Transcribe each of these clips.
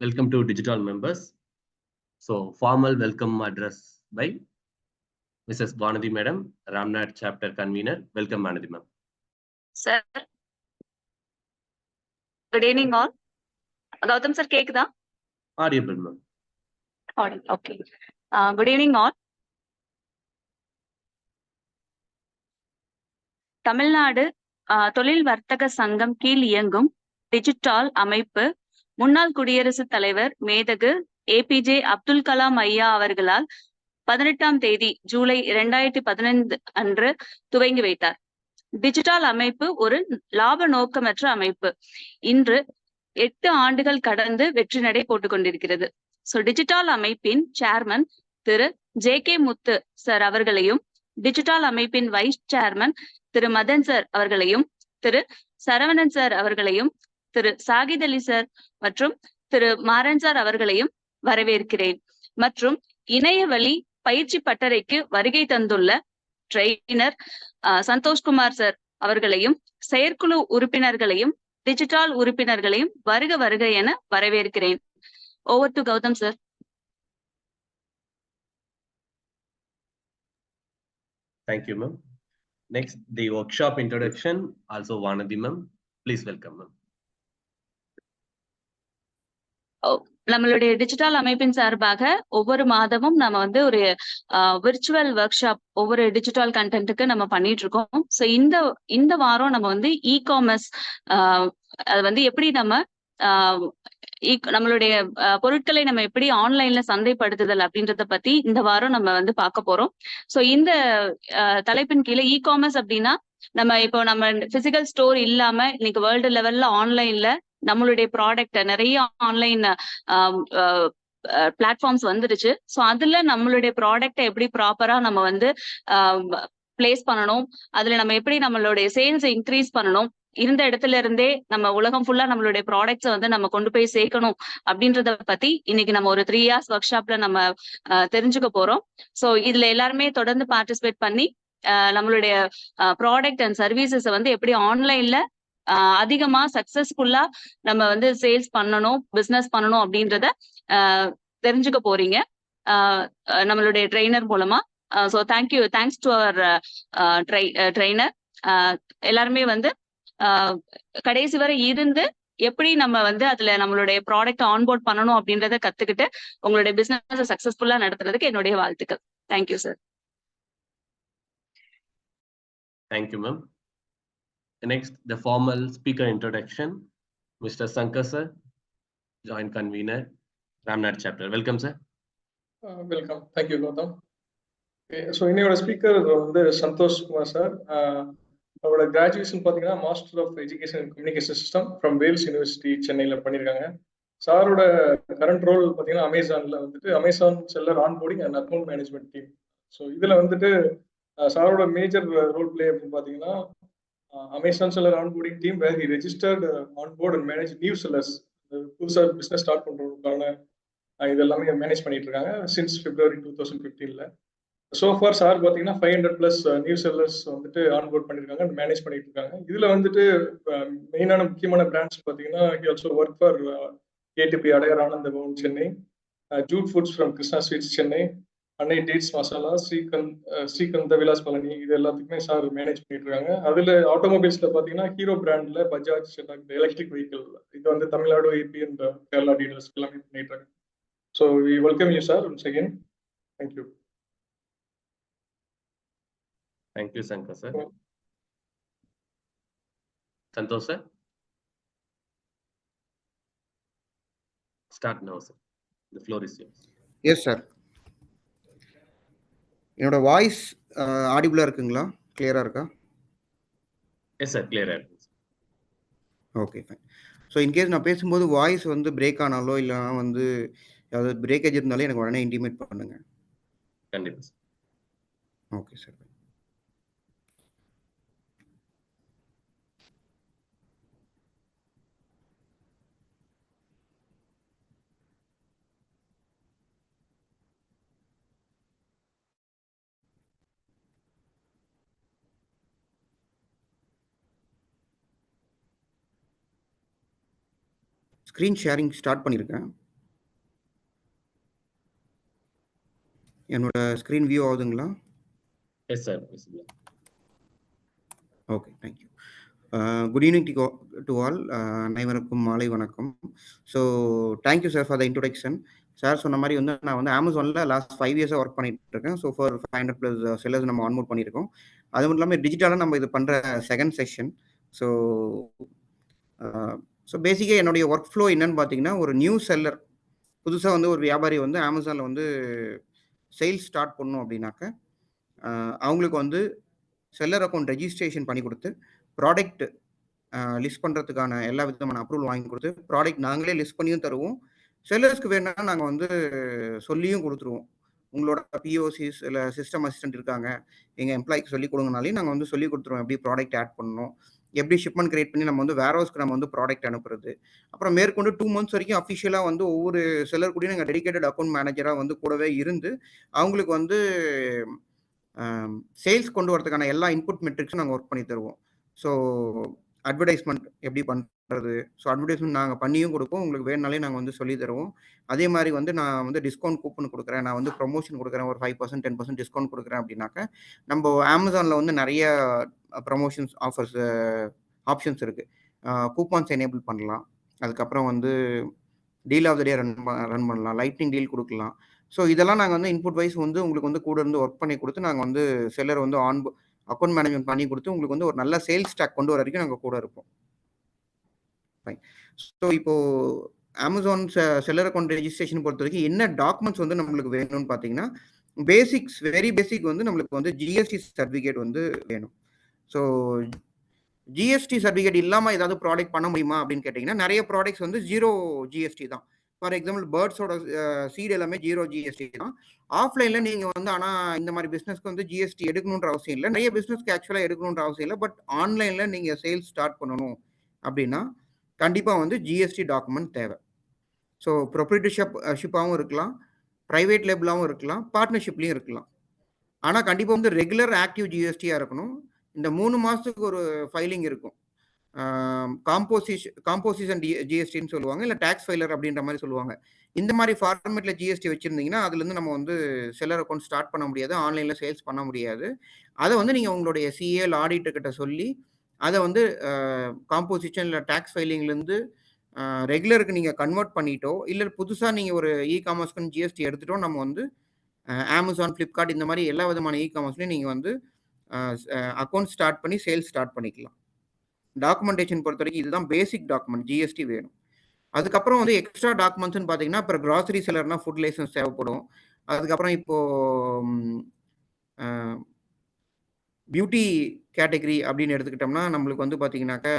Welcome to Digital Members. So, formal welcome address by Mrs. Vanadi Madam, Ramnath Chapter Convener. Welcome, Vanadi Ma'am. Sir. Good evening, all. Gautam sir, கேக்குதா? Audible, ma'am. Audible, okay. Good evening, all. Tamil Nadu தொழில் வர்த்தக சங்கம் கீழ் இயங்கும் digital அமைப்பு முன்னாள் குடியரசுத் தலைவர் மேதகு ஏபிஜே அப்துல் கலாம் ஐயா அவர்களால் 18ஆம் தேதி ஜூலை 2015 அன்று துவங்கி வைத்தார். டிஜிட்டல் அமைப்பு ஒரு லாப நோக்கமற்ற அமைப்பு. இன்று 8 ஆண்டுகள் கடந்து வெற்றி நடை போட்டுக் கொண்டிருக்கிறது. டிஜிட்டல் அமைப்பின் சேர்மன் திரு ஜே.கே. முத்து சார் அவர்களையும், டிஜிட்டல் அமைப்பின் வைஸ் சேர்மன் திரு மதன் சார் அவர்களையும், திரு சரவணன் சார் அவர்களையும், திரு சாகித் அலி சார் மற்றும் திரு மாறன் சார் அவர்களையும் வரவேற்கிறேன். மற்றும் இணையவழி பயிற்சி பட்டறைக்கு வருகை தந்துள்ள ட்ரெய்னர் சந்தோஷ்குமார் சார் அவர்களையும், செயற்குழு உறுப்பினர்களையும், டிஜிட்டல் உறுப்பினர்களையும் வருக வருக என வரவேற்கிறேன். Over to Gautam sir. Thank you, ma'am. Next, the workshop introduction, also Vanadi ma'am. Please welcome, ma'am. நம்மளுடைய டிஜிட்டல் அமைப்பின் சார்பாக ஒவ்வொரு மாதமும் நம்ம வந்து ஒரு விர்ச்சுவல் ஒர்க் ஷாப் ஒவ்வொரு டிஜிட்டல் கண்டென்ட்டுக்கு நம்ம பண்ணிட்டு இருக்கோம். ஸோ இந்த வாரம் நம்ம வந்து இ-காமர்ஸ் அது வந்து எப்படி நம்ம நம்மளுடைய பொருட்களை நம்ம எப்படி ஆன்லைன்ல சந்தைப்படுத்துதல் அப்படின்றத பத்தி இந்த வாரம் நம்ம வந்து பார்க்க போறோம். ஸோ இந்த தலைப்பின் கீழே இ-காமர்ஸ் அப்படின்னா நம்ம பிசிக்கல் ஸ்டோர் இல்லாம இன்னைக்கு வேர்ல்டு லெவல்ல ஆன்லைன்ல நம்மளுடைய ப்ராடக்ட் நிறைய ஆன்லைன் பிளாட்ஃபார்ம்ஸ் வந்துருச்சு. ஸோ அதுல நம்மளுடைய ப்ராடக்டை எப்படி ப்ராப்பரா நம்ம வந்து பிளேஸ் பண்ணணும், அதுல நம்ம எப்படி நம்மளுடைய சேல்ஸ் இன்க்ரீஸ் பண்ணணும், இருந்த இடத்துல இருந்தே நம்ம உலகம் ஃபுல்லா நம்மளுடைய ப்ராடக்ட்ஸை வந்து நம்ம கொண்டு போய் சேர்க்கணும் அப்படின்றத பத்தி இன்னைக்கு நம்ம ஒரு 3 hours ஒர்க் ஷாப்ல நம்ம தெரிஞ்சுக்க போறோம். ஸோ இதுல எல்லாருமே தொடர்ந்து பார்ட்டிசிபேட் பண்ணி நம்மளுடைய ப்ராடக்ட் அண்ட் சர்வீசஸை வந்து எப்படி ஆன்லைன்ல அதிகமா சக்சஸ்ஃபுல்லா நம்ம வந்து சேல்ஸ் பண்ணணும், பிசினஸ் பண்ணணும் அப்படின்றத தெரிஞ்சுக்க போறீங்க நம்மளுடைய ட்ரெய்னர் மூலமா. So thanks to our trainer. எல்லாருமே வந்து கடைசி வரை இருந்து எப்படி நம்ம வந்து அதுல நம்மளுடைய ப்ராடக்ட் ஆன்போர்ட் பண்ணணும் அப்படின்றத கத்துக்கிட்டு உங்களுடைய பிசினஸ் சக்சஸ்ஃபுல்லா நடத்துறதுக்கு என்னுடைய வாழ்த்துக்கள். Thank you sir. Thank you ma'am. Next, the formal speaker introduction, Mr. Sankar sir, Joint Convener, Ramnath Chapter. Welcome, sir. Welcome. Thank you, Gautam. Okay, so இன்னையோட ஸ்பீக்கர் வந்து சந்தோஷ் குமார் சார். அவரோட கிராஜுவேஷன் பார்த்தீங்கன்னா master of education and communication system from Vels university சென்னையில் பண்ணியிருக்காங்க. சாரோட current role பார்த்தீங்கன்னா அமேசானில் வந்துட்டு Amazon seller onboarding and account management team. So இதில் வந்துட்டு சாரோட மேஜர் ரோல் பிளே அப்படின்னு பார்த்தீங்கன்னா Amazon seller onboarding team where he registered onboard and managed new sellers. புதுசாக பிஸ்னஸ் ஸ்டார்ட் பண்ணுறதுக்கான இதெல்லாமே மேனேஜ் பண்ணிட்டு இருக்காங்க since February 2015. So far sir பார்த்தீங்கன்னா 500+ நியூ செல்லர்ஸ் வந்துட்டு ஆன்போர்ட் பண்ணியிருக்காங்க, மேனேஜ் பண்ணிட்டு இருக்காங்க. இதில் வந்துட்டு மெயினான முக்கியமான பிராண்ட்ஸ் பார்த்தீங்கன்னா ஹி ஆல்சோ ஒர்க் ஃபார் ஏடிபி Adyar Ananda Bhavan Chennai, jute foods from Krishna sweets Chennai, Annai dates masala, Srikantha Vilas Palani, இது எல்லாத்துக்குமே சார் மேனேஜ் பண்ணிட்டு இருக்காங்க. அதுல ஆட்டோமொபைல்ஸ்ல பாத்தீங்கன்னா ஹீரோ பிராண்ட்ல பஜாஜ் எலக்ட்ரிக் வெஹிக்கிள் இது வந்து Tamil Nadu, AP and Kerala dealers எல்லாமே பண்ணிட்டு இருக்காங்க. So we welcome you sir once again. Thank you. Thank you Shankar sir. Santhosh sir, start now sir. The floor is yours. Yes sir. என்னோட வாய்ஸ் ஆடிபிளா இருக்குங்களா? கிளியரா இருக்கா? எஸ் சார், கிளியரா இருக்கு. Okay fine. ஸோ இன்கேஸ் நான் பேசும்போது வாய்ஸ் வந்து பிரேக் ஆனாலோ இல்லைனா வந்து ஏதாவது பிரேக்கேஜ் இருந்தாலும் எனக்கு உடனே இன்டிமேட் பண்ணுங்க. கண்டிப்பா sir. Okay sir. Screen sharing start பண்ணியிருக்கேன். என்னோட ஸ்க்ரீன் வியூ ஆகுதுங்களா? Yes, sir. Visible. Okay, thank you. Good evening to all. அனைவருக்கும் மாலை வணக்கம். So thank you sir for the introduction. Sir சொன்ன மாதிரி வந்து நான் வந்து அமேசானில் லாஸ்ட் 5 இயர்ஸாக ஒர்க் பண்ணிட்டு இருக்கேன். ஸோ ஃபார் 500+ செல்லர்ஸ் நம்ம ஆன்மோட் பண்ணியிருக்கோம். அது மட்டும் இல்லாமல் டிஜிட்டலாக நம்ம இது பண்ணுற செகண்ட் செஷன். ஸோ பேசிக்காக என்னுடைய ஒர்க் ஃப்ளோ என்னன்னு பார்த்தீங்கன்னா, ஒரு நியூ செல்லர் புதுசாக வந்து ஒரு வியாபாரி வந்து அமேசானில் வந்து சேல்ஸ் ஸ்டார்ட் பண்ணணும் அப்படின்னாக்க அவங்களுக்கு வந்து செல்லர் அக்கௌண்ட் ரெஜிஸ்ட்ரேஷன் பண்ணி கொடுத்து ப்ராடக்ட் லிஸ்ட் பண்ணுறதுக்கான எல்லா விதமான அப்ரூவல் வாங்கி கொடுத்து ப்ராடக்ட் நாங்களே லிஸ்ட் பண்ணியும் தருவோம். செல்லர்ஸ்க்கு வேணும்னா நாங்கள் வந்து சொல்லியும் கொடுத்துருவோம். உங்களோட பிஓசிஸ் இல்லை சிஸ்டம் அசிஸ்டன்ட் இருக்காங்க, எங்கள் எம்ப்ளாய்க்கு சொல்லி கொடுங்கனாலே நாங்கள் வந்து சொல்லி கொடுத்துருவோம். எப்படி ப்ராடக்ட் ஆட் பண்ணணும், எப்படி ஷிப்மெண்ட் கிரியேட் பண்ணி நம்ம வந்து வேர்ஹவுஸ்க்கு நம்ம வந்து ப்ராடக்ட் அனுப்புறது. அப்புறம் மேற்கொண்டு 2 months வரைக்கும் அஃபிஷியலாக வந்து ஒவ்வொரு செல்லர் கூடயும் நாங்கள் டெடிகேட்டட் அக்கௌண்ட் மேனேஜராக வந்து கூடவே இருந்து அவங்களுக்கு வந்து சேல்ஸ் கொண்டு வரதுக்கான எல்லா இன்புட் மெட்ரிக்ஸும் நாங்கள் ஒர்க் பண்ணி தருவோம். ஸோ அட்வர்டைஸ்மெண்ட் எப்படி பண்ணுறது, ஸோ அட்வர்டைஸ்மெண்ட் நாங்கள் பண்ணியும் கொடுப்போம். உங்களுக்கு வேணுனாலே நாங்கள் வந்து சொல்லி தருவோம். அதே மாதிரி வந்து நான் வந்து டிஸ்கவுண்ட் கூப்பன் கொடுக்குறேன், நான் வந்து ப்ரொமோஷன் கொடுக்குறேன், ஒரு 5% 10% டிஸ்கவுண்ட் கொடுக்குறேன் அப்படின்னாக்க நம்ம அமேசானில் வந்து நிறைய ப்ரமோஷன்ஸ் ஆஃபர்ஸ் ஆப்ஷன்ஸ் இருக்குது. கூப்பான்ஸ் எனேபிள் பண்ணலாம். அதுக்கப்புறம் வந்து deal of the day run பண்ணலாம், லைட்னிங் டீல் கொடுக்கலாம். ஸோ இதெல்லாம் நாங்கள் வந்து இன்புட் வைஸ் வந்து உங்களுக்கு வந்து கூட இருந்து ஒர்க் பண்ணி கொடுத்து நாங்கள் வந்து செல்லர் வந்து அக்கௌண்ட் மேனேஜ்மெண்ட் பண்ணி கொடுத்து உங்களுக்கு வந்து ஒரு நல்ல சேல்ஸ் ஸ்டாக் கொண்டு வர வரைக்கும் நாங்கள் கூட இருப்போம். ஃபைன். ஸோ இப்போது அமேசான் செல்லர் அக்கௌண்ட் ரெஜிஸ்ட்ரேஷன் பொறுத்த வரைக்கும் என்ன டாக்குமெண்ட்ஸ் வந்து நம்மளுக்கு வேணும்னு பார்த்தீங்கன்னா, வெரி பேசிக் வந்து நம்மளுக்கு வந்து ஜிஎஸ்டி சர்டிஃபிகேட் வந்து வேணும். ஸோ ஜிஎஸ்டி சர்டிஃபிகேட் இல்லாமல் ஏதாவது ப்ராடக்ட் பண்ண முடியுமா அப்படின்னு கேட்டிங்கன்னா, நிறைய ப்ராடக்ட்ஸ் வந்து 0 ஜிஎஸ்டி தான். ஃபார் எக்ஸாம்பிள் பேர்ட்ஸோட சீட் எல்லாமே 0 ஜிஎஸ்டி தான். ஆஃப்லைனில் நீங்கள் வந்து ஆனால் இந்த மாதிரி பிஸ்னஸ்க்கு வந்து ஜிஎஸ்டி எடுக்கணுன்ற அவசியம் இல்லை. நிறைய பிஸ்னஸ்க்கு ஆக்சுவலாக எடுக்கணுன்ற அவசியம் இல்லை. பட் ஆன்லைனில் நீங்கள் சேல்ஸ் ஸ்டார்ட் பண்ணணும் அப்படின்னா கண்டிப்பாக வந்து ஜிஎஸ்டி டாக்குமெண்ட் தேவை. ஸோ ப்ரொப்ரைட்டர்ஷிப்பாகவும் இருக்கலாம், ப்ரைவேட் லேபிளாகவும் இருக்கலாம், பார்ட்னர்ஷிப்லேயும் இருக்கலாம். ஆனால் கண்டிப்பாக வந்து ரெகுலர் ஆக்டிவ் ஜிஎஸ்டியாக இருக்கணும். இந்த 3 மாதத்துக்கு ஒரு ஃபைலிங் இருக்கும். காம்போசிஷன் ஜிஎஸ்டின்னு சொல்லுவாங்க, இல்லை டேக்ஸ் ஃபைலர் அப்படின்ற மாதிரி சொல்லுவாங்க. இந்த மாதிரி ஃபார்மேட்டில் ஜிஎஸ்டி வச்சுருந்தீங்கன்னா அதுலேருந்து நம்ம வந்து செல்லர் அக்கௌண்ட் ஸ்டார்ட் பண்ண முடியாது, ஆன்லைனில் சேல்ஸ் பண்ண முடியாது. அதை வந்து நீங்கள் உங்களுடைய சிஏ ஆடிட்டர்கிட்ட சொல்லி அதை வந்து காம்போசிஷன் இல்லை டேக்ஸ் ஃபைலிங்லேருந்து ரெகுலருக்கு நீங்கள் கன்வெர்ட் பண்ணிட்டோ, இல்லை புதுசாக நீங்கள் ஒரு இ-காமர்ஸ்க்குன்னு ஜிஎஸ்டி எடுத்துட்டோ நம்ம வந்து அமேசான், ஃப்ளிப்கார்ட் இந்த மாதிரி எல்லா விதமான இ-காமர்ஸ்லையும் நீங்கள் வந்து அக்கௌண்ட் ஸ்டார்ட் பண்ணி சேல்ஸ் ஸ்டார்ட் பண்ணிக்கலாம். டாக்குமெண்டேஷன் பொறுத்த வரைக்கும் இதுதான் பேசிக் டாக்குமெண்ட், ஜிஎஸ்டி வேணும். அதுக்கப்புறம் வந்து எக்ஸ்ட்ரா டாக்குமெண்ட்ஸ்னு பார்த்தீங்கன்னா, இப்போ கிராசரி செல்லர்னா ஃபுட் லைசன்ஸ் தேவைப்படும். அதுக்கப்புறம் இப்போது பியூட்டி கேட்டகரி அப்படின்னு எடுத்துக்கிட்டோம்னா நம்மளுக்கு வந்து பார்த்தீங்கன்னாக்கா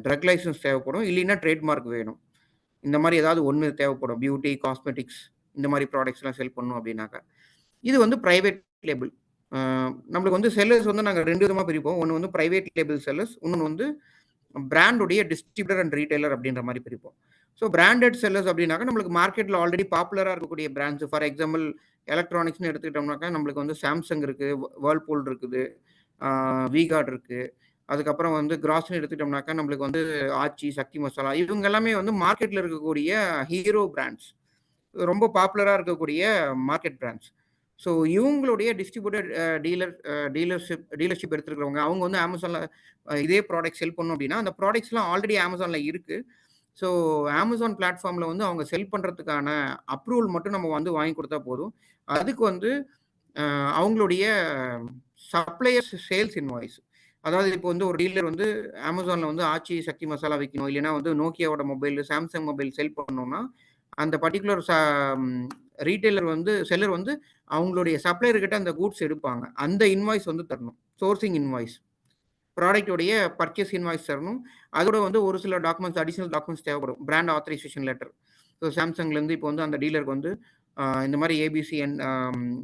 ட்ரக் லைசன்ஸ் தேவைப்படும், இல்லைன்னா ட்ரேட்மார்க் வேணும். இந்த மாதிரி ஏதாவது ஒன்று தேவைப்படும். பியூட்டி, காஸ்மெட்டிக்ஸ் இந்த மாதிரி ப்ராடக்ட்ஸ்லாம் செல் பண்ணணும் அப்படின்னாக்கா. இது வந்து ப்ரைவேட் லேபிள். நம்மளுக்கு வந்து செல்லர்ஸ் வந்து நாங்கள் 2 விதமாக பிரிப்போம். ஒன்று வந்து ப்ரைவேட் லேபிள் செல்லர்ஸ், இன்னொன்று வந்து பிராண்டுடைய டிஸ்ட்ரிபியூட்டர் அண்ட் ரீட்டைலர் அப்படின்ற மாதிரி பிரிப்போம். ஸோ பிராண்டட் செல்லர்ஸ் அப்படின்னாக்கா நம்மளுக்கு மார்க்கெட்டில் ஆல்ரெடி பாப்புலராக இருக்கக்கூடிய பிராண்ட்ஸ். ஃபார் எக்ஸாம்பிள் எலக்ட்ரானிக்ஸ்னு எடுத்துக்கிட்டோம்னாக்கா நம்மளுக்கு வந்து சாம்சங் இருக்குது, வேர்ல்பூல் இருக்குது, விகார்ட் இருக்குது. அதுக்கப்புறம் வந்து கிராஸ்னு எடுத்துக்கிட்டோம்னாக்கா நம்மளுக்கு வந்து ஆச்சி, சக்தி மசாலா, இவங்க எல்லாமே வந்து மார்க்கெட்டில் இருக்கக்கூடிய ஹீரோ பிராண்ட்ஸ், ரொம்ப பாப்புலராக இருக்கக்கூடிய மார்க்கெட் பிராண்ட்ஸ். ஸோ இவங்களுடைய டிஸ்ட்ரிபியூட்டர் டீலர்ஷிப் எடுத்துருக்கிறவங்க அவங்க வந்து அமேசானில் இதே ப்ராடக்ட் செல் பண்ணணும் அப்படின்னா அந்த ப்ராடக்ட்ஸ்லாம் ஆல்ரெடி அமேசானில் இருக்குது. ஸோ அமேசான் பிளாட்ஃபார்மில் வந்து அவங்க செல் பண்ணுறதுக்கான அப்ரூவல் மட்டும் நம்ம வந்து வாங்கி கொடுத்தா போதும். அதுக்கு வந்து அவங்களுடைய சப்ளையர்ஸ் சேல்ஸ் இன்வாய்ஸ், அதாவது இப்போ வந்து ஒரு டீலர் வந்து அமேசானில் வந்து ஆச்சி, சக்தி மசாலா விற்கணும், இல்லைன்னா வந்து நோக்கியாவோட மொபைல், சாம்சங் மொபைல் செல் பண்ணணும்னா அந்த பர்டிகுலர் ரீட்டைலர் வந்து செல்லர் வந்து அவங்களுடைய சப்ளையர்கிட்ட அந்த கூட்ஸ் எடுப்பாங்க. அந்த இன்வாய்ஸ் வந்து தரணும், சோர்சிங் இன்வாய்ஸ், ப்ராடக்டோடைய பர்ச்சேஸ் இன்வாய்ஸ் தரணும். அதோட வந்து ஒரு சில டாக்குமெண்ட்ஸ், அடிஷனல் டாக்குமெண்ட்ஸ் தேவைப்படும். Brand authorisation letter. ஸோ சாம்சங்லேருந்து இப்போ வந்து அந்த டீலருக்கு வந்து இந்த மாதிரி ஏபிசி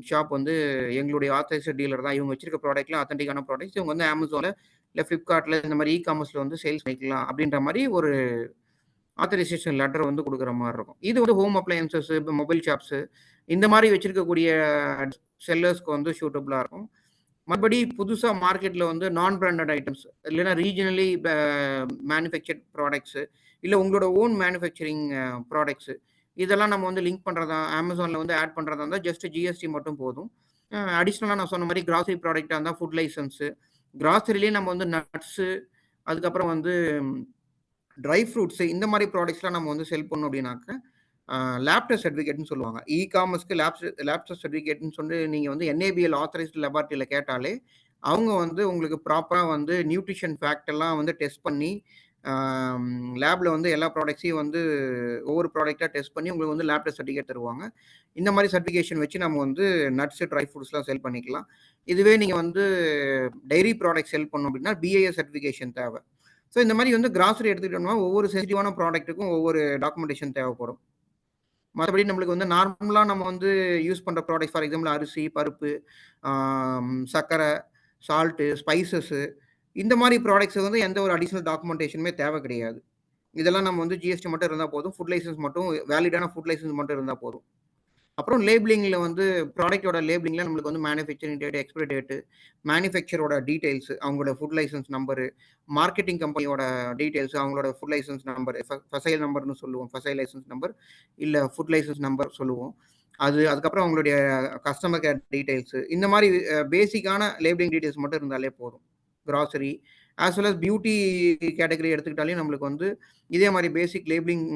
ஷாப் வந்து எங்களுடைய ஆத்தரைஸ்ட் டீலர் தான், இவங்க வச்சிருக்க ப்ராடக்ட்லாம் அத்தன்டிக்கான ப்ராடக்ட்ஸ், இவங்க வந்து அமேசானில் இல்லை ஃப்ளிப்கார்ட்டில் இந்த மாதிரி இ-காமர்ஸில் வந்து சேல்ஸ் பண்ணிக்கலாம் அப்படின்ற மாதிரி ஒரு ஆத்தரைசேஷன் லெட்டர் வந்து கொடுக்குற மாதிரி இருக்கும். இது வந்து ஹோம் அப்ளையன்சஸ், மொபைல் ஷாப்ஸு இந்த மாதிரி வச்சிருக்கக்கூடிய செல்லர்ஸ்க்கு வந்து சூட்டபுளாக இருக்கும். மறுபடி புதுசாக மார்க்கெட்டில் வந்து நான் பிராண்டட் ஐட்டம்ஸ், இல்லைன்னா ரீஜனலி மேனுஃபேக்சர்ட் ப்ராடக்ட்ஸு, இல்லை உங்களோட ஓன் மேனுஃபேக்சரிங் ப்ராடக்ட்ஸு, இதெல்லாம் நம்ம வந்து லிங்க் பண்ணுறதா அமேசானில் வந்து ஆட் பண்ணுறதா இருந்தால் ஜஸ்ட் ஜிஎஸ்டி மட்டும் போதும். அடிஷ்னலாக நான் சொன்ன மாதிரி கிராசரி ப்ராடக்டாக இருந்தால் ஃபுட் லைசன்ஸு, கிராசரிலேயே நம்ம வந்து நட்ஸு, அதுக்கப்புறம் வந்து ட்ரை ஃப்ரூட்ஸு, இந்த மாதிரி ப்ராடக்ட்ஸ்லாம் நம்ம வந்து செல் பண்ணோம் அப்படின்னாக்க லேப் டெஸ்ட் சர்டிஃபிகேட்னு சொல்லுவாங்க. காமர்ஸ்க்கு லேப் டெஸ்ட் சர்டிஃபிகேட்னு சொல்லி நீங்கள் வந்து NABL ஆத்தரைஸ்டு லெபார்ட்டரியில் கேட்டாலே அவங்க வந்து உங்களுக்கு ப்ராப்பராக வந்து நியூட்ரிஷன் ஃபேக்ட் எல்லாம் வந்து டெஸ்ட் பண்ணி லேபில் வந்து எல்லா ப்ராடக்ட்ஸையும் வந்து ஒவ்வொரு ப்ராடக்டாக டெஸ்ட் பண்ணி உங்களுக்கு வந்து லேப் டெஸ்ட் சர்டிஃபிகேட் தருவாங்க. இந்த மாதிரி சர்டிஃபிகேஷன் வச்சு நம்ம வந்து நட்ஸு, ட்ரை ஃப்ரூட்ஸ்லாம் செல் பண்ணிக்கலாம். இதுவே நீங்கள் வந்து டைரி ப்ராடக்ட் செல் பண்ணோம் அப்படின்னா BIS சர்டிஃபிகேஷன் தேவை. ஸோ இந்த மாதிரி வந்து கிராசரி எடுத்துக்கிட்டோம்னா ஒவ்வொரு சென்சிட்டிவான ப்ராடக்ட்டுக்கும் ஒவ்வொரு டாக்குமெண்டேஷன் தேவைப்படும். மற்றபடி நம்மளுக்கு வந்து நார்மலாக நம்ம வந்து யூஸ் பண்ணுற ப்ராடக்ட், ஃபார் எக்ஸாம்பிள் அரிசி, பருப்பு, சர்க்கரை, சால்ட்டு, ஸ்பைசஸ்ஸு, இந்த மாதிரி ப்ராடக்ட்ஸை வந்து எந்த ஒரு அடிஷ்னல் டாக்குமெண்டேஷனுமே தேவை கிடையாது. இதெல்லாம் நம்ம வந்து GST மட்டும் இருந்தால் போதும். ஃபுட் லைசன்ஸ் மட்டும், வேலிடான ஃபுட் லைசன்ஸ் மட்டும் இருந்தால் போதும். அப்புறம் லேபிளிங்கில் வந்து ப்ராடக்டோட லேபிளிங்கில் நம்மளுக்கு வந்து மேனுஃபேக்சரிங் டேட், எக்ஸ்பைரி டேட்டு, மேனுஃபேக்சரோட டீட்டெயில்ஸு, அவங்களோட ஃபுட் லைசன்ஸ் நம்பரு, மார்க்கெட்டிங் கம்பெனியோட டீட்டெயில்ஸு, அவங்களோட ஃபுட் லைசன்ஸ் நம்பர், ஃபசைல் நம்பர்னு சொல்லுவோம், ஃபசைல் லைசன்ஸ் நம்பர் இல்லை ஃபுட் லைசன்ஸ் நம்பர் சொல்லுவோம். அதுக்கப்புறம் அவங்களுடைய கஸ்டமர் கேர் டீட்டெயில்ஸு, இந்த மாதிரி பேசிக்கான லேபிளிங் டீட்டெயில்ஸ் மட்டும் இருந்தாலே போதும். Grocery as well as beauty category எடுத்துக்கிட்டாலே நம்மளுக்கு வந்து இதே மாதிரி பேசிக் லேபிளிங்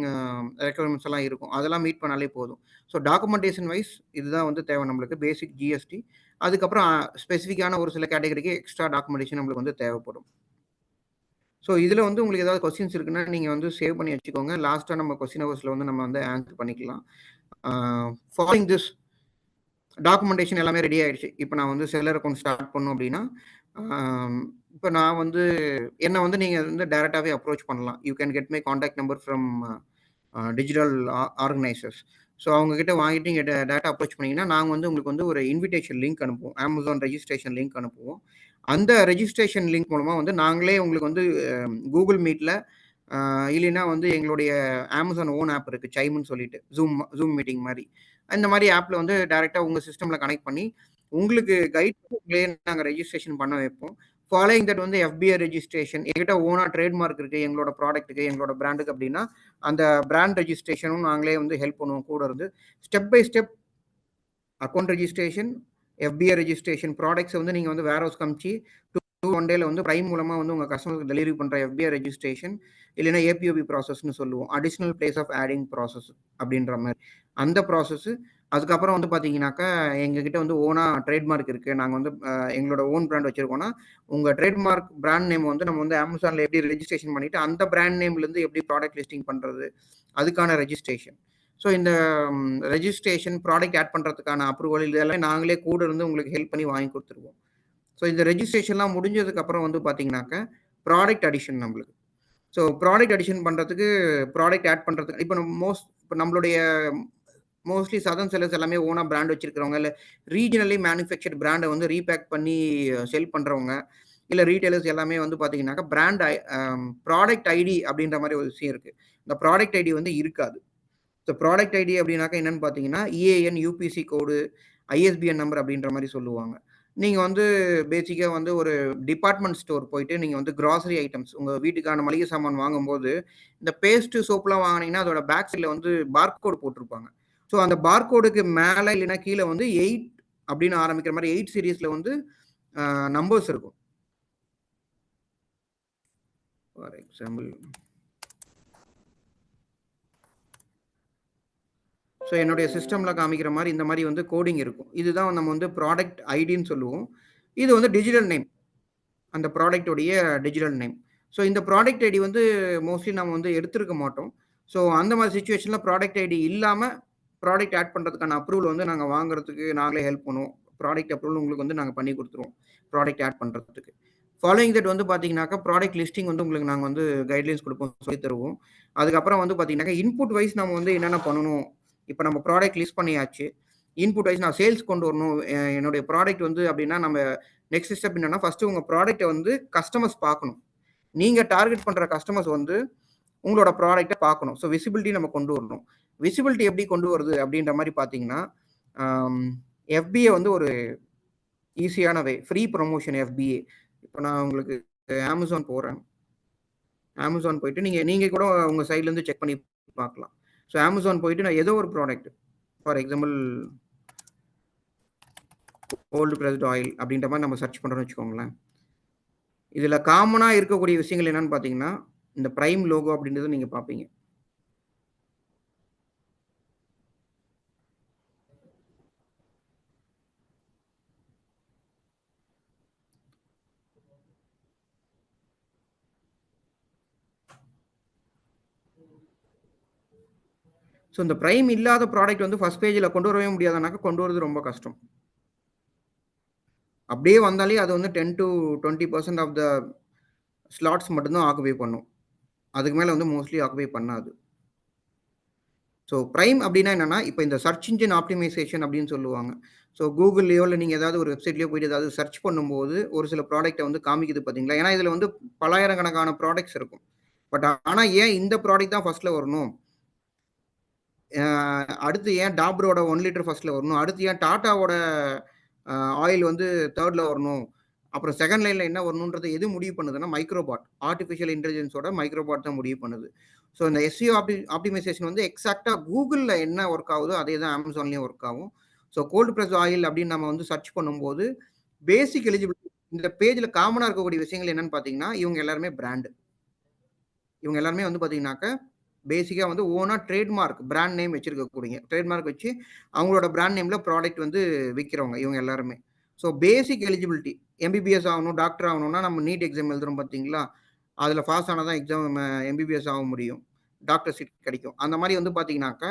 ரெக்குவயர்மெண்ட்ஸ் எல்லாம் இருக்கும். அதெல்லாம் மீட் பண்ணாலே போதும். ஸோ டாக்குமெண்டேஷன் வைஸ் இதுதான் வந்து தேவை நம்மளுக்கு, பேசிக் GST. அதுக்கப்புறம் ஸ்பெசிஃபிக்கான ஒரு சில கேட்டகரிக்கு எக்ஸ்ட்ரா டாக்குமெண்டேஷன் நம்மளுக்கு வந்து தேவைப்படும். ஸோ இதில் வந்து உங்களுக்கு ஏதாவது கொஸ்டின்ஸ் இருக்குன்னா நீங்கள் வந்து சேவ் பண்ணி வச்சுக்கோங்க. லாஸ்ட்டாக நம்ம கொஸ்டின் ஹவர்ஸில் வந்து நம்ம வந்து ஆன்சர் பண்ணிக்கலாம். ஃபாலோயிங் திஸ் டாக்குமெண்டேஷன் எல்லாமே ரெடி ஆயிடுச்சு. இப்போ நான் வந்து செல்லர் அக்கௌண்ட் ஸ்டார்ட் பண்ணோம் அப்படின்னா இப்போ நான் வந்து என்னை வந்து நீங்கள் வந்து டைரெக்டாகவே அப்ரோச் பண்ணலாம். You can get my contact number from digital organisers. So அவங்ககிட்ட வாங்கிட்டு நீங்கள் டேட்டா அப்ரோச் பண்ணிங்கன்னா நாங்கள் வந்து உங்களுக்கு வந்து ஒரு இன்விடேஷன் லிங்க் அனுப்புவோம். அமேசான் ரெஜிஸ்ட்ரேஷன் லிங்க் அனுப்புவோம். அந்த ரெஜிஸ்ட்ரேஷன் லிங்க் மூலமாக வந்து நாங்களே உங்களுக்கு வந்து கூகுள் மீட்டில் இல்லைன்னா வந்து எங்களுடைய அமேசான் ஓன் ஆப் இருக்குது, சைம்னு சொல்லிட்டு, ஜூம் மீட்டிங் மாதிரி. இந்த மாதிரி ஆப்பில் வந்து டைரெக்டாக உங்கள் சிஸ்டமில் கனெக்ட் பண்ணி உங்களுக்கு கைட்லேயே நாங்கள் ரெஜிஸ்ட்ரேஷன் பண்ண வைப்போம். ஃபாலோயிங் தட் வந்து FBA ரெஜிஸ்ட்ரேஷன், எங்கிட்ட ஓனாக ட்ரேட்மார்க் இருக்குது எங்களோட ப்ராடக்ட்டுக்கு, எங்களோட பிராண்டுக்கு அப்படின்னா அந்த பிராண்ட் ரெஜிஸ்ட்ரேஷனும் நாங்களே வந்து ஹெல்ப் பண்ணுவோம் கூட இருந்து. Step by step account registration, FBA registration, ப்ராடக்ட்ஸை வந்து நீங்கள் வந்து வேர் ஹவுஸ் காமிச்சு 1 டேல வந்து ப்ரைம் மூலமாக வந்து உங்கள் கஸ்டமருக்கு டெலிவரி பண்ணுற FBA ரெஜிஸ்ட்ரேஷன், இல்லைன்னா APOB ப்ராசஸ்ன்னு சொல்லுவோம், additional place of adding process அப்படின்ற மாதிரி அந்த ப்ராசஸ்ஸு. அதுக்கப்புறம் வந்து பார்த்தீங்கன்னாக்கா எங்ககிட்ட வந்து ஓனாக ட்ரேட்மார்க் இருக்குது. நாங்கள் வந்து எங்களோட ஓன் பிராண்ட் வச்சுருக்கோன்னா உங்கள் ட்ரேட்மார்க் பிராண்ட் நேம் வந்து நம்ம வந்து அமேசானில் எப்படி ரெஜிஸ்ட்ரேஷன் பண்ணிவிட்டு அந்த பிராண்ட் நேம்லேருந்து எப்படி ப்ராடக்ட் லிஸ்டிங் பண்ணுறது, அதுக்கான ரெஜிஸ்ட்ரேஷன். ஸோ இந்த ரெஜிஸ்ட்ரேஷன், ப்ராடக்ட் ஆட் பண்ணுறதுக்கான அப்ரூவல், இதெல்லாம் நாங்களே கூட இருந்து உங்களுக்கு ஹெல்ப் பண்ணி வாங்கி கொடுத்துருவோம். ஸோ இந்த ரெஜிஸ்ட்ரேஷன்லாம் முடிஞ்சதுக்கப்புறம் வந்து பார்த்தீங்கன்னாக்கா ப்ராடக்ட் அடிஷன் நம்மளுக்கு. ஸோ ப்ராடக்ட் அடிஷன் பண்ணுறதுக்கு, ப்ராடக்ட் ஆட் பண்ணுறதுக்கு இப்போ நம்மளுடைய மோஸ்ட்லி சதர்ன் செல்லர்ஸ் எல்லாமே ஓனாக பிராண்ட் வச்சிருக்கிறவங்க, இல்லை ரீஜனலி மேனுஃபேக்சர்ட் பிராண்டை வந்து ரீபேக் பண்ணி செல் பண்ணுறவங்க, இல்லை ரீட்டைலர்ஸ் எல்லாமே வந்து பார்த்தீங்கன்னாக்கா பிராண்ட் ப்ராடக்ட் ஐடி அப்படின்ற மாதிரி ஒரு விஷயம் இருக்குது. இந்த ப்ராடக்ட் ஐடி வந்து இருக்காது. ஸோ ப்ராடக்ட் ஐடி அப்படின்னாக்கா என்னென்னு பார்த்தீங்கன்னா EAN, UPC கோடு, ISBN நம்பர் அப்படின்ற மாதிரி சொல்லுவாங்க. நீங்கள் வந்து பேசிக்காக வந்து ஒரு டிபார்ட்மெண்ட் ஸ்டோர் போயிட்டு நீங்கள் வந்து கிராசரி ஐட்டம்ஸ், உங்கள் வீட்டுக்கான மளிகை சாமான் வாங்கும்போது இந்த பேஸ்ட்டு, சோப்லாம் வாங்கினீங்கன்னா அதோட பேக் சைடில் வந்து பார்கோடு போட்டிருப்பாங்க. ஸோ அந்த பார்கோடுக்கு மேலே இல்லைன்னா கீழே வந்து 8 அப்படின்னு ஆரம்பிக்கிற மாதிரி 8 சீரீஸில் வந்து நம்பர்ஸ் இருக்கும். ஃபார் எக்ஸாம்பிள் ஸோ என்னுடைய சிஸ்டமில் காமிக்கிற மாதிரி இந்த மாதிரி வந்து கோடிங் இருக்கும். இதுதான் நம்ம வந்து ப்ராடக்ட் ஐடின்னு சொல்லுவோம். இது வந்து டிஜிட்டல் நேம், அந்த ப்ராடக்டோடைய டிஜிட்டல் நேம். ஸோ இந்த ப்ராடக்ட் ஐடி வந்து மோஸ்ட்லி நம்ம வந்து எடுத்துருக்க மாட்டோம். ஸோ அந்த மாதிரி சுச்சுவேஷனில் ப்ராடக்ட் ஐடி இல்லாமல் ப்ராடக்ட் ஆட் பண்ணுறதுக்கான அப்ரூவல் வந்து நாங்கள் வாங்குறதுக்கு நாங்களே ஹெல்ப் பண்ணுவோம். ப்ராடக்ட் அப்ரூவல் உங்களுக்கு வந்து நாங்கள் பண்ணி கொடுத்துருவோம் ப்ராடக்ட் ஆட் பண்ணுறதுக்கு. ஃபாலோயிங் தட் வந்து பார்த்தீங்கன்னாக்கா ப்ராடக்ட் லிஸ்டிங் வந்து உங்களுக்கு நாங்கள் வந்து கைட்லைன்ஸ் கொடுப்போம், சொல்லி தருவோம். அதுக்கப்புறம் வந்து பார்த்தீங்கன்னாக்கா இன்புட் வைஸ் நம்ம வந்து என்னென்ன பண்ணணும். இப்போ நம்ம ப்ராடக்ட் லிஸ்ட் பண்ணியாச்சு, இன்புட் வைஸ் நான் சேல்ஸ் கொண்டு வரணும் என்னுடைய ப்ராடக்ட் வந்து அப்படின்னா நம்ம நெக்ஸ்ட் ஸ்டெப் என்னன்னா ஃபர்ஸ்ட் உங்கள் ப்ராடக்ட்டை வந்து கஸ்டமர்ஸ் பார்க்கணும். நீங்கள் டார்கெட் பண்ணுற கஸ்டமர்ஸ் வந்து உங்களோட ப்ராடக்ட்டை பார்க்கணும். ஸோ விசிபிலிட்டி நம்ம கொண்டு வரணும். விசிபிலிட்டி எப்படி கொண்டு வருது அப்படின்ற மாதிரி பார்த்தீங்கன்னா FBA வந்து ஒரு ஈஸியான வே, ஃப்ரீ ப்ரொமோஷன் FBA. இப்போ நான் உங்களுக்கு அமேசான் போகிறேன். அமேசான் போயிட்டு நீங்கள் கூட உங்கள் சைட்லேருந்து செக் பண்ணி பார்க்கலாம். ஸோ அமேசான் போயிட்டு நான் ஏதோ ஒரு product, for example cold pressed oil அப்படின்ற மாதிரி நம்ம சர்ச் பண்ணுறோம்னு வச்சுக்கோங்களேன். இதில் காமனாக இருக்கக்கூடிய விஷயங்கள் என்னன்னு பார்த்தீங்கன்னா, இந்த பிரைம் லோகோ அப்படின்றத நீங்கள் பார்ப்பீங்க. ஸோ இந்த பிரைம் இல்லாத ப்ராடக்ட் வந்து ஃபர்ஸ்ட் பேஜில் கொண்டு வரவே முடியாதனாக்க கொண்டு வரது ரொம்ப கஷ்டம். அப்படியே வந்தாலே அது வந்து 10 to 20% ஆஃப் த ஸ்லாட்ஸ் மட்டும்தான் ஆக்குபை பண்ணும். அதுக்கு மேலே வந்து மோஸ்ட்லி ஆக்குபை பண்ணாது. ஸோ பிரைம் அப்படின்னா என்னன்னா, இப்போ இந்த சர்ச் இன்ஜின் ஆப்டிமைசேஷன் அப்படின்னு சொல்லுவாங்க. ஸோ கூகுள்லையோ இல்லை நீங்கள் ஏதாவது ஒரு வெப்சைட்லையோ போயிட்டு ஏதாவது சர்ச் பண்ணும்போது ஒரு சில ப்ராடக்ட்டை வந்து காமிக்குது பார்த்தீங்களா? ஏன்னா இதில் வந்து பலாயிரக்கணக்கான ப்ராடக்ட்ஸ் இருக்கும். பட் ஆனால் ஏன் இந்த ப்ராடக்ட் தான் ஃபர்ஸ்ட்டில் வரணும்? அடுத்து ஏன் டாப்ரோட 1 லிட்டர் ஃபர்ஸ்ட்டில் வரணும்? அடுத்து ஏன் டாட்டாவோட ஆயில் வந்து தேர்டில் வரணும்? அப்புறம் செகண்ட் லைனில் என்ன வரணுன்றது எது முடிவு பண்ணுதுன்னா மைக்ரோபாட், ஆர்டிஃபிஷியல் இன்டெலிஜென்ஸோட மைக்ரோபாட் தான் முடிவு பண்ணுது. ஸோ இந்த எஸ்இஓ ஆப்டிமைசேஷன் வந்து எக்ஸாக்டாக கூகுளில் என்ன ஒர்க் ஆகுதோ அதே தான் அமேசான்லேயும் ஒர்க் ஆகும். ஸோ கோல்டு ப்ரெஸ் ஆயில் அப்படின்னு நம்ம வந்து சர்ச் பண்ணும்போது பேசிக் எலிஜிபிலிட்டி இந்த பேஜில் காமனாக இருக்கக்கூடிய விஷயங்கள் என்னன்னு பார்த்தீங்கன்னா, இவங்க எல்லாருமே பிராண்டு. இவங்க எல்லாருமே வந்து பார்த்தீங்கன்னாக்க பேசிக்காக வந்து ஓனாக ட்ரேட்மார்க் பிராண்ட் நேம் வச்சிருக்கக்கூடிய ட்ரேட்மார்க் வச்சு அவங்களோட பிராண்ட் நேமில் ப்ராடக்ட் வந்து விற்கிறவங்க இவங்க எல்லாருமே. ஸோ பேசிக் எலிஜிபிலிட்டி எம்பிபிஎஸ் ஆகணும், டாக்டர் ஆகணும்னா நம்ம நீட் எக்ஸாம் எழுதுறோம் பார்த்தீங்களா? அதில் பாஸ் ஆனால் தான் எக்ஸாம் எம்பிபிஎஸ் ஆக முடியும், டாக்டர் சீட் கிடைக்கும். அந்த மாதிரி வந்து பார்த்தீங்கன்னாக்கா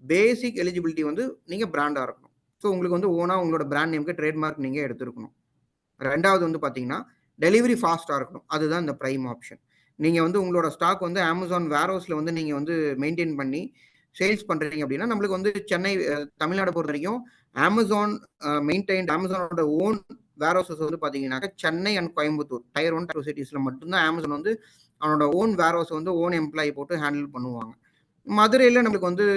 பேசிக் எலிஜிபிலிட்டி வந்து நீங்கள் பிராண்டாக இருக்கணும். ஸோ உங்களுக்கு வந்து ஓனாக உங்களோட பிராண்ட் நேமுக்கு ட்ரேட்மார்க் நீங்கள் எடுத்துருக்கணும். ரெண்டாவது வந்து பார்த்தீங்கன்னா டெலிவரி ஃபாஸ்ட்டாக இருக்கணும். அதுதான் இந்த ப்ரைம் ஆப்ஷன். நீங்கள் வந்து உங்களோட ஸ்டாக் வந்து அமேசான் வேர்ஹவுஸில் வந்து நீங்கள் வந்து மெயின்டைன் பண்ணி சேல்ஸ் பண்ணுறீங்க அப்படின்னா நம்மளுக்கு வந்து சென்னை தமிழ்நாடு பொறுத்த வரைக்கும் அமேசான் மெயின்டைன்ட் அமேசானோட ஓன் வேர்ஹவுசஸ் வந்து பார்த்தீங்கன்னாக்கா Chennai and Coimbatore tier 1 tier 2 சிட்டிஸில் மட்டும்தான் அமேசான் வந்து அவனோட ஓன் வேர்ஹவுஸ் வந்து ஓன் எம்ப்ளாயி போட்டு ஹேண்டில் பண்ணுவாங்க. மதுரையில் நம்மளுக்கு வந்து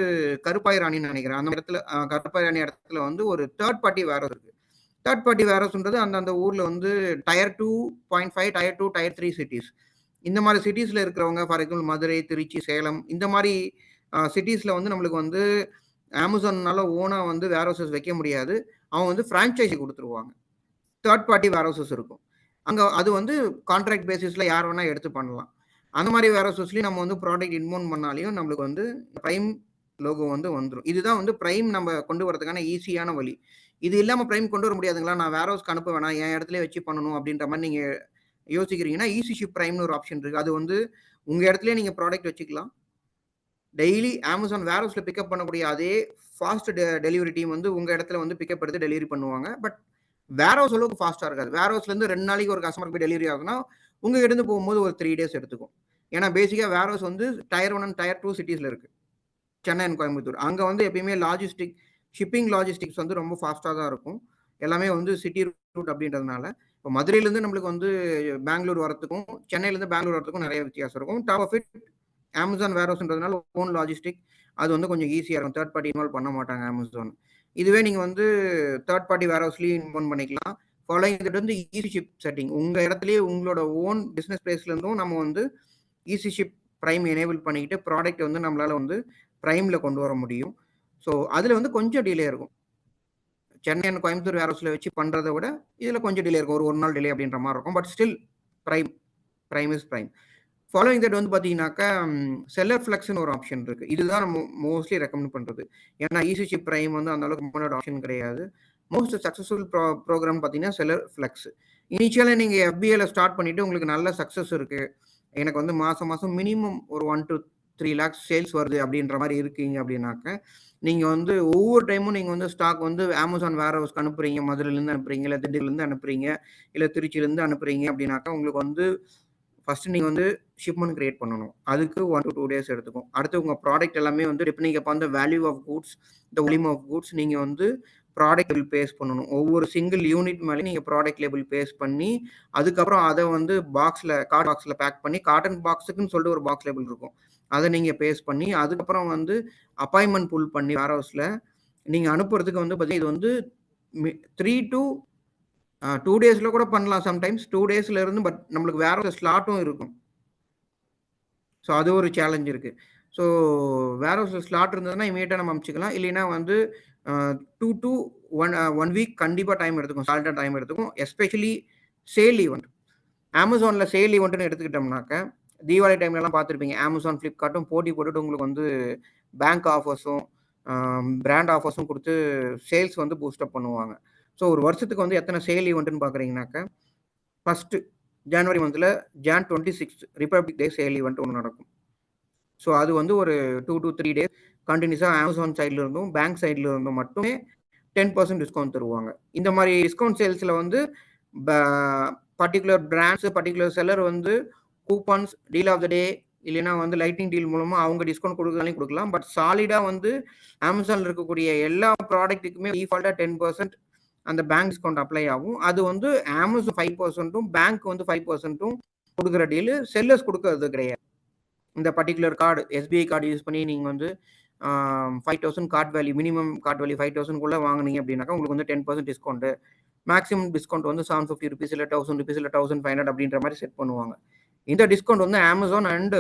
கருப்பாய் ராணின்னு நினைக்கிறேன். அந்த இடத்துல கருப்பாய் ராணி இடத்துல வந்து ஒரு தேர்ட் பார்ட்டி வேர்ஹவுஸ் இருக்குது. தேர்ட் பார்ட்டி வேர்ஹவுஸ்ன்றது அந்த ஊரில் வந்து டயர் 2.5 டயர் 2 டயர் 3 சிட்டிஸ் இந்த மாதிரி சிட்டிஸில் இருக்கிறவங்க ஃபார் எக்ஸாம்பிள் மதுரை, திருச்சி, சேலம் இந்த மாதிரி சிட்டிஸில் வந்து நம்மளுக்கு வந்து அமேசான்னால ஓனாக வந்து வேர்ஹவுசஸ் வைக்க முடியாது. அவங்க வந்து ஃப்ரான்ச்சைஸி கொடுத்துருவாங்க. தேர்ட் பார்ட்டி வேர்ஹவுசஸ் இருக்கும். அங்கே அது வந்து கான்ட்ராக்ட் பேசிஸில் யார் வேணால் எடுத்து பண்ணலாம். அந்த மாதிரி வேர்ஹவுசஸ்லையும் நம்ம வந்து ப்ராடக்ட் இன்வென்ட் பண்ணாலையும் நம்மளுக்கு வந்து ப்ரைம் லோகோ வந்து வந்துடும். இதுதான் வந்து ப்ரைம் நம்ம கொண்டு வரதுக்கான ஈஸியான வழி. இது இல்லாமல் ப்ரைம் கொண்டு வர முடியாதுங்களா? நான் வேர்ஹவுஸ்க்கு அனுப்ப வேணாம், என் இடத்துல வச்சு பண்ணணும் அப்படின்ற மாதிரி நீங்கள் யோசிக்கிறீங்கன்னா ஈஸி ஷிப் ப்ரைம்னு ஒரு ஆப்ஷன் இருக்குது. அது வந்து உங்கள் இடத்துல நீங்கள் ப்ராடக்ட் வச்சுக்கலாம். டெய்லி அமேசான் வேர்ஹவுஸில் பிக்கப் பண்ணக்கூடிய அதே ஃபாஸ்ட் டெலிவரி டீம் வந்து உங்கள் இடத்துல வந்து பிக்கப் எடுத்து டெலிவரி பண்ணுவாங்க. பட் வேர்ஹவுஸ் அளவுக்கு ஃபாஸ்ட்டாக இருக்காது. வேர்ஹவுஸ்லேருந்து 2 நாளைக்கு ஒரு கஸ்டமருக்கு போய் டெலிவரி ஆகுதுன்னா உங்கள் இடந்து போகும்போது ஒரு 3 days எடுத்துக்கும். ஏன்னா பேசிக்காக வேர்ஹவுஸ் வந்து டயர் 1 அண்ட் டயர் 2 சிட்டிஸில் இருக்குது, சென்னை அண்ட் கோயம்புத்தூர். அங்கே வந்து எப்பயுமே ஷிப்பிங் லாஜிஸ்டிக்ஸ் வந்து ரொம்ப ஃபாஸ்ட்டாக தான் இருக்கும். எல்லாமே வந்து சிட்டி ரூட் அப்படின்றதுனால இப்போ மதுரையிலேருந்து நம்மளுக்கு வந்து பெங்களூர் வரத்துக்கும் சென்னையிலேருந்து பெங்களூர் வரத்துக்கும் நிறைய வித்தியாசம் இருக்கும். டாப் ஆஃப் இட் அமேசான் வேர்ஹவுஸ்ன்றதுனால ஓன் லாஜிஸ்டிக் அது வந்து கொஞ்சம் ஈஸியாக இருக்கும். தேர்ட் பார்ட்டி இன்வால்வ் பண்ண மாட்டாங்க அமேசான். இதுவே நீங்கள் வந்து தேர்ட் பார்ட்டி வேர்ஹவுஸ்லேயும் இன்வால்வ் பண்ணிக்கலாம். ஃபாலோயிங் இது வந்து ஈஸி ஷிப் செட்டிங் உங்கள் இடத்துலையே உங்களோட ஓன் பிஸ்னஸ் பிளேஸ்லேருந்தும் நம்ம வந்து ஈஸி ஷிப் ப்ரைம் எனேபிள் பண்ணிக்கிட்டு ப்ராடக்ட் வந்து நம்மளால் வந்து ப்ரைமில் கொண்டு வர முடியும். ஸோ அதில் வந்து கொஞ்சம் டிலே இருக்கும். சென்னை அண்ட் கோயம்புத்தூர் வேர்ஹவுஸில் வச்சு பண்ணுறதை விட இதில் கொஞ்சம் டிலே இருக்கும். ஒரு நாள் டிலே அப்படின்ற மாதிரி இருக்கும். But still prime is prime. Following that வந்து பார்த்தீங்கன்னாக்கா செல்லர் ஃப்ளெக்ஸ்னு ஒரு ஆப்ஷன் இருக்குது. இதுதான் நம்ம மோஸ்ட்லி ரெக்கமெண்ட் பண்ணுறது. ஏன்னா ஈஸி ஷிப் ப்ரைம் வந்து அந்த அளவுக்கு முன்னாடி ஆப்ஷன் கிடையாது. மோஸ்ட் சக்ஸஸ்ஃபுல் ப்ரோக்ராம் பார்த்தீங்கன்னா செல்லர் ஃப்ளெக்ஸ். இனிஷியலாக நீங்கள் FBAல ஸ்டார்ட் பண்ணிவிட்டு உங்களுக்கு நல்ல சக்ஸஸ் இருக்குது, எனக்கு வந்து மாதம் மினிமம் ஒரு 1 to 3 lakhs சேல்ஸ் வருது அப்படின்ற மாதிரி இருக்கீங்க அப்படின்னாக்க நீங்கள் வந்து ஒவ்வொரு டைமும் நீங்கள் வந்து ஸ்டாக் வந்து அமேசான் வேர்ஹவுஸ்க்கு அனுப்புறீங்க, மதுரையிலேருந்து அனுப்புறீங்க, இல்லை திண்டுக்கல்லேருந்து அனுப்புறீங்க, இல்லை திருச்சியிலேருந்து அனுப்புறீங்க அப்படின்னாக்கா உங்களுக்கு வந்து ஃபஸ்ட்டு நீங்கள் வந்து ஷிப்மெண்ட் கிரியேட் பண்ணணும். அதுக்கு 1 to 2 days எடுத்துக்கும். அடுத்து உங்கள் ப்ராடக்ட் எல்லாமே வந்து depending upon the value of goods, the volume of goods நீங்கள் வந்து ப்ராடக்ட் லேபிள் பேஸ் பண்ணணும். ஒவ்வொரு சிங்கிள் யூனிட் மேலே நீங்கள் ப்ராடக்ட் லேபிள் பேஸ் பண்ணி அதுக்கப்புறம் அதை வந்து கார்ட் பாக்ஸில் பேக் பண்ணி காட்டன் பாக்ஸுக்குன்னு சொல்லிட்டு ஒரு பாக்ஸ் லேபிள் இருக்கும், அதை நீங்கள் பேஸ் பண்ணி அதுக்கப்புறம் வந்து அப்பாயின்மெண்ட் புல் பண்ணி வேர்ஹவுஸில் நீங்கள் அனுப்புறதுக்கு வந்து பார்த்தீங்கன்னா இது வந்து 3 to 2 days கூட பண்ணலாம். சம்டைம்ஸ் 2 daysல இருந்து பட் நம்மளுக்கு வேற ஒரு ஸ்லாட்டும் இருக்கும். ஸோ அது ஒரு சேலஞ்ச் இருக்குது. ஸோ வேர் ஹவுஸில் ஸ்லாட் இருந்ததுன்னா இமீடியட்டாக நம்ம அனுப்பிச்சிக்கலாம். இல்லைன்னா வந்து 2 to 1 வீக் கண்டிப்பாக டைம் எடுத்துக்கும், சால்ட்டாக டைம் எடுத்துக்கும். Especially sale event. அமேசானில் சேல் ஈவெண்ட்னு எடுத்துக்கிட்டோம்னாக்க தீபாவளி டைம்லலாம் பார்த்துருப்பீங்க. அமேசான், ஃப்ளிப்கார்ட்டும் போட்டி போட்டுட்டு உங்களுக்கு வந்து பேங்க் ஆஃபர்ஸும் பிராண்ட் ஆஃபர்ஸும் கொடுத்து சேல்ஸ் வந்து பூஸ்டப் பண்ணுவாங்க. ஸோ ஒரு வருஷத்துக்கு வந்து எத்தனை சேல் ஈவெண்ட்டுன்னு பார்க்குறீங்கனாக்க, ஃபஸ்ட்டு ஜனவரி மந்தில் Jan 26 ரிப்பப்ளிக் டே சேல் ஈவெண்ட் ஒன்று நடக்கும். ஸோ அது வந்து ஒரு 2 to 3 டேஸ் கண்டினியூஸாக அமேசான் சைடில் இருந்தும் பேங்க் சைடில் இருந்தும் மட்டுமே 10% டிஸ்கவுண்ட் தருவாங்க. இந்த மாதிரி டிஸ்கவுண்ட் சேல்ஸில் வந்து பர்டிகுலர் பிராண்ட்ஸு, பர்டிகுலர் செல்லர் வந்து கூப்பன்ஸ், டீல் ஆஃப் த டே, இல்லைன்னா வந்து லைட்டிங் டீல் மூலமாக அவங்க டிஸ்கவுண்ட் கொடுக்குறதாலையும் கொடுக்கலாம். பட் சாலிடாக வந்து அமேசானில் இருக்கக்கூடிய எல்லா ப்ராடக்ட்டுக்குமே டிஃபால்ட்டாக 10% அந்த பேங்க் டிஸ்கவுண்ட் அப்ளை ஆகும். அது வந்து அமேசான் 5%, பேங்க் வந்து 5% கொடுக்குற டீலு, செல்லர்ஸ் கொடுக்கறது கிடையாது. இந்த particular card, SBI card use பண்ணி நீங்கள் வந்து 5,000 card value, minimum card value 5,000 வாங்கினீங்க அப்படின்னாக்கா உங்களுக்கு வந்து 10% டிஸ்கவுண்ட், மேக்ஸிமம் டிஸ்கவுண்ட் வந்து 750 rupees இல்லை 1,000 rupees இல்லை 1,500 அப்படின்ற மாதிரி செட் பண்ணுவாங்க. இந்த டிஸ்கவுண்ட் வந்து அமேசான் அண்ட்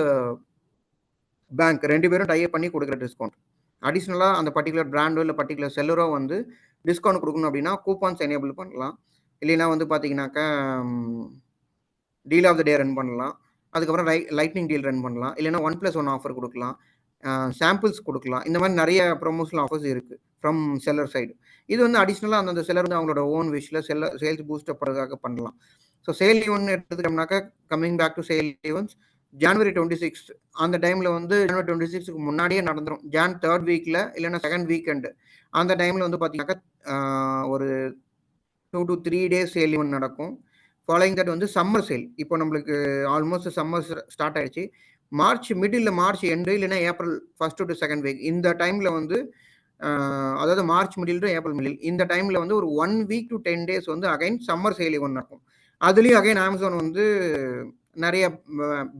பேங்க் 2 பேரும் டைப் பண்ணி கொடுக்குற டிஸ்கவுண்ட். அடிஷ்னலாக அந்த பர்டிகுலர் பிராண்டோ இல்லை பர்டிகுலர் செல்லரோ வந்து டிஸ்கவுண்ட் கொடுக்கணும் அப்படின்னா கூப்பான்ஸ் எனேபிள் பண்ணலாம். இல்லைன்னா வந்து பார்த்தீங்கன்னாக்கா deal of the day run பண்ணலாம். அதுக்கப்புறம் லைட்னிங் டீல் ரன் பண்ணலாம். இல்லைன்னா 1+1 ஆஃபர் கொடுக்கலாம், சாம்பிள்ஸ் கொடுக்கலாம். இந்த மாதிரி நிறைய ப்ரொமோஷனல் ஆஃபர்ஸ் இருக்குது ஃப்ரம் செல்லர் சைடு. இது வந்து அடிஷ்னலாக அந்த செல்லர் வந்து அவங்களோட ஓன் விஷில் சேல்ஸ் பூஸ்டப் பண்ணுறதுக்காக பண்ணலாம். ஸோ சேல் ஈவெண்ட் எடுத்துக்கிட்டோம்னாக்கா, coming back to sale events, January 26 அந்த டைமில் வந்து January 26க்கு முன்னாடியே நடந்துடும். Jan 3rd வீக்கில் இல்லைன்னா 2nd வீக்கெண்டு அந்த டைமில் வந்து பார்த்தீங்கன்னாக்கா ஒரு 2 to 3 டேஸ் சேல் ஈவெண்ட் நடக்கும். ஃபாலோயிங் தட் வந்து சம்மர் சேல். இப்போ நம்மளுக்கு ஆல்மோஸ்ட் சம்மர் ஸ்டார்ட் ஆயிடுச்சு. மார்ச் மிடில், மார்ச் எண்டு, இல்லைன்னா April 1st to 2nd week இந்த டைமில் வந்து அதாவது March middle to April middle இந்த டைமில் வந்து ஒரு 1 week to 10 days வந்து அகைன் சம்மர் சேல் ஈவெண்ட் நடக்கும். அதுலேயும் அகைன் அமேசான் வந்து நிறைய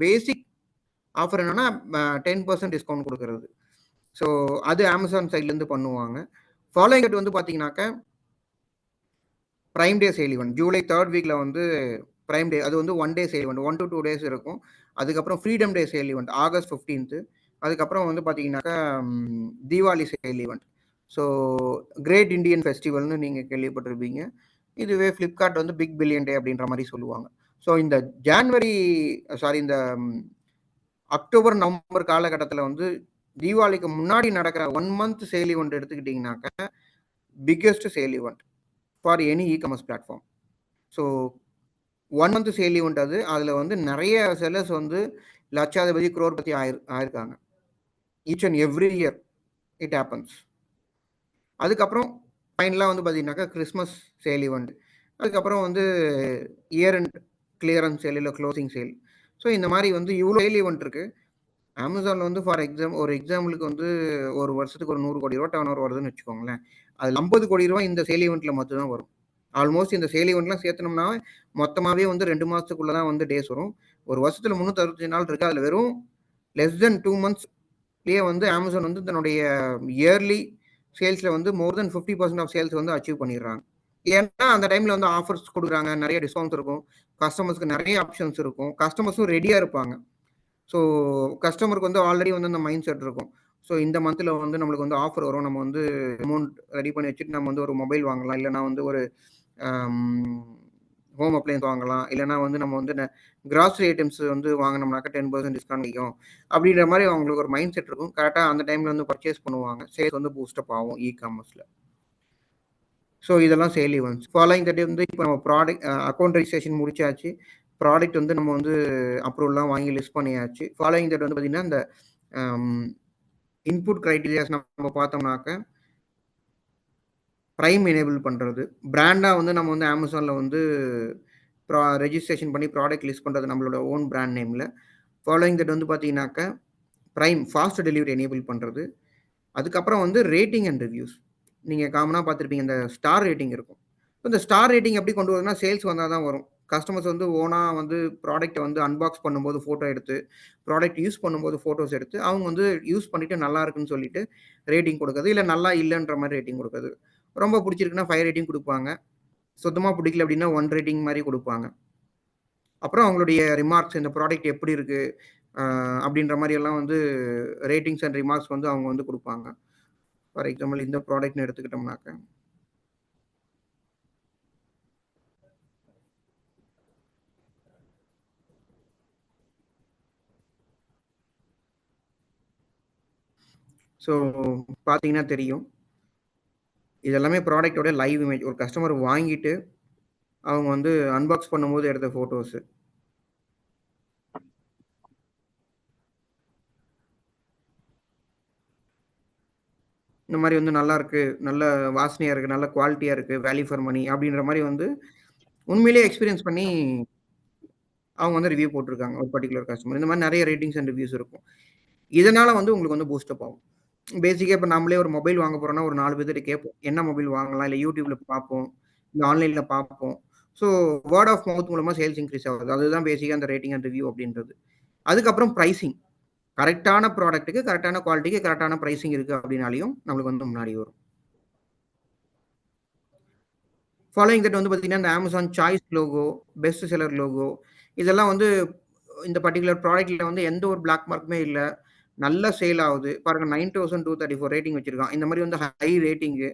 பேசிக் ஆஃபர் என்னன்னா 10% டிஸ்கவுண்ட் கொடுக்கறது. ஸோ அது அமேசான் சைட்லேருந்து பண்ணுவாங்க. ஃபாலோயிங் தட் வந்து பார்த்தீங்கன்னாக்கா prime day sale event July 3rd வீக்கில் வந்து ப்ரைம் டே, அது வந்து 1 day sale event 1 to 2 days இருக்கும். அதுக்கப்புறம் freedom day sale event August 15th. அதுக்கப்புறம் வந்து பார்த்தீங்கன்னாக்கா Deepavali sale event. So great Indian ஃபெஸ்டிவல்னு நீங்கள் கேள்விப்பட்டிருப்பீங்க. இதுவே ஃப்ளிப்கார்ட் வந்து பிக் பில்லியன் டே அப்படின்ற மாதிரி சொல்லுவாங்க. ஸோ இந்த இந்த அக்டோபர் நவம்பர் காலகட்டத்தில் வந்து தீபாவளிக்கு முன்னாடி நடக்கிற 1 month சேல் ஈவெண்ட் எடுத்துக்கிட்டிங்கனாக்கா biggest sale event for any e-commerce platform. So 1 month sale event அது. அதில் வந்து நிறைய செல்லர்ஸ் வந்து லட்சாதிபதி, crorepati ஆயிருக்காங்க. Each and every year it happens. அதுக்கப்புறம் ஃபைனலாக வந்து பார்த்தீங்கன்னாக்கா கிறிஸ்மஸ் சேல் ஈவெண்ட். அதுக்கப்புறம் வந்து இயர் அண்ட் கிளியரன்ஸ் சேல் இல்லை க்ளோசிங் சேல். ஸோ இந்த மாதிரி வந்து இவ்வளோ சேல் ஈவெண்ட் இருக்குது. அமேசானில் வந்து ஒரு எக்ஸாம்பிளுக்கு வந்து ஒரு வருஷத்துக்கு ஒரு 100 கோடி ரூபா டர்ன் ஓவர் வருதுன்னு வச்சுக்கோங்களேன். அதில் 50 கோடி ரூபா இந்த சேல் ஈவெண்ட்டில் மட்டும்தான் வரும். ஆல்மோஸ்ட் இந்த சேல் ஈவெண்ட்லாம் சேர்த்தனோம்னா மொத்தமாகவே வந்து 2 மாதத்துக்குள்ளே தான் வந்து டேஸ் வரும். ஒரு வருஷத்தில் 365 நாள் இருக்குது. அதில் வெறும் less than 2 monthsலேயே வந்து அமேசான் வந்து தன்னுடைய இயர்லி சேல்ஸில் வந்து மோர் தென் 50% ஆஃப் சேல்ஸ் வந்து அச்சீவ் பண்ணிடுறாங்க. ஏன்னா அந்த டைமில் வந்து ஆஃபர்ஸ் கொடுக்குறாங்க, நிறைய டிஸ்கவுண்ட்ஸ் இருக்கும், கஸ்டமர்ஸ்க்கு நிறைய ஆப்ஷன்ஸ் இருக்கும், கஸ்டமர்ஸும் ரெடியாக இருப்பாங்க. ஸோ கஸ்டமருக்கு வந்து ஆல்ரெடி வந்து அந்த மைண்ட் செட் இருக்கும். ஸோ இந்த மந்தில் வந்து நம்மளுக்கு வந்து ஆஃபர் வரும், நம்ம வந்து அமௌண்ட் ரெடி பண்ணி வச்சுட்டு நம்ம வந்து ஒரு மொபைல் வாங்கலாம், இல்லைனா வந்து ஒரு ஹோம் அப்ளையன்ஸ் வாங்கலாம், இல்லைனா வந்து நம்ம வந்து கிராசரி ஐட்டம்ஸ் வந்து வாங்கினோம்னாக்கா 10% டிஸ்கவுண்ட் கிடைக்கும் அப்படின்ற மாதிரி அவங்களுக்கு ஒரு மைண்ட் செட் இருக்கும். கரெக்டாக அந்த டைமில் வந்து பர்ச்சேஸ் பண்ணுவாங்க, சேல்ஸ் வந்து பூஸ்டப் ஆகும் இ-காமர்ஸில். ஸோ இதெல்லாம் சேல் ஈவெண்ட்ஸ். ஃபாலோயிங் தட் வந்து இப்போ நம்ம ப்ராடக்ட் அக்கௌண்ட் ரெஜிஸ்ட்ரேஷன் முடிச்சாச்சு, ப்ராடக்ட் வந்து நம்ம வந்து அப்ரூவல்லாம் வாங்கி லிஸ்ட் பண்ணியாச்சு. ஃபாலோயிங் தட் வந்து பார்த்தீங்கன்னா இந்த இன்புட் க்ரைட்டீரியாஸ் நம்ம பார்த்தோம்னாக்க ப்ரைம் எனேபிள் பண்ணுறது, பிராண்டாக வந்து நம்ம வந்து அமேசானில் வந்து ரெஜிஸ்ட்ரேஷன் பண்ணி ப்ராடக்ட் லிஸ்ட் பண்ணுறது நம்மளோட ஓன் பிராண்ட் நேமில். ஃபாலோயிங் தட் வந்து பார்த்தீங்கன்னாக்கா ப்ரைம் ஃபாஸ்ட் டெலிவரி எனேபிள் பண்ணுறது. அதுக்கப்புறம் வந்து ரேட்டிங் அண்ட் ரிவ்யூஸ். நீங்கள் காமனாக பார்த்துருப்பீங்க, இந்த ஸ்டார் ரேட்டிங் இருக்கும். இந்த ஸ்டார் ரேட்டிங் எப்படி கொண்டு வரதுனா சேல்ஸ் வந்தால் தான் வரும். கஸ்டமர்ஸ் வந்து ஓனாக வந்து ப்ராடக்ட்டை வந்து அன்பாக்ஸ் பண்ணும்போது ஃபோட்டோ எடுத்து, ப்ராடக்ட் யூஸ் பண்ணும்போது ஃபோட்டோஸ் எடுத்து அவங்க வந்து யூஸ் பண்ணிவிட்டு நல்லா இருக்குன்னு சொல்லிட்டு ரேட்டிங் கொடுக்குறது, இல்லை நல்லா இல்லைன்ற மாதிரி ரேட்டிங் கொடுக்குறது. ரொம்ப பிடிச்சிருக்குன்னா 5 ரேட்டிங் கொடுப்பாங்க, சுத்தமாக பிடிக்கல அப்படின்னா 1 ரேட்டிங் மாதிரி கொடுப்பாங்க. அப்புறம் அவங்களுடைய ரிமார்க்ஸ், இந்த ப்ராடக்ட் எப்படி இருக்குது, அப்படின்ற மாதிரி எல்லாம் வந்து ரேட்டிங்ஸ் அண்ட் ரிமார்க்ஸ் வந்து அவங்க வந்து கொடுப்பாங்க. ஃபார் எக்ஸாம்பிள் இந்த ப்ராடக்ட்னு எடுத்துக்கிட்டோம்னாக்க ஸோ பார்த்தீங்கன்னா தெரியும், இது எல்லாமே ப்ராடக்டோட லைவ் இமேஜ். ஒரு கஸ்டமர் வாங்கிட்டு அவங்க வந்து அன்பாக்ஸ் பண்ணும்போது எடுத்த ஃபோட்டோஸு. இந்த மாதிரி வந்து நல்லா இருக்கு, நல்ல வாசனையா இருக்கு, நல்ல குவாலிட்டியா இருக்கு, வேல்யூ ஃபார் மணி அப்படின்ற மாதிரி வந்து உண்மையிலேயே எக்ஸ்பீரியன்ஸ் பண்ணி அவங்க வந்து ரிவ்யூ போட்டிருக்காங்க ஒரு பர்டிகுலர் கஸ்டமர். இந்த மாதிரி நிறைய ரேட்டிங்ஸ் அண்ட் ரிவ்யூஸ் இருக்கும். இதனால வந்து உங்களுக்கு வந்து பூஸ்டப் ஆகும். பேசிக்கா இப்போ நம்மளே ஒரு மொபைல் வாங்க போறோம்னா ஒரு 4 பேர்கிட்ட கேட்போம். என்ன மொபைல் வாங்கலாம்? இல்ல YouTubeல பார்ப்போம். இல்ல ஆன்லைன்ல பார்ப்போம். ஸோ வேர்ட் ஆஃப் மவுத் மூலமா சேல்ஸ் இன்க்ரீஸ் ஆகுது. அதுதான் பேசிக்கா அந்த ரேட்டிங் அண்ட் ரிவ்யூ அப்படின்றது. அதுக்கப்புறம் பிரைசிங். கரெக்ட்டான ப்ராடக்ட்டுக்கு, கரெக்ட்டான குவாலிட்டிக்கு, கரெக்ட்டான பிரைசிங் இருக்கு அப்படின்னாலையும் நம்மளுக்கு வந்து முன்னாடி வரும். ஃபாலோயிங் தட் வந்து பார்த்தீங்கன்னா, இந்த Amazon choice logo, best seller logo இதெல்லாம் வந்து இந்த பர்ட்டிகுலர் ப்ராடக்ட்ல வந்து எந்த ஒரு பிளாக் மார்க்குமே இல்ல. நல்ல சேல் ஆகுது. பாருங்க 9234 ரேட்டிங் வச்சிருக்கான். இந்த மாதிரி வந்து ஹை ரேட்டிங்கு.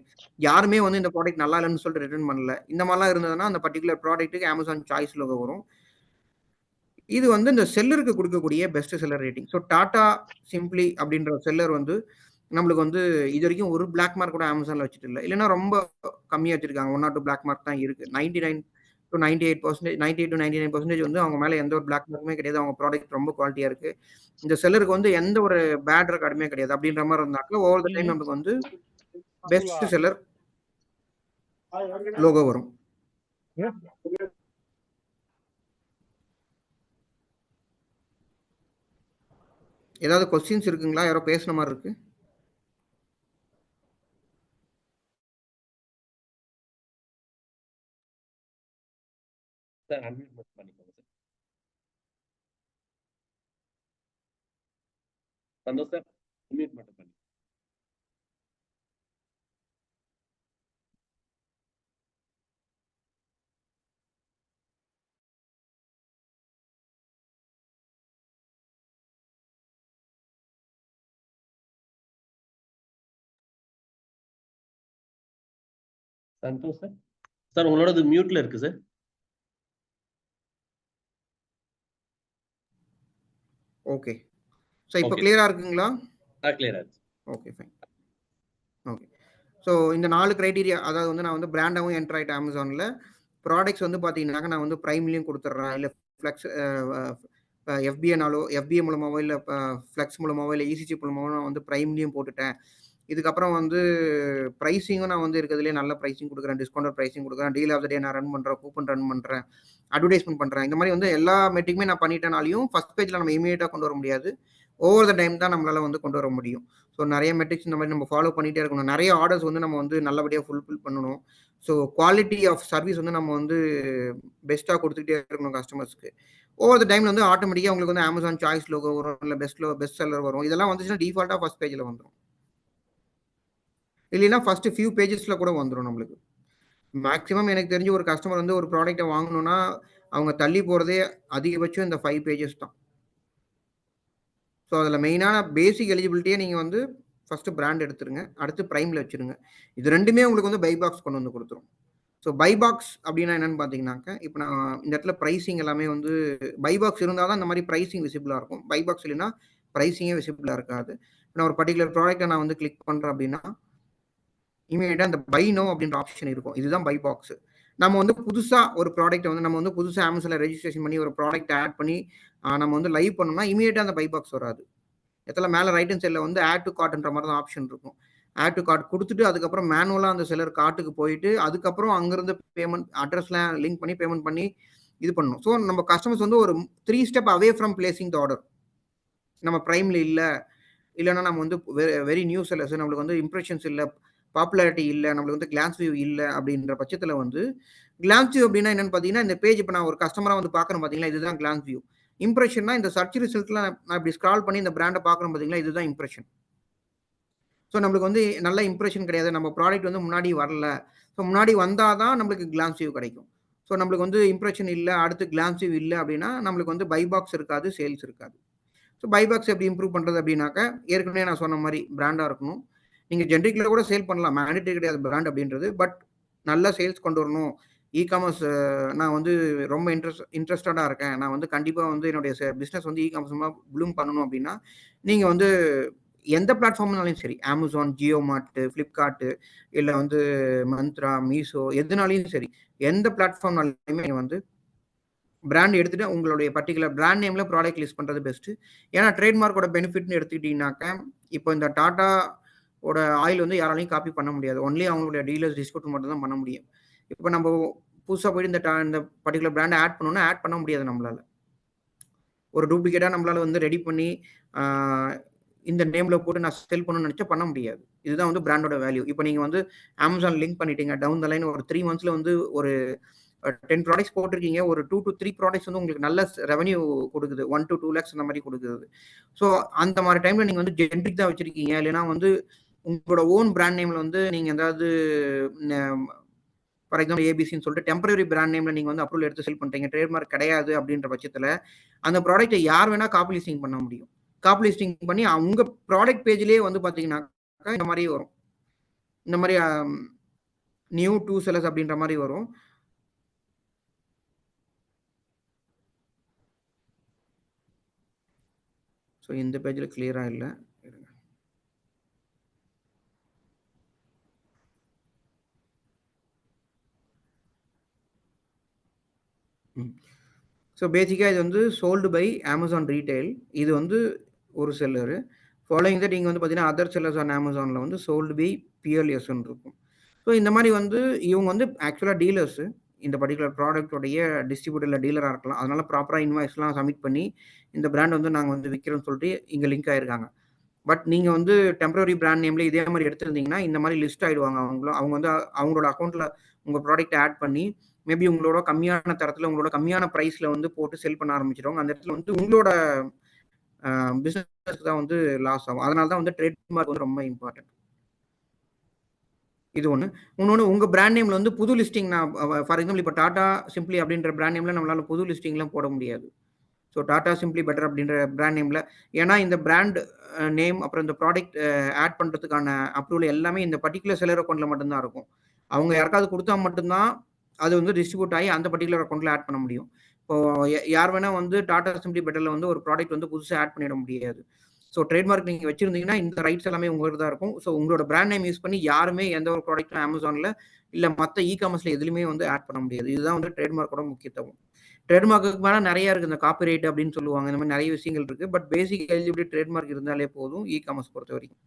யாருமே வந்து இந்த ப்ராடக்ட் நல்லா இல்லன்னு சொல்லிட்டு ரிட்டர்ன் பண்ணல. இந்த மாதிரிலாம் இருந்ததுன்னா அந்த பர்ட்டிகுலர் ப்ராடக்ட்டுக்கு Amazon சாய்ஸ் லோகோ வரும். இது வந்து இந்த செல்லருக்கு கொடுக்கக்கூடிய best seller rating. So Tata simply அப்படின்ற செல்லர் வந்து நம்மளுக்கு வந்து இதுவரைக்கும் ஒரு பிளாக் மார்க் கூட Amazonல வச்சுட்டு இல்ல. இல்லன்னா ரொம்ப கம்மியா வச்சிருக்காங்க. 1 ஆர் 2 பிளாக் மார்க் தான் இருக்கு. 99 to 98% 98 to 99% வந்து அவங்க மேல எந்த ஒரு பிளாக் மார்க்குமே கிடையாது. அவங்க ப்ராடக்ட் ரொம்ப குவாலிட்டியா இருக்கு. இந்த செல்லருக்கு வந்து எந்த ஒரு பேட் ரெக்கார்டுமே கிடையாது. அப்படின்ற மாதிரி இருந்தாக்க ஓவர் த டைம் நமக்கு வந்து பெஸ்ட் செல்லர் லோகோ வரும். ஏதாவது கொஸ்டின்ஸ் இருக்குங்களா? யாரோ பேசுன மாதிரி இருக்கு. சார் அன்மியூட் மட்டும் பண்ணிக்கோங்க சார். சந்தோஷ் சார் அன்மியூட் மட்டும் பண்ணி. சந்தோஷ் சார் சார் உங்களோடது மியூட்ல இருக்கு சார். ஓகே. ஸோ இப்போ ஓகே கிளியரா இருக்குங்களா? கிளியர் ஆச்சு. Okay fine. ஓகே. ஸோ இந்த 4 கிரைட்டீரியா அதாவது வந்து நான் வந்து பிராண்டாவும் என்டர் ஆயிட்டேன் Amazonல. ப்ராடக்ட்ஸ் வந்து பார்த்தீங்கன்னாக்க நான் வந்து பிரைம்லயும் குடுத்துடுறேன். இல்ல ஃப்ளெக்ஸ் FBA மூலமாவோ இல்ல ஃப்ளெக்ஸ் மூலமாவோ இல்ல EC சிப் மூலமாவோ நான் வந்து பிரைம்லயும் போட்டுட்டேன். இதுக்கப்புறம் வந்து பிரைசிங்கும் நான் வந்து இருக்கிறதுலயே நல்ல பிரைசிங் குடுக்குறேன். டிஸ்கவுண்டட் பிரைசிங் குடுக்குறேன். டீல் ஆஃப் த டே நான் ரன் பண்றேன். கூப்பன் ரன் பண்றேன். அட்வர்டைஸ்மென்ட் பண்றேன். இந்த மாதிரி வந்து எல்லா மெட்ரிக்குமே நான் பண்ணிட்டேனாலையும் ஃபர்ஸ்ட் பேஜ்ல நம்ம இமிடியேட்டா கொண்டு வர முடியாது. ஓவர் த டைம் தான் நம்மளால வந்து கொண்டு வர முடியும். ஸோ நிறைய மெட்ரிக்ஸ் இந்த மாதிரி நம்ம ஃபாலோ பண்ணிட்டே இருக்கணும். நிறைய ஆர்டர்ஸ் வந்து நம்ம வந்து நல்லபடியா ஃபுல்ஃபில் பண்ணணும். ஸோ குவாலிட்டி ஆஃப் சர்வீஸ் வந்து நம்ம வந்து பெஸ்ட்டா குடுத்துக்கிட்டே இருக்கணும் கஸ்டமர்ஸ்க்கு. ஓவர் த டைம்ல வந்து ஆட்டோமேட்டிக்கா உங்களுக்கு வந்து Amazon சாய்ஸ் லோகோ வரும். இல்ல பெஸ்ட் செல்லர் வரும். இதெல்லாம் வந்துச்சுன்னா டிஃபால்ட்டா ஃபர்ஸ்ட் பேஜ்ல வந்துரும். இல்லைன்னா ஃபர்ஸ்ட் ஃபியூ பேஜஸ்ல கூட வந்துரும் நம்மளுக்கு. மேக்ஸிமம் எனக்கு தெரிஞ்சு ஒரு கஸ்டமர் வந்து ஒரு ப்ராடக்ட்ட வாங்கணும்னா, அவங்க தள்ளி போறதே அதிகபட்சம் இந்த 5 பேஜஸ் தான். ஸோ அதில மெயினான பேசிக் எலிஜிபிலிட்டியே நீங்க வந்து ஃபர்ஸ்ட் பிராண்ட் எடுத்துருங்க. அடுத்து பிரைம்ல வச்சுருங்க. இது 2மே உங்களுக்கு வந்து பை பாக்ஸ் கொண்டு வந்து குடுத்துரும். ஸோ பை பாக்ஸ் அப்டின்னா என்னன்னு பார்த்தீங்கன்னாக்க, இப்ப நான் இந்த இடத்துல பிரைசிங் எல்லாமே வந்து பை பாக்ஸ் இருந்தா தான் இந்த மாரி பிரைசிங் விசிபிளா இருக்கும். பை பாக்ஸ் இல்லைன்னா பிரைசிங்கே விசிபிளா இருக்காது. நான் ஒரு பர்ட்டிகுலர் ப்ராடக்ட்ட நான் வந்து கிளிக் பண்றேன் அப்டின்னா, இமிடியேட்டா அந்த பை நவ் அப்டின்ற ஆப்ஷன் இருக்கும். இதுதான் பை பாக்ஸ். நம்ம வந்து புதுசா ஒரு ப்ராடக்ட்ட வந்து நம்ம வந்து புதுசா Amazonல ரெஜிஸ்ட்ரேஷன் பண்ணி ஒரு ப்ராடக்ட்ட ஆட் பண்ணி நம்ம வந்து லைவ் பண்ணோம்னா, இமிடியேட்டா அந்த பை பாக்ஸ் வராது. இடத்துல மேல ரைட் ஹேண்ட் சைட்ல வந்து ஆட் டூ கார்ட்ன்ற மாதிரி தான் ஆப்ஷன் இருக்கும். ஆட் டூ கார்ட் குடுத்துட்டு அதுக்கப்புறம் மேனுவலா அந்த செல்லர் கார்ட்டுக்கு போயிட்டு, அதுக்கப்புறம் அங்கிருந்து பேமெண்ட் அட்ரஸ்லாம் லிங்க் பண்ணி பேமெண்ட் பண்ணி இது பண்ணணும். ஸோ நம்ம கஸ்டமர்ஸ் வந்து ஒரு 3 step away from placing the order. நம்ம பிரைம்ல இல்ல, இல்லன்னா நம்ம வந்து வெரி நியூ செல்லர்ஸ் நம்மளுக்கு வந்து இம்ப்ரஷன்ஸ் இல்ல, பாப்புலாரிட்டி இல்ல, நம்மளுக்கு வந்து கிளான்ஸ் வியூ இல்ல அப்படின்ற பட்சத்துல வந்து கிளான்ஸ் வியூ அப்படின்னா என்னன்னு பார்த்தீங்கன்னா, இந்த பேஜ் இப்ப நான் ஒரு கஸ்டமரா வந்து பார்க்குறேன் பார்த்தீங்களா, இதுதான் கிளான்ஸ் வியூ. இம்ப்ரஷன்னா இந்த சர்ச் ரிசல்ட்ல நான் இப்படி ஸ்க்ரால் பண்ணி இந்த பிராண்ட பார்க்குறேன் பார்த்தீங்களா, இதுதான் இம்ப்ரஷன். ஸோ நம்மளுக்கு வந்து நல்ல இம்ப்ரஷன் கிடையாது. நம்ம ப்ராடக்ட் வந்து முன்னாடி வரல. ஸோ முன்னாடி வந்தா தான் நம்மளுக்கு கிளான்ஸ் வியூ கிடைக்கும். ஸோ நம்மளுக்கு வந்து இம்ப்ரஷன் இல்ல, அடுத்து கிளான்ஸ் வியூ இல்ல அப்படின்னா, நம்மளுக்கு வந்து பை பாக்ஸ் இருக்காது, சேல்ஸ் இருக்காது. ஸோ பைபாக்ஸ் எப்படி இம்ப்ரூவ் பண்ணுறது அப்படின்னாக்கா, ஏற்கனவே நான் சொன்ன மாதிரி பிராண்டாக இருக்கணும். நீங்கள் ஜென்ரிக்கில் கூட சேல் பண்ணலாம், மேண்டேட்டரி கிடையாது பிராண்ட் அப்படின்றது. பட் நல்லா சேல்ஸ் கொண்டு வரணும். இ-காமர்ஸ் நான் வந்து ரொம்ப இன்ட்ரெஸ்டடாக இருக்கேன், நான் வந்து கண்டிப்பாக வந்து என்னுடைய பிஸ்னஸ் வந்து இ-காமர்ஸ் ப்ளூம் பண்ணணும் அப்படின்னா, நீங்கள் வந்து எந்த பிளாட்ஃபார்ம்னாலையும் சரி, அமேசான், ஜியோ மார்ட், ஃப்ளிப்கார்ட்டு, இல்லை வந்து மந்த்ரா, மீஷோ, எதுனாலையும் சரி, எந்த பிளாட்ஃபார்ம்னாலுமே நீங்கள் வந்து பிராண்ட் எடுத்துட்டு உங்களுடைய பர்டிகுலர் பிராண்ட் நேம்ல ப்ராடக்ட் லிஸ்ட் பண்றது பெஸ்ட். ஏன்னா ட்ரேட்மார்க்கோட பெனிஃபிட்னு எடுத்துக்கிட்டீங்கன்னாக்கா, இப்போ இந்த டாடா ஓட ஆயில் வந்து யாராலையும் காப்பி பண்ண முடியாது. ஒன்லி அவங்களுடைய டீலர்ஸ், டிஸ்ட்ரிபியூட்டர் மட்டும் தான் பண்ண முடியும். இப்போ நம்ம புதுசா போயிட்டு இந்த பர்டிகுலர் பிராண்டை ஆட் பண்ணணும்னா ஆட் பண்ண முடியாது நம்மளால. ஒரு டூப்ளிகேட்டா நம்மளால வந்து ரெடி பண்ணி இந்த நேம்ல போட்டு நான் செல் பண்ணணும்னு நினைச்சா பண்ண முடியாது. இதுதான் வந்து பிராண்டோட வேல்யூ. இப்போ நீங்க வந்து அமேசான் லிங்க் பண்ணிட்டீங்க, டவுன் த லைன் ஒரு 3 மந்த்ஸ்ல வந்து ஒரு 10 ப்ராடக்ட்ஸ் போட்டிருக்கீங்க, ஒரு 2 to 3 ப்ராடக்ட்ஸ் வந்து உங்களுக்கு நல்ல ரெவன்யூ கொடுக்குது, 1 to 2 lakhs அந்த மாதிரி கொடுக்குது. ஸோ அந்த மாதிரி டைம்ல நீங்க வந்து ஜென்ரிக் தான் வச்சிருக்கீங்க, இல்லைன்னா வந்து உங்களோட ஓன் பிராண்ட் நேம்ல வந்து நீங்க ஏதாவது ஃபார் எக்ஸாம்பிள் ஏபிசின்னு சொல்லிட்டு டெம்பரரி பிராண்ட் நேம்ல நீங்க வந்து அப்ரூவல் எடுத்து செல் பண்றீங்க, ட்ரேட்மார்க் கிடையாது அப்படின்ற பட்சத்துல அந்த ப்ராடக்ட்டை யார் வேணா காப்பி லிஸ்டிங் பண்ண முடியும். காப்பி லிஸ்டிங் பண்ணி உங்க ப்ராடக்ட் பேஜ்லயே வந்து பாத்தீங்கன்னா இந்த மாதிரி வரும், இந்த மாதிரி நியூ டூ செல்லர்ஸ் அப்படின்ற மாதிரி வரும். ஸோ இந்த பேஜில் கிளியராக இல்லை. ஸோ பேசிக்காக இது வந்து சோல்டு பை அமேசான் ரீட்டைல். இது வந்து ஒரு செல்லரு. ஃபாலோயிங் தட் நீங்கள் வந்து பார்த்தீங்கன்னா அதர் செல்லர்ஸ் ஆன் அமேசானில் வந்து சோல்டு பை பிஎல்எஸ்ன்னு இருக்கும். ஸோ இந்த மாதிரி வந்து இவங்க வந்து ஆக்சுவலாக டீலர்ஸு, இந்த பர்டிகுலர் ப்ராடக்டோடைய டிஸ்ட்ரிபியூட்டரில் டீலராக இருக்கலாம். அதனால ப்ராப்பராக இன்வாய்ஸ்லாம் சப்மிட் பண்ணி இந்த பிராண்ட் வந்து நாங்கள் வந்து விற்கிறோம்னு சொல்லிட்டு இங்கே லிங்க் ஆயிருக்காங்க. பட் நீங்கள் வந்து டெம்பரரி பிராண்ட் நேம்ல இதே மாதிரி எடுத்திருந்தீங்கன்னா இந்த மாதிரி லிஸ்ட் ஆயிடுவாங்க. அவங்க வந்து அவங்களோட அக்கௌண்ட்டில் உங்கள் ப்ராடக்ட் ஆட் பண்ணி மேபி உங்களோட கம்மியான தரத்தில் உங்களோட கம்மியான ப்ரைஸில் வந்து போட்டு செல் பண்ண ஆரம்பிச்சிடுவாங்க. அந்த இடத்துல வந்து உங்களோட பிஸ்னஸ்க்கு தான் வந்து லாஸ் ஆகும். அதனால தான் வந்து ட்ரேட்மார்க் வந்து ரொம்ப இம்பார்ட்டன்ட். இது ஒன்று. இன்னொன்று, உங்கள் பிராண்ட் நேமில் வந்து புது லிஸ்டிங், நான் ஃபார் எக்ஸாம்பிள் இப்போ டாடா சிம்பிளி அப்படின்ற பிராண்ட் நேமில் நம்மளால புது லிஸ்டிங்லாம் போட முடியாது. ஸோ டாடா சிம்பிளி பெட்டர் அப்படின்ற பிராண்ட் நேமில், ஏன்னா இந்த பிராண்ட் நேம் அப்புறம் இந்த ப்ராடக்ட் ஆட் பண்ணுறதுக்கான அப்ரூவல் எல்லாமே இந்த பர்டிகுலர் செல்லர் அக்கௌண்ட்டில் மட்டும்தான் இருக்கும். அவங்க யாருக்காவது கொடுத்தா மட்டும்தான் அது வந்து டிஸ்ட்ரிபியூட் ஆகி அந்த பர்டிகுலர் அக்கௌண்ட்டில் ஆட் பண்ண முடியும். இப்போ யார் வேணால் வந்து டாடா சிம்பிளி பெட்டரில் வந்து ஒரு ப்ராடக்ட் வந்து புதுசாக ஆட் பண்ணிட முடியாது. ஸோ ட்ரேட்மார்க் நீங்கள் வச்சிருந்தீங்கன்னா இந்த ரைட்ஸ் எல்லாமே உங்களுக்கு தான் இருக்கும். ஸோ உங்களோட பிராண்ட் நேம் யூஸ் பண்ணி யாருமே எந்த ஒரு ப்ராடக்ட்டும் அமேசானில் இல்லை மற்ற இ-காமர்ஸில் எதுலையுமே வந்து ஆட் பண்ண முடியாது. இதுதான் வந்து ட்ரேட்மார்க்கோட முக்கியத்துவம். ட்ரேட்மார்க்கு மேலே நிறைய இருக்குது, இந்த காப்பிரைட் அப்படின்னு சொல்லுவாங்க, இந்த மாதிரி நிறைய விஷயங்கள் இருக்குது. பட் பேசிக் எலிஜிபிலிட்டி ட்ரேட்மார்க் இருந்தாலே போதும் இ-காமர்ஸ் பொறுத்த வரைக்கும்.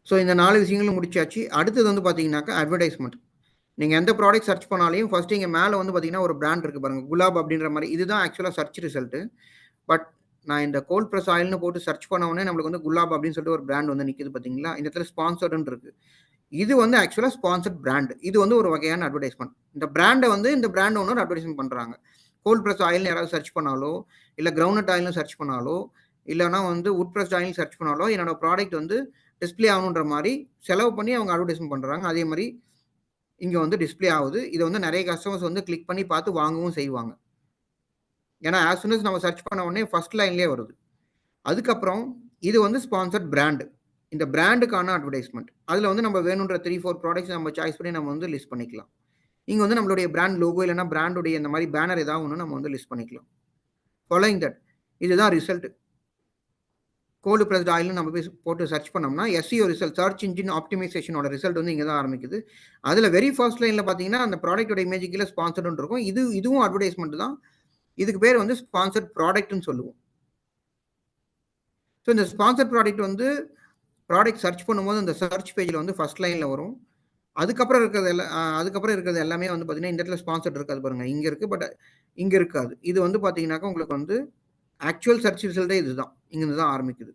ஸோ இந்த 4 விஷயங்களும் முடிச்சாச்சு. அடுத்தது வந்து பார்த்தீங்கன்னாக்கா அட்வர்டைஸ்மெண்ட். நீங்கள் எந்த ப்ராடக்ட் சர்ச் பண்ணாலையும் ஃபர்ஸ்ட் இங்கே மேலே வந்து பார்த்தீங்கன்னா ஒரு பிராண்ட் இருக்குது பாருங்கள், குலாப் அப்படின்ற மாதிரி. இதுதான் ஆக்சுவலாக சர்ச் ரிசல்ட்டு. பட் நான் இந்த கோல்ட் ப்ரெஸ் ஆயில்னு போட்டு சர்ச் பண்ண உடனே நம்மளுக்கு வந்து குலாப் அப்படின்னு சொல்லிட்டு ஒரு பிராண்ட் வந்து நிற்குது பார்த்தீங்களா. இந்த இடத்துல ஸ்பான்சர்டுன்னு இருக்குது. இது வந்து ஆக்சுவலாக ஸ்பான்சர்ட் பிராண்ட். இது வந்து ஒரு வகையான அட்வர்டைஸ்மெண்ட். இந்த பிராண்டை வந்து இந்த பிராண்ட் ஓனர் அட்வர்டைஸ்மெண்ட் பண்ணுறாங்க. கோல்ட் ப்ரெஸ் ஆயில்னு யாராவது சர்ச் பண்ணாலோ, இல்லை கிரவுண்ட்நட் ஆயில்னு சர்ச் பண்ணாலோ, இல்லைனா வந்து உட் ப்ரெஸ் ஆயில் சர்ச் பண்ணாலோ என்னோட ப்ராடக்ட் வந்து டிஸ்பிளே ஆகணுன்ற மாதிரி செலவு பண்ணி அவங்க அட்வர்டைஸ்மெண்ட் பண்ணுறாங்க. அதே மாதிரி இங்கே வந்து டிஸ்பிளே ஆகுது. இதை வந்து நிறைய கஸ்டமர்ஸ் வந்து கிளிக் பண்ணி பார்த்து வாங்கவும் செய்வாங்க. ஏன்னா ஆஸ் சூன் அஸ் நம்ம சர்ச் பண்ண உடனே ஃபர்ஸ்ட் லைன்லேயே வருது. அதுக்கப்புறம் இது வந்து ஸ்பான்சர்ட் பிராண்டு. இந்த பிராண்டுக்கான அட்வர்டைஸ்மெண்ட். அதில் வந்து நம்ம வேணுன்ற 3-4 ப்ராடக்ட்ஸ் நம்ம சாய்ஸ் பண்ணி நம்ம வந்து லிஸ்ட் பண்ணிக்கலாம். இங்கே வந்து நம்மளுடைய பிராண்ட் லோகோ இல்லைனா பிராண்டுடைய இந்த மாதிரி பேனர் ஏதாவது ஒன்று நம்ம வந்து லிஸ்ட் பண்ணிக்கலாம். ஃபாலோயிங் தட் இதுதான் ரிசல்ட். கோல்டு ப்ரெஸ்ட் ஆயில்னு நம்ம போய் போட்டு சர்ச் பண்ணோம்னா SEO ரிசல்ட், சர்ச் இன்ஜின் ஆப்டிமைசேஷனோட ரிசல்ட் வந்து இங்கே தான் ஆரம்பிக்குது. அதில் வெரி ஃபர்ஸ்ட் லைனில் பார்த்தீங்கன்னா அந்த ப்ராடக்டோட இமேஜ் கீழே ஸ்பான்சர்டுன்னு இருக்கும். இதுவும் அட்வர்டைஸ்மெண்ட் தான். இதுக்கு பேர் வந்து ஸ்பான்சர்ட் ப்ராடக்ட்னு சொல்லுவோம். ஸோ இந்த ஸ்பான்சர்ட் ப்ராடக்ட் வந்து ப்ராடக்ட் சர்ச் பண்ணும்போது அந்த சர்ச் பேஜில் வந்து ஃபர்ஸ்ட் லைனில் வரும். அதுக்கப்புறம் இருக்கிறது எல்லாமே வந்து பார்த்தீங்கன்னா இந்த இடத்துல ஸ்பான்சர்ட் இருக்காது பாருங்கள், இங்கே இருக்குது. பட் இங்கே இருக்காது. இது வந்து பார்த்தீங்கன்னாக்கா உங்களுக்கு வந்து ஆக்சுவல் சர்ச் ரிசல்ட்டே இதுதான், இங்கிருந்து தான் ஆரம்பிக்குது.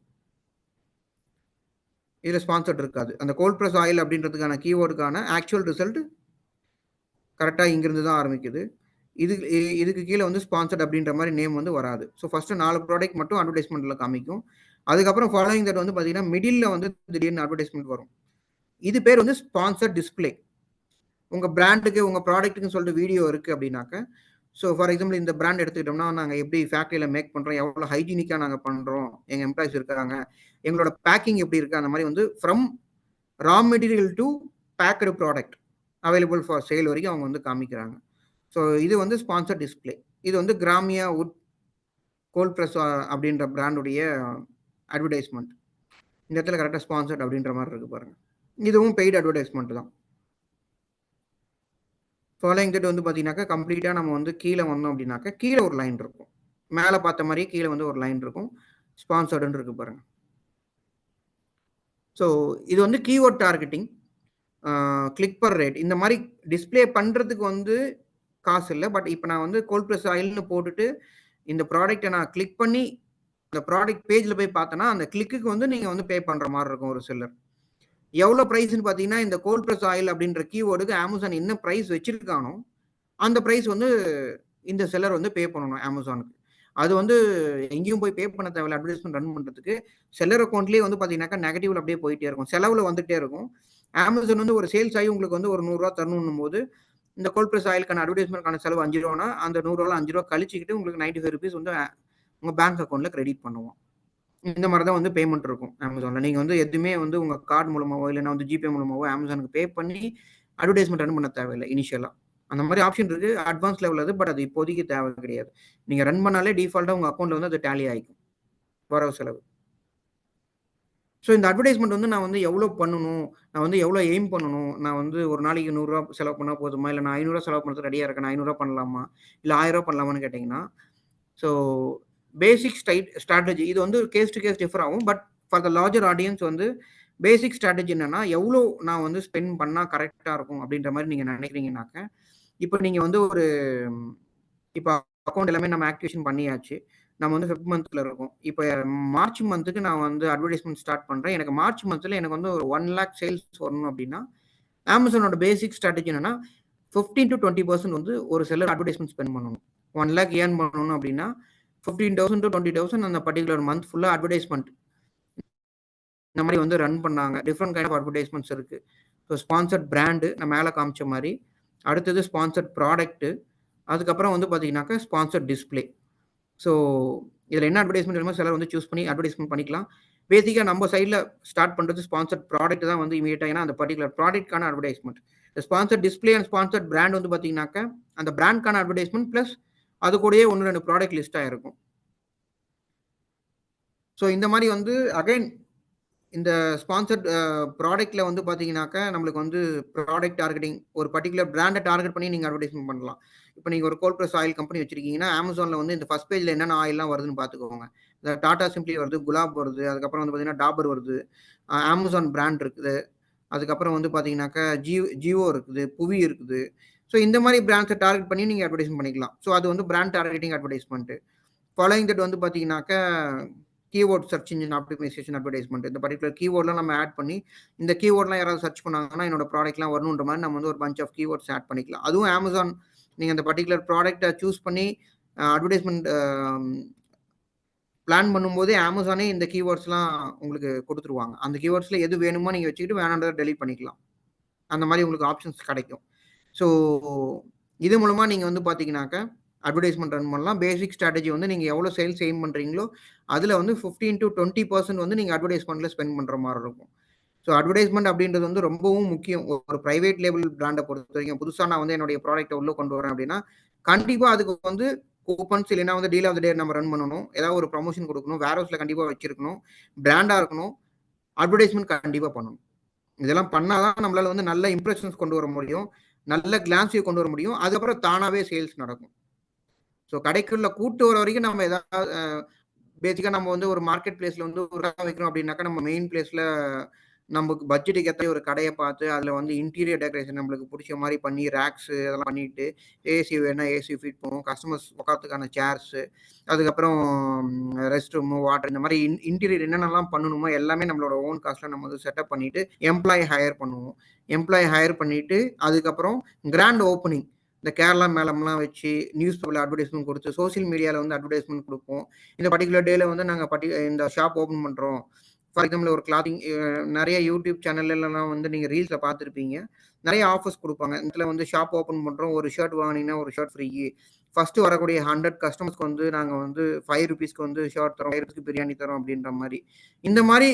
இதில் ஸ்பான்சர்ட் இருக்காது. அந்த கோல்ட் ப்ரெஸ் ஆயில் அப்படின்றதுக்கான கீவேர்டுக்கான ஆக்சுவல் ரிசல்ட் கரெக்டாக இங்கிருந்து தான் ஆரம்பிக்குது. இதுக்கு கீழே வந்து ஸ்பான்சர்ட் அப்படின்ற மாதிரி நேம் வந்து வராது. ஸோ ஃபர்ஸ்ட் 4 ப்ராடக்ட் மட்டும் அட்வர்டைஸ்மெண்ட்டில் காமிக்கும். அதுக்கப்புறம் ஃபாலோயிங் தட் வந்து பார்த்தீங்கன்னா மிடில் வந்து திடீர்னு அட்வர்டைஸ்மெண்ட் வரும். இது பேர் வந்து ஸ்பான்சர்ட் டிஸ்பிளே. உங்கள் பிராண்டுக்கு உங்கள் ப்ராடக்ட்டுக்குன்னு சொல்லிட்டு வீடியோ இருக்குது அப்படின்னாக்க, ஸோ ஃபார் எக்ஸாம்பிள் இந்த பிராண்ட் எடுத்துக்கிட்டோம்னா நாங்கள் எப்படி ஃபேக்ட்ரியில் மேக் பண்ணுறோம், எவ்வளோ ஹைஜீனிக்காக நாங்கள் பண்ணுறோம், எங்கள் எம்ப்ளாயிஸ் இருக்காங்க, எங்களோட பேக்கிங் எப்படி இருக்குது, அந்த மாதிரி வந்து from raw material to packed product available for sale வரைக்கும் அவங்க வந்து காமிக்கிறாங்க. ஸோ இது வந்து ஸ்பான்சர் டிஸ்பிளே. இது வந்து கிராமியா வுட் கோல்ட் ப்ரெஸ் அப்படின்ற பிராண்டுடைய அட்வர்டைஸ்மெண்ட். இந்த இடத்துல கரெக்டாக ஸ்பான்சர்ட் அப்படின்ற மாதிரி இருக்கு பாருங்க. இதுவும் பெய்டு அட்வர்டைஸ்மெண்ட் தான். ஃபாலோயிங் தட் வந்து பார்த்தீங்கன்னாக்கா கம்ப்ளீட்டாக நம்ம வந்து கீழே வந்தோம் அப்படின்னாக்கா கீழே ஒரு லைன் இருக்கும், மேலே பார்த்த மாதிரியே கீழே வந்து ஒரு லைன் இருக்கும், ஸ்பான்சர்டுன்னு இருக்கு பாருங்க. ஸோ இது வந்து keyword targeting, click per rate, இந்த மாதிரி டிஸ்பிளே பண்ணுறதுக்கு வந்து காசு இல்லை. பட் இப்போ நான் வந்து கோல்ட் ப்ரெஸ் ஆயில்னு போட்டுட்டு இந்த ப்ராடக்ட்டை நான் கிளிக் பண்ணி அந்த ப்ராடக்ட் பேஜில் போய் பார்த்தேன்னா அந்த கிளிக்கு வந்து நீங்கள் வந்து பே பண்ணுற மாதிரி இருக்கும் ஒரு செல்லர். எவ்வளோ ப்ரைஸ்ன்னு பார்த்தீங்கன்னா இந்த கோல்ட் ப்ரெஸ் ஆயில் அப்படின்ற கீவேர்டுக்கு அமேசான் என்ன ப்ரைஸ் வச்சிருக்கானோ அந்த ப்ரைஸ் வந்து இந்த செல்லர் வந்து பே பண்ணணும் அமேசானுக்கு. அது வந்து எங்கேயும் போய் பே பண்ண தேவையில்ல. அட்வர்டைஸ்மெண்ட் ரன் பண்ணுறதுக்கு செல்லர் அக்கௌண்ட்லேயே வந்து பார்த்தீங்கன்னாக்கா நெகட்டிவ்ல அப்படியே போயிட்டே இருக்கும், செலவில் வந்துகிட்டே இருக்கும். அமேசான் வந்து ஒரு சேல்ஸ் ஆகி உங்களுக்கு வந்து ஒரு 100 ரூபா தரணும் போது இந்த கோல்ட் ப்ரெஸ் ஆயிலுக்கான அட்வர்டைஸ்மெண்ட்கான செலவு 5 ரூபானா அந்த 100 ரூபாய் 5 ரூபா கழிச்சிக்கிட்டு உங்களுக்கு 95 ருபீஸ் வந்து உங்கள் பேங்க் அக்கௌண்ட்டில் கிரெடிட் பண்ணுவோம். இந்த மாதிரி தான் வந்து பேமெண்ட் இருக்கும் அமேசானில். நீங்கள் வந்து எதுவுமே வந்து உங்கள் கார்டு மூலமாவோ இல்லைனா வந்து ஜிபே மூலமாவோ அமேசானுக்கு பே பண்ணி அட்வர்டைஸ்மெண்ட் ரன் பண்ண தேவையில்லை இனிஷியலாக. அந்த மாதிரி ஆப்ஷன் இருக்குது, அட்வான்ஸ் லெவல் அது. பட் அது இப்போதைக்கு தேவை கிடையாது. நீங்கள் ரன் பண்ணாலே டிஃபால்ட்டாக உங்கள் அக்கௌண்ட்டில் வந்து அது டேலி ஆகிக்கும் வரவு செலவு. ஸோ இந்த அட்வர்டைஸ்மெண்ட் வந்து நான் வந்து எவ்வளோ பண்ணணும், நான் வந்து எவ்வளோ எய்ம் பண்ணணும், நான் வந்து ஒரு நாளைக்கு 100 ரூபா செலவு பண்ணால் போதுமா, இல்லை நான் 500 ரூபா செலவு பண்ணுறது ரெடியாக இருக்கேன், நான் 500 ரூபா பண்ணலாமா, இல்லை 1000 ரூபா பண்ணலாமான்னு கேட்டிங்கன்னா, ஸோ பேசிக் ஸ்ட்ராட்டஜி இது வந்து கேஸ் டு கேஸ் டிஃபர் ஆகும். But for the larger audience வந்து பேசிக் ஸ்ட்ராட்டஜி என்னன்னா, எவ்வளோ நான் வந்து ஸ்பெண்ட் பண்ணால் கரெக்டாக இருக்கும் அப்படின்ற மாதிரி நீங்கள் நினைக்கிறீங்கன்னாக்க, இப்போ நீங்கள் வந்து ஒரு இப்போ அக்கௌண்ட் எல்லாமே நம்ம ஆக்டிவேஷன் பண்ணியாச்சு, நம்ம வந்து 5th மந்த்தில் இருக்கோம். இப்போ மார்ச் மந்த்துக்கு நான் வந்து அட்வர்டைஸ்மெண்ட் ஸ்டார்ட் பண்ணுறேன். எனக்கு மார்ச் மந்த்தில் எனக்கு வந்து ஒரு 1 lakh சேல்ஸ் வரணும் அப்படின்னா அமேசானோட பேசிக் ஸ்ட்ராட்டஜி என்னன்னா 15 to 20% வந்து ஒரு செல்லர் அட்வர்டைஸ்மெண்ட் ஸ்பெண்ட் பண்ணணும். 1 lakh ஏர்ன் பண்ணணும் அப்படின்னா 15,000 to 20,000 அந்த பர்டிகுலர் மந்த் ஃபுல்லாக அட்வர்டைஸ்மெண்ட் இந்த மாதிரி வந்து ரன் பண்ணாங்க. டிஃப்ரெண்ட் கைண்ட் ஆஃப் அட்வர்டைஸ்மெண்ட்ஸ் இருக்கு. ஸோ ஸ்பான்சர்ட் பிராண்டு நான் மேலே காமிச்ச மாதிரி, அடுத்தது ஸ்பான்சர்ட் ப்ராடக்ட்டு, அதுக்கப்புறம் வந்து பார்த்தீங்கன்னாக்கா ஸ்பான்சர்ட் டிஸ்பிளே. ஸோ இதில் என்ன அட்வர்டைஸ்மெண்ட் வேணுமோ சிலர் வந்து சூஸ் பண்ணி அட்வர்டைஸ்மெண்ட் பண்ணிக்கலாம். பேசிக்காக நம்ம சைடில் ஸ்டார்ட் பண்ணுறது ஸ்பான்சர்ட் ப்ராடக்ட் தான் வந்து இமீடியட்டாக, ஏன்னா அந்த பர்டிகுலர் ப்ராடக்ட்கான advertisement. Sponsored display and sponsored brand வந்து பார்த்தீங்கன்னாக்கா அந்த பிராண்ட்கான அட்வர்டைஸ்மெண்ட் ப்ளஸ் அது கூடயே 1-2 ப்ராடக்ட் லிஸ்ட்டாக இருக்கும். ஸோ இந்த மாதிரி வந்து அகைன் இந்த ஸ்பான்சர்ட் ப்ராடக்ட்டில் வந்து பார்த்தீங்கன்னாக்கா நம்மளுக்கு வந்து ப்ராடக்ட் டார்கெட்டிங் ஒரு பர்டிகுலர் பிராண்டை டார்கெட் பண்ணி நீங்கள் அட்வர்டைஸ்மெண்ட் பண்ணலாம். இப்போ நீங்கள் ஒரு கோல்ட் ப்ரெஸ் ஆயில் கம்பெனி வச்சிருக்கீங்கன்னா அமேசானில் வந்து இந்த ஃபர்ஸ்ட் பேஜில் என்னென்ன ஆயில்லாம் வருதுன்னு பார்த்துக்கோங்க. இந்த டாடா சிம்ப்ளி வருது, குலாப் வருது, அதுக்கப்புறம் வந்து பார்த்தீங்கன்னா டாபர் வருது, அமேசான் பிராண்ட் இருக்குது, அதுக்கப்புறம் வந்து பார்த்தீங்கன்னாக்கா ஜியோ இருக்குது, புவி இருக்குது. ஸோ இந்த மாதிரி பிராண்ட்ஸை டார்கெட் பண்ணி நீங்கள் அட்வர்டைஸ்மெண்ட் பண்ணிக்கலாம். ஸோ அது வந்து brand targeting advertisement. Following that வந்து பார்த்தீங்கன்னாக்கா keyword search engine optimisation advertisement. இந்த பர்டிகுலர் கீவேர்ட்லாம் நம்ம ஆட் பண்ணி இந்த கீவேர்ட்லாம் யாராவது சர்ச் பண்ணாங்கன்னா என்னோட ப்ராடக்ட்லாம் வரணுன்ற மாதிரி நம்ம வந்து ஒரு பஞ்ச் ஆஃப் கீவேர்ட்ஸ் ஆட் பண்ணிக்கலாம். அதுவும் அமேசான் நீங்கள் அந்த பர்டிகுலர் ப்ராடக்ட்டை சூஸ் பண்ணி அட்வர்டைஸ்மெண்ட் பிளான் பண்ணும்போதே அமேசானே இந்த கீவேர்ட்ஸ்லாம் உங்களுக்கு கொடுத்துருவாங்க. அந்த கீவேர்ட்ஸில் எது வேணுமோ நீங்கள் வச்சுக்கிட்டு வேணான்றதை டெலீட் பண்ணிக்கலாம். அந்த மாதிரி உங்களுக்கு ஆப்ஷன்ஸ் கிடைக்கும். ஸோ இது மூலமாக நீங்கள் வந்து பார்த்தீங்கன்னாக்கா அட்வர்டைஸ்மெண்ட் ரன் பண்ணலாம். பேசிக் ஸ்ட்ராட்டஜி வந்து நீங்கள் எவ்வளோ சேல்ஸ் எய்ம் பண்ணுறீங்களோ அதில் வந்து 15 to 20% வந்து நீங்கள் அட்வர்டைஸ்மெண்ட்டில் ஸ்பெண்ட் பண்ணுற மாதிரி இருக்கும். ஸோ அட்வர்டைஸ்மெண்ட் அப்படின்றது வந்து ரொம்பவும் முக்கியம். ஒரு ப்ரைவேட் லேபிள் பிராண்டை பொறுத்த வரைக்கும் புதுசாக நான் வந்து என்னுடைய ப்ராடக்ட்டை உள்ளே கொண்டு வரேன் அப்படின்னா கண்டிப்பாக அதுக்கு வந்து கூப்பன்ஸ் இல்லைன்னா வந்து டீல் ஆஃப் த டே நம்ம ரன் பண்ணணும், ஏதாவது ஒரு ப்ரமோஷன் கொடுக்கணும், வேர் ஹவுஸில் கண்டிப்பாக வச்சிருக்கணும், பிராண்டாக இருக்கணும், அட்வர்டைஸ்மெண்ட் கண்டிப்பாக பண்ணணும். இதெல்லாம் பண்ணால் தான் நம்மளால் வந்து நல்ல இம்ப்ரெஷன்ஸ் கொண்டு வர முடியும், நல்ல கிளான்ஸ் வியூ கொண்டு வர முடியும், அதுக்கப்புறம் தானாகவே சேல்ஸ் நடக்கும். ஸோ கடைக்குள்ள கூட்டு வர வரைக்கும் நம்ம ஏதாவது பேசிக்காக நம்ம வந்து ஒரு மார்க்கெட் பிளேஸில் வந்து ஒரு கடை வைக்கிறோம் அப்படின்னாக்கா நம்ம மெயின் பிளேஸில் நமக்கு பட்ஜெட்டுக்கு ஏற்ற ஒரு கடையை பார்த்து அதில் வந்து இன்டீரியர் டெக்கரேஷன் நம்மளுக்கு பிடிச்ச மாதிரி பண்ணி ரேக்ஸு அதெல்லாம் பண்ணிட்டு ஏசி வேணா ஏசி ஃபிட் பண்ணுவோம், கஸ்டமர்ஸ் உட்காரத்துக்கான சேர்ஸு, அதுக்கப்புறம் ரெஸ்ட் ரூமு, வாட்டர், இந்த மாதிரி இன்டீரியர் என்னென்னலாம் பண்ணணுமோ எல்லாமே நம்மளோட ஓன் காஸ்ட்டில் நம்ம வந்து செட்டப் பண்ணிவிட்டு எம்ப்ளாயி ஹையர் பண்ணுவோம். எம்ப்ளாயி ஹையர் பண்ணிவிட்டு அதுக்கப்புறம் கிராண்ட் ஓப்பனிங் இந்த கேரளா மேளம்லாம் வச்சு நியூஸ் பேப்பரில் அட்வர்டைஸ்மெண்ட் கொடுத்து சோசியல் மீடியாவில் வந்து அட்வர்டைஸ்மெண்ட் கொடுப்போம். இந்த பர்டிகுலர் டேல வந்து நாங்கள் இந்த ஷாப் ஓப்பன் பண்ணுறோம். ஃபார் எக்ஸாம்பிள் ஒரு கிளாத்திங் நிறைய யூடியூப் சேனல்லாம் வந்து நீங்கள் ரீல்ஸில் பார்த்துருப்பீங்க. நிறைய ஆஃபர்ஸ் கொடுப்பாங்க. இதில் வந்து ஷாப் ஓப்பன் பண்ணுறோம், ஒரு ஷர்ட் வாங்கினீங்கன்னா ஒரு ஷர்ட் ஃப்ரீ. ஃபர்ஸ்ட் வரக்கூடிய 100 கஸ்டமர்ஸ்க்கு வந்து நாங்கள் வந்து 5 ரூபீஸ்க்கு வந்து ஷர்ட் தரோம், 5 ரூபீஸ்க்கு பிரியாணி தரோம் அப்படின்ற மாதிரி. இந்த மாதிரி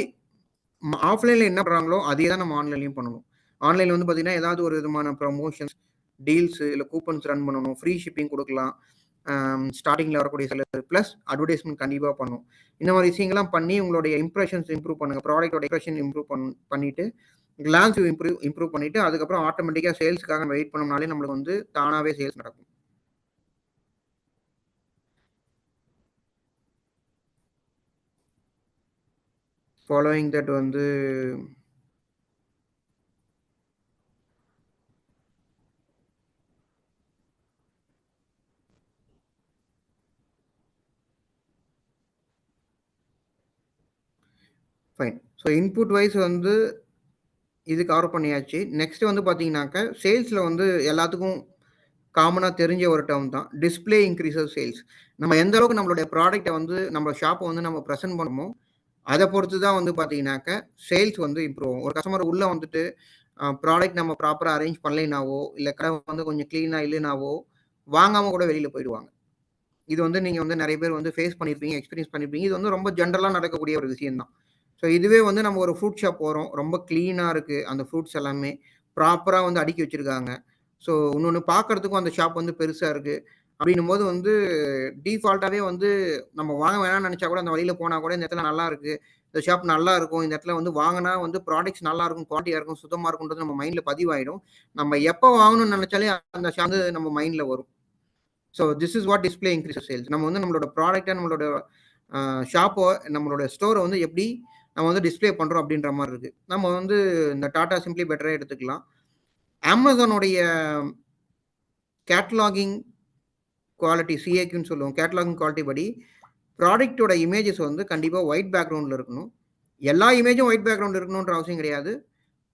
ஆஃப்லைனில் என்ன பண்ணுறாங்களோ அதே தான் நம்ம ஆன்லைன்லையும் பண்ணணும். ஆன்லைனில் வந்து பார்த்தீங்கன்னா ஏதாவது ஒரு விதமான ப்ரமோஷன்ஸ், டீல்ஸு இல்லை கூப்பன்ஸ் ரன் பண்ணணும், ஃப்ரீ ஷிப்பிங் கொடுக்கலாம், ஸ்டார்டிங்கில் வரக்கூடிய சில ப்ளஸ் அட்வர்டைஸ்மெண்ட் கண்டிப்பாக பண்ணணும். இந்த மாதிரி விஷயங்கள்லாம் பண்ணி உங்களுடைய இம்ப்ரெஷன்ஸ் இம்ப்ரூவ் பண்ணுங்கள். ப்ராடக்டோட இம்ப்ரெஷன் இம்ப்ரூவ் பண்ணிவிட்டு கிளான்ஸ் இம்ப்ரூவ் பண்ணிவிட்டு அதுக்கப்புறம் ஆட்டோமேட்டிக்காக சேல்ஸுக்காக வெயிட் பண்ணோம்னாலே நம்மளுக்கு வந்து தானாகவே சேல்ஸ் நடக்கும். ஃபாலோயிங் தட் வந்து ஃபைன். ஸோ இன்புட் வைஸ் வந்து இது கவர் பண்ணியாச்சு. நெக்ஸ்ட் வந்து பார்த்தீங்கன்னாக்க சேல்ஸில் வந்து எல்லாத்துக்கும் காமனாக தெரிஞ்ச ஒரு டேர்ம் தான் டிஸ்பிளே இன்க்ரீசஸ் சேல்ஸ். நம்ம எந்த அளவுக்கு நம்மளுடைய ப்ராடக்ட்டை வந்து நம்ம ஷாப்பை வந்து நம்ம ப்ரெசென்ட் பண்ணுமோ அதை பொறுத்து தான் வந்து பார்த்தீங்கன்னாக்க சேல்ஸ் வந்து இம்ப்ரூவ் ஆகும். ஒரு கஸ்டமர் உள்ளே வந்துட்டு ப்ராடக்ட் நம்ம ப்ராப்பராக அரேஞ்ச் பண்ணலைனாவோ இல்லை கடை வந்து கொஞ்சம் க்ளீனாக இல்லைனாவோ வாங்காமல் கூட வெளியில் போயிடுவாங்க. இது வந்து நீங்கள் வந்து நிறைய பேர் வந்து ஃபேஸ் பண்ணியிருப்பீங்க, எக்ஸ்பீரியன்ஸ் பண்ணியிருப்பீங்க. இது வந்து ரொம்ப ஜென்ரலாக நடக்கக்கூடிய ஒரு விஷயம் தான். ஸோ இதுவே வந்து நம்ம ஒரு ஃப்ரூட் ஷாப் போகிறோம், ரொம்ப க்ளீனாக இருக்குது, அந்த ஃப்ரூட்ஸ் எல்லாமே ப்ராப்பராக வந்து அடுக்கி வச்சுருக்காங்க. ஸோ இன்னொன்று பார்க்குறதுக்கும் அந்த ஷாப் வந்து பெருசாக இருக்குது அப்படின்னும் போது வந்து டிஃபால்ட்டாகவே வந்து நம்ம வாங்க வேணாம்னு நினச்சா கூட அந்த வழியில் போனால் கூட இந்த இடத்துல நல்லா இருக்குது, இந்த ஷாப் நல்லா இருக்கும், இந்த இடத்துல வந்து வாங்கினா வந்து ப்ராடக்ட்ஸ் நல்லா இருக்கும், குவாலிட்டியாக இருக்கும், சுத்தமாக இருக்கும்ன்றது நம்ம மைண்டில் பதிவாயிடும். நம்ம எப்போ வாங்கணும்னு நினச்சாலே அந்த ஷாப் வந்து நம்ம மைண்டில் வரும். So this is what display increase sales. நம்ம வந்து நம்மளோட ப்ராடக்டை, நம்மளோட ஷாப்போ, நம்மளோட ஸ்டோரை வந்து எப்படி நம்ம வந்து டிஸ்பிளே பண்ணுறோம் அப்படின்ற மாதிரி இருக்குது. நம்ம வந்து இந்த டாடா சிம்ப்ளி பெட்டரே எடுத்துக்கலாம். அமேசானுடைய கேட்லாகிங் குவாலிட்டி, சிஏக்யூன்னு சொல்லுவோம், கேட்லாகிங் குவாலிட்டி படி ப்ராடக்டோட இமேஜஸ் வந்து கண்டிப்பாக ஒயிட் பேக்ரவுண்டில் இருக்கணும். எல்லா இமேஜும் ஒயிட் பேக்ரவுண்ட் இருக்கணுன்ற அவசியம் கிடையாது.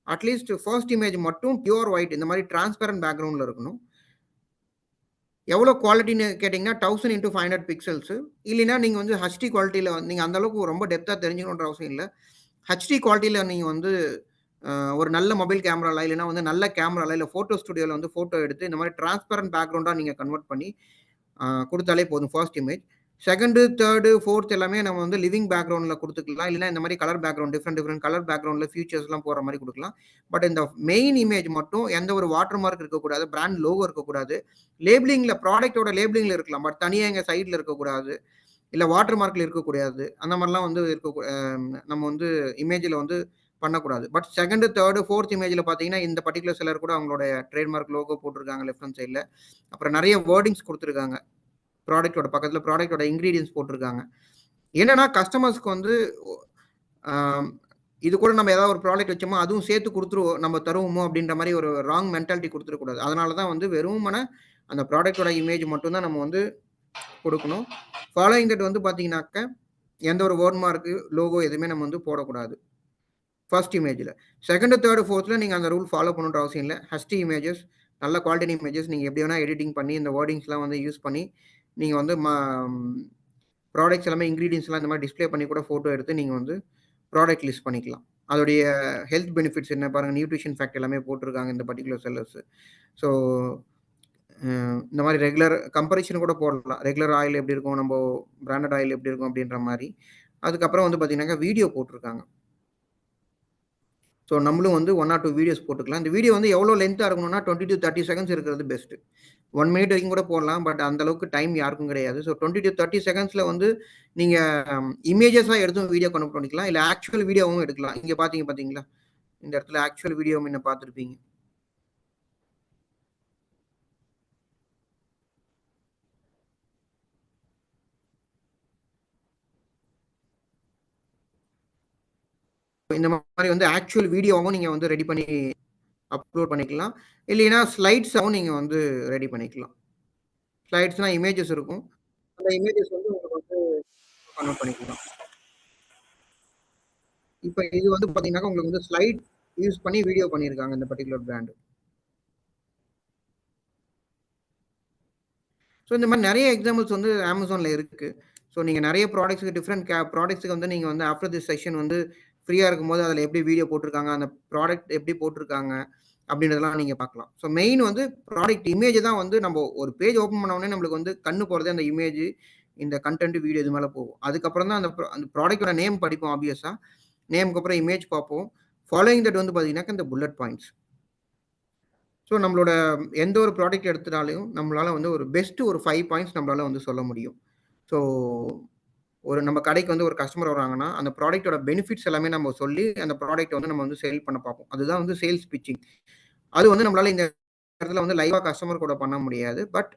அட்லீஸ்ட் ஃபர்ஸ்ட் இமேஜ் மட்டும் பியூர் ஒயிட், இந்த மாதிரி டிரான்ஸ்பரண்ட் பேக்ரவுண்டில் இருக்கணும். எவ்வளோ குவாலிட்டின்னு கேட்டிங்கன்னா 1000 × 500 பிக்சல்ஸு. இல்லைன்னா நீங்கள் வந்து ஹெச்டி குவாலிட்டியில் நீங்கள் அந்தளவுக்கு ரொம்ப டெப்த்தாக தெரிஞ்சுக்கணுன்ற அவசியம் இல்லை. ஹெச்டி குவாலிட்டியில் நீங்கள் வந்து ஒரு நல்ல மொபைல் கேமராவில் இல்லைன்னா வந்து நல்ல கேமராவில் இல்லை ஃபோட்டோ ஸ்டுடியோவில் வந்து ஃபோட்டோ எடுத்து இந்த மாதிரி டிரான்ஸ்பரண்ட் பேக்ரவுண்டாக நீங்கள் கன்வெர்ட் பண்ணி கொடுத்தாலே போதும் first image. Second, third, fourth எல்லாமே நம்ம வந்து லிவிங் பேக்ரவுண்டில் கொடுத்துக்கலாம். இல்லைன்னா இந்த மாதிரி கலர் பேக்ரவுண்ட், டிஃப்ரெண்ட் கலர் பேக்ரவுண்டில் ஃபியூச்சர்ஸ்லாம் போகிற மாதிரி கொடுக்கலாம். பட் இந்த மெயின் இமேஜ் மட்டும் எந்த ஒரு வாட்டர் மார்க் இருக்கக்கூடாது, பிராண்ட் லோகோ இருக்கக்கூடாது, லேபிளிங்கில் ப்ராடக்டோட லேபிளிங்கில் இருக்கலாம், பட் தனியாக எங்கள் சைடில் இருக்கக்கூடாது, இல்லை வாட்டர் மார்க்கில் இருக்கக்கூடாது. அந்த மாதிரிலாம் வந்து நம்ம வந்து இமேஜில் வந்து பண்ணக்கூடாது. பட் செகண்டு, தேர்டு, ஃபோர்த் இமேஜில் பார்த்தீங்கன்னா இந்த பர்டிகுலர் செல்லர் கூட அவங்களோட ட்ரேட்மார்க் லோகோ போட்டிருக்காங்க லெஃப்ட் ஹேண்ட் சைடில். அப்புறம் நிறைய வேர்டிங்ஸ் கொடுத்துருக்காங்க. ப்ராடக்டோட பக்கத்தில் ப்ராடக்டோட இன்க்ரீடியன்ஸ் போட்டிருக்காங்க. என்னன்னா கஸ்டமர்ஸ்க்கு வந்து இது கூட நம்ம ஏதாவது ஒரு ப்ராடக்ட் வச்சோமோ அதுவும் சேர்த்து கொடுத்துருவோம், நம்ம தருவோமோ அப்படின்ற மாதிரி ஒரு ராங் மென்டாலிட்டி கொடுத்துடக்கூடாது. அதனால தான் வந்து வெறுமனே அந்த ப்ராடக்டோட இமேஜ் மட்டும்தான் நம்ம வந்து கொடுக்கணும். ஃபாலோயிங் தட் வந்து பார்த்தீங்கன்னாக்க எந்த ஒரு வேர்ட் மார்க்கு, லோகோ எதுவுமே நம்ம வந்து போடக்கூடாது ஃபர்ஸ்ட் இமேஜில். செகண்டு, தேர்டு, ஃபோர்த்தில் நீங்கள் அந்த ரூல் ஃபாலோ பண்ணுன்ற அவசியம் இல்லை. ஹெச்டி இமேஜஸ், நல்ல குவாலிட்டி இமேஜஸ் நீங்கள் எப்படி வேணால் எடிட்டிங் பண்ணி இந்த வேர்டிங்ஸ்லாம் வந்து யூஸ் பண்ணி நீங்கள் வந்து ப்ராடக்ட்ஸ் எல்லாமே இன்க்ரீடியன்ஸ்லாம் இந்த மாதிரி டிஸ்பிளே பண்ணி கூட ஃபோட்டோ எடுத்து நீங்கள் வந்து ப்ராடக்ட் லிஸ்ட் பண்ணிக்கலாம். அதோடைய ஹெல்த் பெனிஃபிட்ஸ் என்ன பாருங்கள், நியூட்ரிஷன் ஃபேக்ட் எல்லாமே போட்டிருக்காங்க இந்த பர்டிகுலர் செல்லர்ஸ். ஸோ இந்த மாதிரி ரெகுலர் கம்பரிஷன் கூட போடலாம். ரெகுலர் ஆயில் எப்படி இருக்கும், நம்ம பிராண்டட் ஆயில் எப்படி இருக்கும் அப்படின்ற மாதிரி. அதுக்கப்புறம் வந்து பார்த்தீங்கன்னாக்கா வீடியோ போட்டிருக்காங்க. ஸோ நம்மளும் வந்து 1 or 2 வீடியோஸ் போட்டுக்கலாம். இந்த வீடியோ வந்து எவ்வளோ லென்த்தாக இருக்கணும்னா 20 to 30 செகண்ட்ஸ் இருக்கிறது பெஸ்ட்டு. 1 minute வரைக்கும் கூட போடலாம். பட் அந்தளவுக்கு டைம் யாருக்கும் கிடையாது. ஸோ 20 to 30 செகண்ட்ஸில் வந்து நீங்கள் இமேஜஸாக எடுத்தும் வீடியோ கன்வெர்ட் பண்ணிக்கலாம், இல்லை ஆக்சுவல் வீடியோவும் எடுக்கலாம். இங்கே பார்த்தீங்களா, இந்த இடத்துல ஆக்சுவல் வீடியோ முன்ன பார்த்துருப்பீங்க. இந்த மாதிரி வந்து ஆக்சுவல் வீடியோவும் நீங்கள் வந்து ரெடி பண்ணி அப்லோட் பண்ணிக்கலாம். இல்லைன்னா ஸ்லைட்ஸாகவும் நீங்கள் வந்து ரெடி பண்ணிக்கலாம். ஸ்லைட்ஸ்னால் இமேஜஸ் இருக்கும், அந்த இமேஜஸ் வந்து உங்களுக்கு வந்து கன்வெர்ட் பண்ணிக்கலாம். இப்போ இது வந்து பார்த்தீங்கன்னா உங்களுக்கு வந்து ஸ்லைட் யூஸ் பண்ணி வீடியோ பண்ணியிருக்காங்க இந்த பர்டிகுலர் பிராண்டு. ஸோ இந்த மாதிரி நிறைய எக்ஸாம்பிள்ஸ் வந்து அமேசானில் இருக்குது. ஸோ நீங்கள் நிறைய ப்ராடக்ட்ஸுக்கு டிஃப்ரெண்ட் ப்ராடக்ட்ஸுக்கு வந்து நீங்கள் வந்து ஆஃப்டர் திஸ் செஷன் வந்து ஃப்ரீயாக இருக்கும்போது அதில் எப்படி வீடியோ போட்டிருக்காங்க, அந்த ப்ராடக்ட் எப்படி போட்டிருக்காங்க, அப்படின்றதெல்லாம் நீங்கள் பார்க்கலாம். ஸோ மெயின் வந்து ப்ராடக்ட் இமேஜ் தான் வந்து நம்ம ஒரு பேஜ் ஓப்பன் பண்ண உடனே நம்மளுக்கு வந்து கண்ணு போகிறதே அந்த இமேஜ், இந்த கண்டென்ட், வீடியோ இது மேலே போகும். அதுக்கப்புறம் தான் அந்த ப்ராடக்டோட நேம் படிப்போம். ஆப்வியஸாக நேமுக்கு அப்புறம் இமேஜ் பார்ப்போம். ஃபாலோயிங் தட் வந்து பார்த்தீங்கன்னாக்கா இந்த புல்லட் பாயிண்ட்ஸ். ஸோ நம்மளோட எந்த ஒரு ப்ராடக்ட் எடுத்துட்டாலும் நம்மளால் வந்து ஒரு பெஸ்ட்டு ஒரு 5 பாயிண்ட்ஸ் நம்மளால் வந்து சொல்ல முடியும். ஸோ ஒரு நம்ம கடைக்கு வந்து ஒரு கஸ்டமர் வராங்கன்னா அந்த ப்ராடக்ட்டோட பெனிஃபிட்ஸ் எல்லாமே நம்ம சொல்லி அந்த ப்ராடக்ட் வந்து நம்ம வந்து சேல் பண்ண பார்ப்போம். அதுதான் வந்து சேல்ஸ் பிச்சிங். அது வந்து நம்மளால இந்த இடத்துல வந்து லைவா கஸ்டமர் கூட பண்ண முடியாது. பட்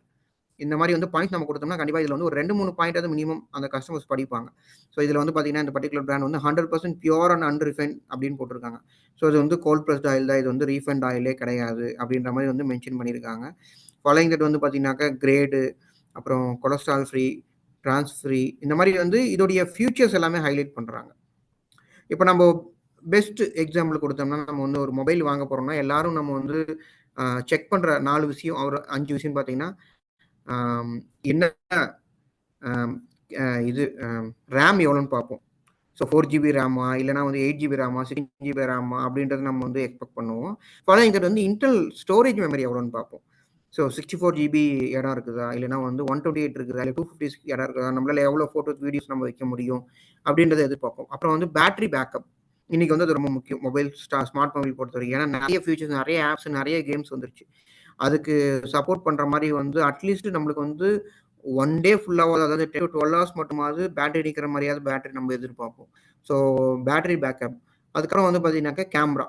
இந்த மாதிரி வந்து பாயிண்ட்ஸ் நம்ம கொடுத்தோம்னா கண்டிப்பாக இதில் வந்து ஒரு 2-3 பாயிண்டாவது மினிமம் அந்த கஸ்டமர்ஸ் படிப்பாங்க. ஸோ இதில் வந்து பார்த்தீங்கன்னா இந்த பர்டிகுலர் பிராண்ட் வந்து 100% பியூர் அண்ட் அன்ரிஃபைன் அப்படின்னு போட்டிருக்காங்க. ஸோ இது வந்து கோல்ட் ப்ரெஸ்ட் ஆயில் தான், இது வந்து ரீஃபைண்ட் ஆயிலே கிடையாது அப்படின்ற மாதிரி வந்து மென்ஷன் பண்ணியிருக்காங்க. ஃபாலோயிங் தட் வந்து பார்த்தீங்கன்னாக்கா கிரேடு, அப்புறம் கொலஸ்ட்ரால் ஃப்ரீ, ட்ரான்ஸ் ஃப்ரீ, இந்த மாதிரி வந்து இதோடைய ஃபியூச்சர்ஸ் எல்லாமே ஹைலைட் பண்ணுறாங்க. இப்போ நம்ம பெஸ்ட் எக்ஸாம்பிள் கொடுத்தோம்னா நம்ம வந்து ஒரு மொபைல் வாங்க போகிறோம்னா எல்லாரும் நம்ம வந்து செக் பண்ணுற 4 விஷயம், ஒரு 5 விஷயம் பார்த்தீங்கன்னா என்ன இது ரேம் எவ்வளோன்னு பார்ப்போம். ஸோ 4GB ரேமா, இல்லைனா வந்து 8GB ரேமா, 16GB ரேமா அப்படின்றது நம்ம வந்து எக்ஸ்பெக்ட் பண்ணுவோம். ஃபாலோயிங் தட் வந்து இன்டெல் ஸ்டோரேஜ் மெமரி எவ்வளோன்னு பார்ப்போம். ஸோ 64GB இடம் இருக்குதா, இல்லைனா வந்து 128 இருக்குதா, இல்லை 256 இடம் இருக்குதா, நம்மளால் எவ்வளோ ஃபோட்டோஸ், வீடியோஸ் நம்ம வைக்க முடியும் அப்படின்றத எதிர்பார்ப்போம். அப்புறம் வந்து பேட்டரி பேக்கப் இன்னைக்கு வந்து அது ரொம்ப முக்கியம் மொபைல் ஸ்மார்ட் மொபைல் பொறுத்த வரைக்கும். ஏன்னா நிறைய ஃபீச்சர்ஸ், நிறைய ஆப்ஸ், நிறைய கேம்ஸ் வந்துருச்சு. அதுக்கு சப்போர்ட் பண்ணுற மாதிரி வந்து அட்லீஸ்ட் நம்மளுக்கு வந்து 1 டே ஃபுல்லாக, அதாவது 10 to 12 hours மட்டுமாவது பேட்டரி அடிக்கிற மாதிரியாவது பேட்டரி நம்ம எதிர்பார்ப்போம். So battery backup. அதுக்கப்புறம் வந்து பார்த்தீங்கன்னாக்கா கேமரா.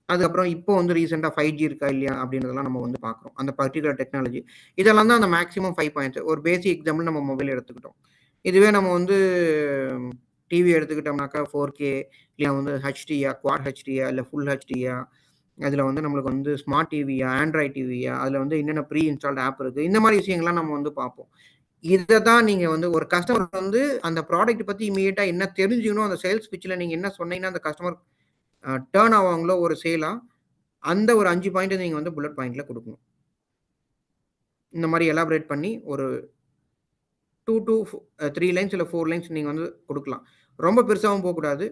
அதுக்கப்புறம் இப்போ வந்து ரீசெண்டாக 5G இருக்கா இல்லையா அப்படின்றதெல்லாம் நம்ம வந்து பார்க்குறோம். அந்த பர்டிகுலர் டெக்னாலஜி. இதெல்லாம் தான் அந்த மேக்ஸிமம் 5 பாயிண்ட்ஸ். ஒரு பேசிக் எக்ஸாம்பிள் நம்ம மொபைல் எடுத்துக்கிட்டோம். இதுவே நம்ம வந்து டிவி எடுத்துக்கிட்டோம்னாக்கா 4K, இல்லை வந்து ஹெச்டியா, குவாட் ஹெச்டியா, இல்லை ஃபுல் ஹெச்டியா, அதில் வந்து நம்மளுக்கு வந்து ஸ்மார்ட் டிவியா, ஆண்ட்ராய்ட் டிவியா, அதில் வந்து என்னென்ன ப்ரீ இன்ஸ்டால்ட் ஆப் இருக்குது, இந்த மாதிரி விஷயங்கள்லாம் நம்ம வந்து பார்ப்போம். இதை தான் நீங்கள் வந்து ஒரு கஸ்டமர் வந்து அந்த ப்ராடக்ட் பற்றி இமீடியட்டாக என்ன தெரிஞ்சுக்கணும், அந்த சேல்ஸ் பிச்சில் நீங்கள் என்ன சொன்னீங்கன்னா அந்த கஸ்டமர் டேர்ன் ஆவாங்களோ ஒரு சேலாக, அந்த ஒரு 5 பாயிண்ட்டை நீங்கள் வந்து புல்லட் பாயிண்டில் கொடுக்கணும். இந்த மாதிரி எலாபரேட் பண்ணி ஒரு 2 to 3 லைன்ஸ் இல்லை 4 லைன்ஸ் நீங்கள் வந்து கொடுக்கலாம். ரொம்ப பெருசாகவும் போகக்கூடாது,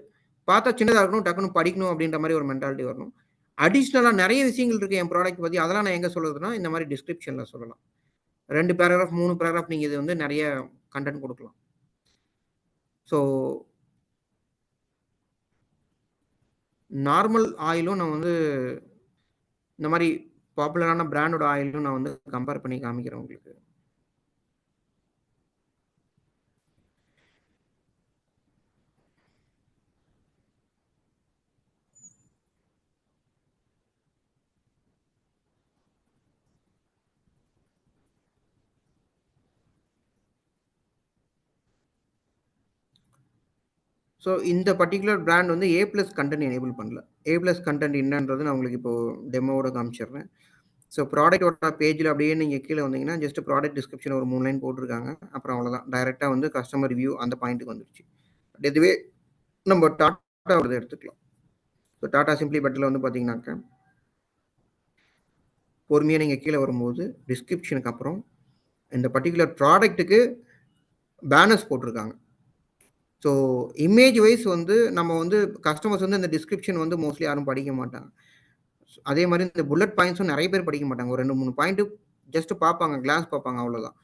பார்த்தா சின்னதாக இருக்கணும், டக்குன்னு படிக்கணும் அப்படின்ற மாதிரி ஒரு மென்டாலிட்டி வரணும். அடிஷ்னலாக நிறைய விஷயங்கள் இருக்குது என் ப்ராடக்ட் பற்றி, அதெல்லாம் நான் எங்கே சொல்கிறதுனா இந்த மாதிரி டிஸ்கிரிப்ஷனில் சொல்லலாம். 2 பேராகிராஃப் 3 பேராகிராஃப் நீங்கள் இது வந்து நிறைய கண்டென்ட் கொடுக்கலாம். ஸோ நார்மல் ஆயிலும் நான் வந்து இந்த மாதிரி பாப்புலரான பிராண்டோட ஆயிலும் நான் வந்து கம்பேர் பண்ணி காமிக்கிறேன் உங்களுக்கு. ஸோ இந்த பர்டிகுலர் பிராண்ட் வந்து A+ கண்டென்ட் எனேபிள் பண்ணல. A+ கண்டென்ட் என்னன்றது நான் உங்களுக்கு இப்போ டெமோவோட காமிச்சிடுறேன். ஸோ ப்ராடக்ட்டோட பேஜில் அப்படியே நீங்கள் கீழே வந்தீங்கன்னா ஜஸ்ட் ப்ராடக்ட் டிஸ்கிரிப்ஷன் ஒரு 3 லைன் போட்டிருக்காங்க. அப்புறம் அவ்வளோதான், டைரெக்டாக வந்து கஸ்டமர் ரிவ்யூ அந்த பாயிண்ட்டுக்கு வந்துருச்சு. இதுவே நம்ம டாட்டாவோட எடுத்துக்கலாம். ஸோ டாடா சிம்ப்ளி பெட்டரில் வந்து பார்த்தீங்கன்னாக்கா பொறுமையாக நீங்கள் கீழே வரும்போது டிஸ்கிரிப்ஷனுக்கு அப்புறம் இந்த பர்டிகுலர் ப்ராடக்ட்டுக்கு பேனர்ஸ் போட்டிருக்காங்க. ஸோ இமேஜ் வைஸ் வந்து நம்ம வந்து கஸ்டமர்ஸ் வந்து இந்த டிஸ்கிரிப்ஷன் வந்து மோஸ்ட்லி யாரும் படிக்க மாட்டாங்க. அதே மாதிரி இந்த புல்லட் பாயிண்ட்ஸும் நிறைய பேர் படிக்க மாட்டாங்க. ஒரு 2-3 பாயிண்ட்டு ஜஸ்ட் பார்ப்பாங்க, கிளாஸ் பார்ப்பாங்க, அவ்வளோதான்.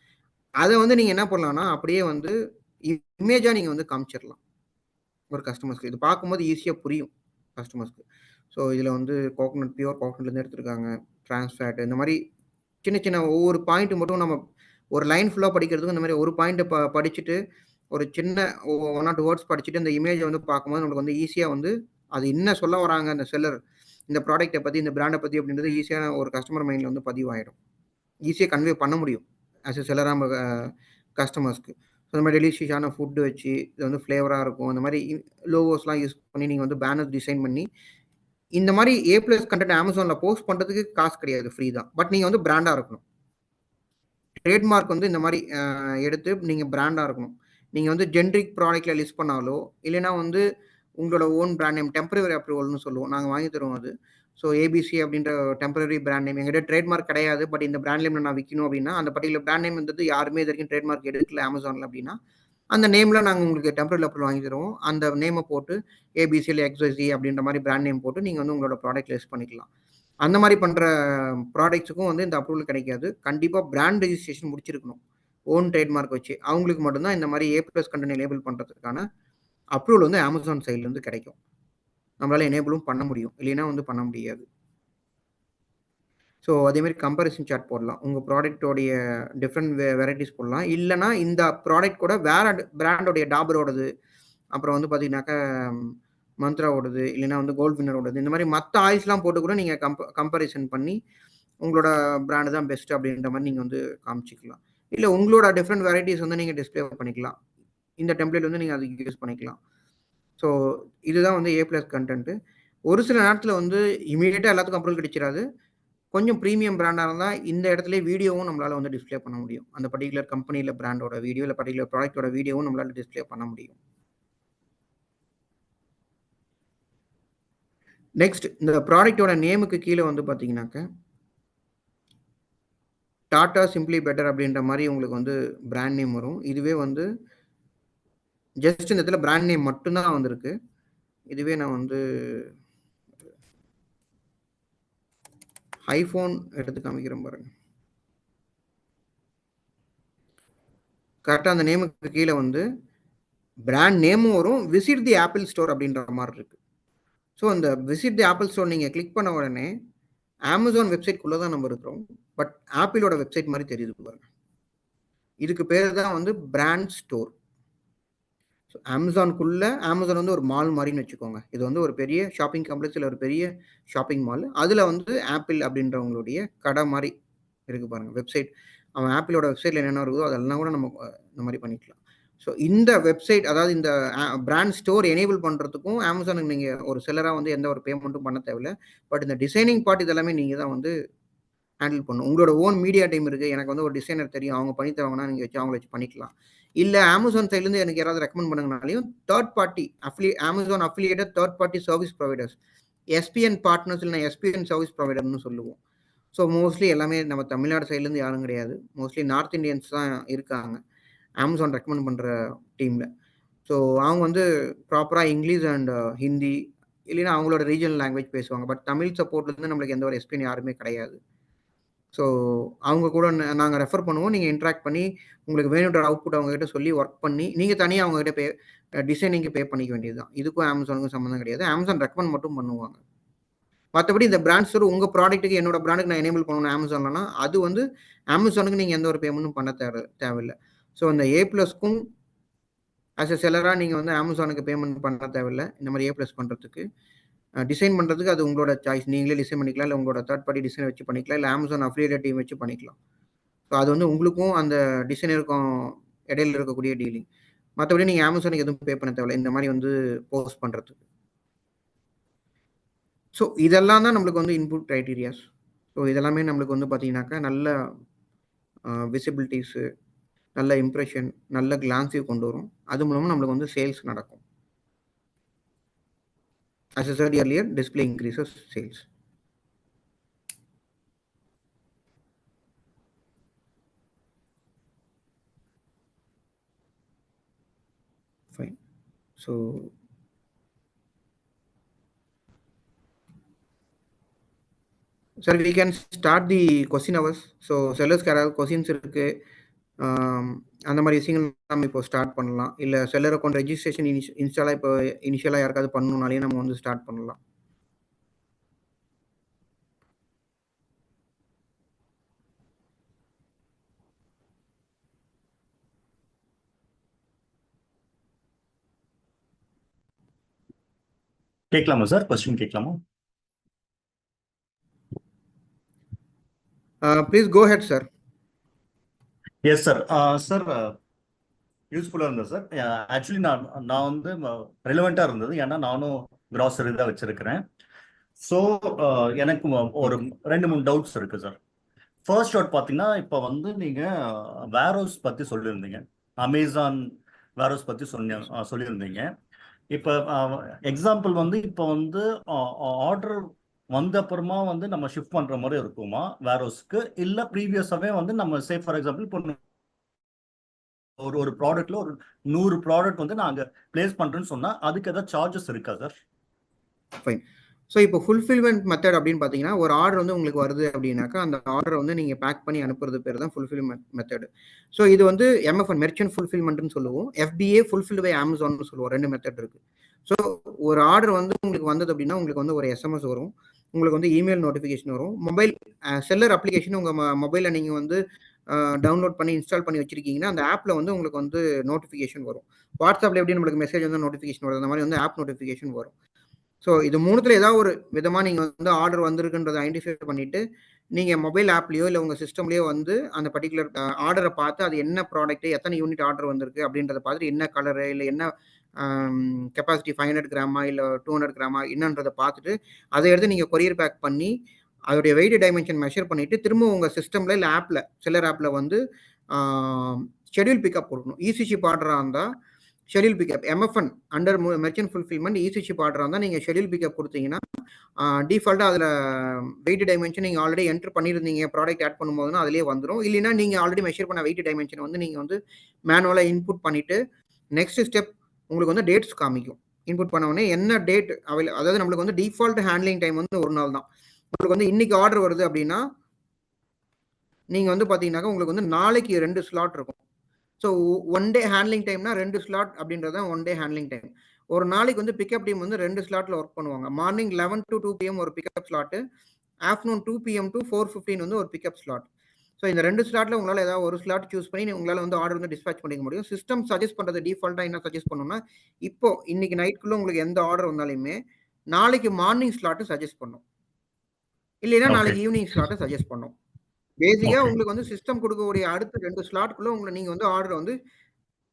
அதை வந்து நீங்கள் என்ன பண்ணலாம்னா அப்படியே வந்து இமேஜாக நீங்கள் வந்து காமிச்சிடலாம் ஒரு கஸ்டமர்ஸ்க்கு. இது பார்க்கும்போது ஈஸியாக புரியும் கஸ்டமர்ஸ்க்கு. ஸோ இதில் வந்து கோகோனட், பியூர் கோகோனட்லேருந்து எடுத்திருக்காங்க, டிரான்ஸ்ஃபேட், இந்த மாதிரி சின்ன சின்ன ஒவ்வொரு பாயிண்ட்டு மட்டும் நம்ம ஒரு லைன் ஃபுல்லாக படிக்கிறதுக்கு இந்த மாதிரி ஒரு பாயிண்ட்டை படிச்சுட்டு ஒரு சின்ன 1 or 2 வேர்ட்ஸ் படிச்சுட்டு இந்த இமேஜை வந்து பார்க்கும்போது நம்மளுக்கு வந்து ஈஸியாக வந்து அது என்ன சொல்ல வராங்க அந்த செல்லர், இந்த ப்ராடக்ட்டை பற்றி, இந்த பிராண்டை பற்றி அப்படின்றது ஈஸியாக ஒரு கஸ்டமர் மைண்டில் வந்து பதிவாயிடும். ஈஸியாக கன்வே பண்ண முடியும் ஆஸ் எ செல்லராக நம்ம கஸ்டமர்ஸ்க்கு. ஸோ இந்த மாதிரி டெலிஷியஸான ஃபுட்டு வச்சு இது வந்து ஃப்ளேவராக இருக்கும், அந்த மாதிரி லோகோஸ்லாம் யூஸ் பண்ணி நீங்கள் வந்து பேனர் டிசைன் பண்ணி இந்த மாதிரி A+ கண்டென்ட் அமேசானில் போஸ்ட் பண்ணுறதுக்கு காசு கிடையாது, ஃப்ரீ தான். பட் நீங்கள் வந்து பிராண்டாக இருக்கணும். ட்ரேட்மார்க் வந்து இந்த மாதிரி எடுத்து நீங்கள் பிராண்டாக இருக்கணும். நீங்கள் வந்து ஜென்ரிக் ப்ராடக்ட்டில் லிஸ்ட் பண்ணாலோ இல்லைனா வந்து உங்களோட ஓன் பிராண்ட் நேம், டெம்பரரி அப்ரூவல்னு சொல்லுவோம், நாங்கள் வாங்கி தருவோம் அது. ஸோ ABC அப்படின்ற டெம்பரரி பிராண்ட் நேம் எங்கிட்ட ட்ரேட்மார்க் கிடையாது, பட் இந்த பிராண்ட் நேமில் நான் விற்கணும் அப்படின்னா அந்த பர்டிகுலர் பிராண்ட் நேம் வந்து யாருமே இது வரைக்கும் ட்ரேட்மார்க் எடுக்கல அமேசானில் அப்படின்னா அந்த நேமில் நாங்கள் உங்களுக்கு டெம்பரரி அப்ரூவல் வாங்கி தருவோம். அந்த நேமை போட்டு ABC இல்லை XYZ அப்படின்ற மாதிரி பிராண்ட் நேம் போட்டு நீங்கள் வந்து உங்களோட ப்ராடக்ட் லிஸ்ட் பண்ணிக்கலாம். அந்த மாதிரி பண்ணுற ப்ராடக்ட்ஸுக்கும் வந்து இந்த அப்ரூவல் கிடைக்காது. கண்டிப்பாக பிராண்ட் ரெஜிஸ்ட்ரேஷன் முடிச்சிருக்கணும். ஓன் ட்ரேட்மார்க் வச்சு. அவங்களுக்கு மட்டும்தான் இந்த மாதிரி A+ கண்டென்ட் எனேபிள் பண்ணுறதுக்கான அப்ரூவல் வந்து அமேசான் சைட்லேருந்து கிடைக்கும். நம்மளால எனேபிளும் பண்ண முடியும். இல்லைன்னா வந்து பண்ண முடியாது. ஸோ அதேமாதிரி கம்பேரிசன் சார்ட் போடலாம். உங்கள் ப்ராடக்டோடைய டிஃப்ரெண்ட் வெரைட்டிஸ் போடலாம். இல்லைனா இந்த ப்ராடக்ட் கூட வேற பிராண்டோடைய டாபரோடது, அப்புறம் வந்து பார்த்தீங்கன்னாக்கா மந்த்ராவோடது, இல்லைன்னா வந்து கோல்ட் வின்னரோடது, இந்த மாதிரி மற்ற ஆயில்ஸ்லாம் போட்டு கூட நீங்கள் கம்பேரிசன் பண்ணி உங்களோட பிராண்டு தான் பெஸ்ட் அப்படின்ற மாதிரி நீங்கள் வந்து காமிச்சிக்கலாம். இல்லை உங்களோட டிஃப்ரெண்ட் வெரைட்டிஸ் வந்து நீங்கள் டிஸ்பிளே பண்ணிக்கலாம். இந்த டெம்ப்ளேட் வந்து நீங்கள் அதுக்கு யூஸ் பண்ணிக்கலாம். ஸோ இதுதான் வந்து A+ கண்டென்ட்டு. ஒரு சில நேரத்தில் வந்து இமீடியட்டாக எல்லாத்துக்கும் அப்ரூவல் கிடைச்சிடாது. கொஞ்சம் ப்ரீமியம் பிராண்டாக இருந்தால் இந்த இடத்துல வீடியோவும் நம்மளால் வந்து டிஸ்பிளே பண்ண முடியும். அந்த பர்டிகுலர் கம்பெனியில் பிராண்டோட வீடியோ, இல்லை பர்டிகுலர் ப்ராடக்டோட வீடியோவும் நம்மளால் டிஸ்பிளே பண்ண முடியும். நெக்ஸ்ட் இந்த ப்ராடக்டோட நேமுக்கு கீழே வந்து பார்த்தீங்கன்னாக்க டாடா சிம்பிளி பெட்டர் அப்படின்ற மாதிரி உங்களுக்கு வந்து பிராண்ட் நேம் வரும். இதுவே வந்து ஜஸ்ட் இந்த இடத்துல பிராண்ட் நேம் மட்டும்தான் வந்திருக்கு. இதுவே நான் வந்து ஐஃபோன் எடுத்து காமிக்கிறேன் பாருங்க. கரெக்டாக அந்த நேமுக்கு கீழே வந்து பிராண்ட் நேமும் வரும், விசிட் தி ஆப்பிள் ஸ்டோர் அப்படின்ற மாதிரி இருக்கு. ஸோ அந்த விசிட் தி ஆப்பிள் ஸ்டோர் நீங்கள் கிளிக் பண்ண உடனே அமேசான் வெப்சைட்குள்ளே தான் நம்ம இருக்கிறோம். பட் ஆப்பிளோட வெப்சைட் மாதிரி தெரியுது பாருங்க. இதுக்கு பேர் தான் வந்து பிராண்ட் ஸ்டோர். ஸோ அமேசானுக்குள்ள அமேசான் வந்து ஒரு மால் மாதிரின்னு வச்சுக்கோங்க. இது வந்து ஒரு பெரிய ஷாப்பிங் காம்ப்ளெக்ஸ், இல்லை ஒரு பெரிய ஷாப்பிங் மால். அதில் வந்து ஆப்பிள் அப்படின்றவங்களுடைய கடை மாதிரி இருக்கு பாருங்க வெப்சைட். அவன் ஆப்பிளோட வெப்சைட்ல என்னென்ன இருக்குதோ அதெல்லாம் கூட நம்ம இந்த மாதிரி பண்ணிக்கலாம். ஸோ இந்த வெப்சைட், அதாவது இந்த பிராண்ட் ஸ்டோர் எனேபிள் பண்ணுறதுக்கும் அமேசானுக்கு நீங்கள் ஒரு செல்லராக வந்து எந்த ஒரு பேமெண்ட்டும் பண்ண தேவையில்லை. பட் இந்த டிசைனிங் பார்ட் இதெல்லாமே நீங்கள் தான் வந்து ஹேண்டில் பண்ணணும். உங்களோட ஓன் மீடியா டீம் இருக்குது. எனக்கு வந்து ஒரு டிசைனர் தெரியும், அவங்க பண்ணி தரவாங்கன்னா நீங்கள் வச்சு அவங்கள வச்சு பண்ணிக்கலாம். இல்லை அமேசான் சைட்லேருந்து எனக்கு யாராவது ரெக்கமெண்ட் பண்ணுங்கனாலையும் third party Amazon affiliated third party service providers, SPN partners, இல்லைனா எஸ்பிஎன் சர்வீஸ் ப்ரொவைடர்னு சொல்லுவோம். ஸோ மோஸ்ட்லி எல்லாமே நம்ம தமிழ்நாடு சைட்லேருந்து யாரும் கிடையாது. மோஸ்ட்லி நார்த் இந்தியன்ஸ் தான் இருக்காங்க அமேசான் ரெக்கமெண்ட் பண்ணுற டீமில். ஸோ அவங்க வந்து ப்ராப்பராக இங்கிலீஷ் அண்ட் ஹிந்தி, இல்லைன்னா அவங்களோட ரீஜனல் லாங்குவேஜ் பேசுவாங்க. பட் தமிழ் சப்போர்ட்லேருந்து நம்மளுக்கு எந்த ஒரு எஸ்பிஎன் யாருமே கிடையாது. ஸோ அவங்க கூட நாங்கள் ரெஃபர் பண்ணுவோம். நீங்கள் இன்ட்ராக்ட் பண்ணி உங்களுக்கு வேணுன்ற அவுட்புட் அவங்ககிட்ட சொல்லி ஒர்க் பண்ணி நீங்கள் தனியாக அவங்ககிட்ட டிசைனிங்கு பே பண்ணிக்க வேண்டியது தான். இதுக்கும் அமேசானுக்கும் சம்மந்தம் கிடையாது. அமேசான் ரெக்கமெண்ட் மட்டும் பண்ணுவாங்க. மற்றபடி இந்த பிராண்ட் ஸ்டோர் உங்கள் ப்ராடக்ட்டுக்கு, என்னோட ப்ராடக்ட் நான் எனேபிள் பண்ணணும் அமேசான்லனா, அது வந்து அமேசானுக்கு நீங்கள் எந்த ஒரு பேமெண்ட்டும் பண்ண தேவையில்லை. ஸோ இந்த A+க்கும் ஆஸ் எ செல்லராக நீங்கள் வந்து அமேசானுக்கு பேமெண்ட் பண்ண தேவையில்லை. இந்த மாதிரி A+ பண்ணுறதுக்கு, டிசைன் பண்ணுறதுக்கு அது உங்களோட சாய்ஸ். நீங்களே டிசைன் பண்ணிக்கலாம், இல்லை உங்களோட தேர்ட் பார்ட்டி டிசைன் வச்சு பண்ணிக்கலாம், இல்லை அமேசான் அஃபிலியேட்டட் டீம் வச்சு பண்ணிக்கலாம். ஸோ அது வந்து உங்களுக்கும் அந்த டிசைனருக்கும் இடையில இருக்கக்கூடிய டீலிங். மற்றபடி நீங்கள் அமேசானுக்கு எதுவும் பே பண்ண தேவையில்லை இந்த மாதிரி வந்து போஸ்ட் பண்ணுறதுக்கு. ஸோ இதெல்லாம் தான் நம்மளுக்கு வந்து இன்புட் க்ரைட்டீரியாஸ். ஸோ இதெல்லாமே நம்மளுக்கு வந்து பார்த்தீங்கன்னாக்கா நல்ல விசிபிலிட்டிஸு, நல்ல இம்ப்ரெஷன், நல்ல கிளான்ஸிவ் கொண்டு வரும். அது மூலமாக நம்மளுக்கு வந்து சேல்ஸ் நடக்கும். As I said earlier, display increases sales. Fine. So sir, we can start the question hours. So sellers யாராவது கொஸ்டின்ஸ் இருக்கு, அந்த மாதிரி விஷயங்கள் நம்ம இப்போ ஸ்டார்ட் பண்ணலாம். இல்லை செல்லர் அக்கௌண்ட் ரெஜிஸ்ட்ரேஷன் இன்ஸ்டாலாக இப்போ இனிஷியலாக யாருக்காவது பண்ணணும்னாலே நம்ம வந்து ஸ்டார்ட் பண்ணலாம். கேட்கலாமா சார்? கொஸ்டின் கேட்கலாமா? ப்ளீஸ் கோ ஹெட் சார். S yes. சார் யூஸ்ஃபுல்லாக இருந்தது சார். ஆக்சுவலி நான் வந்து ரெலவெண்ட்டாக இருந்தது. ஏன்னா நானும் கிராசரி தான் வச்சிருக்கிறேன். ஸோ எனக்கு ஒரு 2-3 டவுட்ஸ் இருக்கு சார். ஃபர்ஸ்ட் டவுட் பார்த்தீங்கன்னா, இப்போ வந்து நீங்கள் வேர்ஹவுஸ் பற்றி சொல்லியிருந்தீங்க, அமேசான் வேர்ஹவுஸ் பற்றி சொல்லியிருந்தீங்க. இப்போ எக்ஸாம்பிள் வந்து இப்போ வந்து ஆர்டர் வந்த அப்புறமா வந்து நம்ம ஷிஃப்ட் பண்ணுற மாதிரி இருக்குமா வேர்ஹவுஸ்க்கு, இல்லை ப்ரீவியஸாகவே வந்து நம்ம ஃபார் எக்ஸாம்பிள் இப்போ ஒரு ப்ராடக்ட்ல ஒரு 100 ப்ராடக்ட் வந்து நான் அங்கே பிளேஸ் பண்ணுறேன்னு சொன்னால் அதுக்கு ஏதாவது சார்ஜஸ் இருக்கா சார்? ஃபைன். ஸோ இப்போ ஃபுல்ஃபில்மெண்ட் மெத்தட் அப்படின்னு பார்த்தீங்கன்னா, ஒரு ஆர்டர் வந்து உங்களுக்கு வருது அப்படின்னாக்கா, அந்த ஆர்டரை வந்து நீங்கள் பேக் பண்ணி அனுப்புறது பேர் தான் ஃபுல்ஃபில்மெண்ட் மெத்தட். ஸோ இது வந்து MFN மெர்ச்சன்ட் ஃபுல்ஃபில்மெண்ட்னு சொல்லுவோம். FBA ஃபுல்ஃபில்டு பை அமேசான்னு சொல்லுவோம். 2 மெத்தட் இருக்கு. ஸோ ஒரு ஆர்டர் வந்து உங்களுக்கு வந்தது அப்படின்னா, உங்களுக்கு வந்து ஒரு SMS வரும். உங்களுக்கு வந்து இமெயில் நோட்டிஃபிகேஷன் வரும். மொபைல் செல்லர் அப்ளிகேஷன் உங்கள் மொபைலில் நீங்கள் வந்து டவுன்லோட் பண்ணி இன்ஸ்டால் பண்ணி வச்சிருக்கீங்கன்னா, அந்த ஆப்பில் வந்து உங்களுக்கு வந்து நோட்டிஃபிகேஷன் வரும். வாட்ஸ்அப்பில் எப்படி நம்மளுக்கு மெசேஜ் வந்து நோட்டிஃபிகேஷன் வருது, அந்த மாதிரி வந்து ஆப் நோட்டிஃபிகேஷன் வரும். ஸோ இது 3த்துல ஏதாவது ஒரு விதமாக நீங்கள் வந்து ஆர்டர் வந்திருக்குன்றதை ஐடென்டிஃபை பண்ணிட்டு, நீங்கள் மொபைல் ஆப்லேயோ இல்லை உங்கள் சிஸ்டம்லேயோ வந்து அந்த பர்டிகுலர் ஆர்டரை பார்த்து அது என்ன ப்ராடக்ட், எத்தனை யூனிட் ஆர்டர் வந்திருக்கு அப்படின்றத பார்த்துட்டு என்ன கலரு இல்லை என்ன கெப்பாசிட்டி 500 கிராமா இல்லை 200 கிராமா என்னன்றதை பார்த்துட்டு அதை எடுத்து நீங்கள் கொரியர் பேக் பண்ணி அதோடைய வெயிட் டைமென்ஷன் மெஷர் பண்ணிட்டு திரும்ப உங்கள் சிஸ்டமில் இல்லை ஆப்பில் செல்லர் ஆப்பில் வந்து ஷெட்யூல் பிக்கப் கொடுக்கணும். ஈஸி ஷிப் ஆர்டராக இருந்தால் schedule pickup MFN under merchant fulfilment easy ship ஆர்டராக இருந்தால் நீங்கள் ஷெட்யூல் பிக்கப் கொடுத்தீங்கன்னா டிஃபால்ட்டாக அதில் வெயிட் டைமென்ஷன் நீங்கள் ஆல்ரெடி என்டர் பண்ணியிருந்தீங்க ப்ராடக்ட் ஆட் பண்ணும்போதுனா அதிலே வந்துடும். இல்லைன்னா நீங்கள் ஆல்ரெடி மெஷர் பண்ண வெயிட் டைமென்ஷன் வந்து நீங்கள் வந்து மேனுவலாக இன்புட் பண்ணிவிட்டு நெக்ஸ்ட் ஸ்டெப் உங்களுக்கு வந்து டேட்ஸ் காமிக்கும். இன்புட் பண்ண உடனே என்ன டேட் அதாவது நம்மளுக்கு வந்து டிஃபால்ட் ஹேண்ட்லிங் டைம் வந்து ஒரு நாள் தான். உங்களுக்கு வந்து இன்னைக்கு ஆர்டர் வருது அப்படின்னா நீங்கள் வந்து பார்த்தீங்கன்னாக்கா உங்களுக்கு வந்து நாளைக்கு 2 ஸ்லாட் இருக்கும். ஸோ 1 டே ஹேண்ட்லிங் டைம்னா 2 ஸ்லாட் அப்படின்றது தான் 1 டே ஹேண்ட்லிங் டைம். ஒரு நாளைக்கு வந்து பிக்கப் டீம் வந்து 2 ஸ்லாட்டில் ஒர்க் பண்ணுவாங்க. மார்னிங் 11 to 2 PM ஒரு pickup slot, afternoon 2 PM to 4:15 வந்து ஒரு பிக்கப் ஸ்லாட். ஸோ இந்த 2 ஸ்லாட்டில் உங்களால் ஏதாவது ஒரு ஸ்லாட் சூஸ் பண்ணி உங்களால் வந்து ஆர்டர் வந்து டிஸ்பேச் பண்ணிக்க முடியும். சிஸ்டம் சஜஸ்ட் பண்ணுறது டிஃபால்ட்டாக என்ன சஜஸ்ட் பண்ணணும்னா, இப்போ இன்னைக்கு நைட்குள்ளே உங்களுக்கு எந்த ஆர்டர் வந்தாலுமே நாளைக்கு மார்னிங் ஸ்லாட்டு சஜஸ்ட் பண்ணும், இல்லைன்னா நாளைக்கு ஈவினிங் ஸ்லாட்டை சஜஸ்ட் பண்ணும். பேசிக்கா உங்களுக்கு வந்து சிஸ்டம் கொடுக்கக்கூடிய அடுத்த 2 ஸ்லாட்குள்ள உங்களை நீங்க வந்து ஆர்டர் வந்து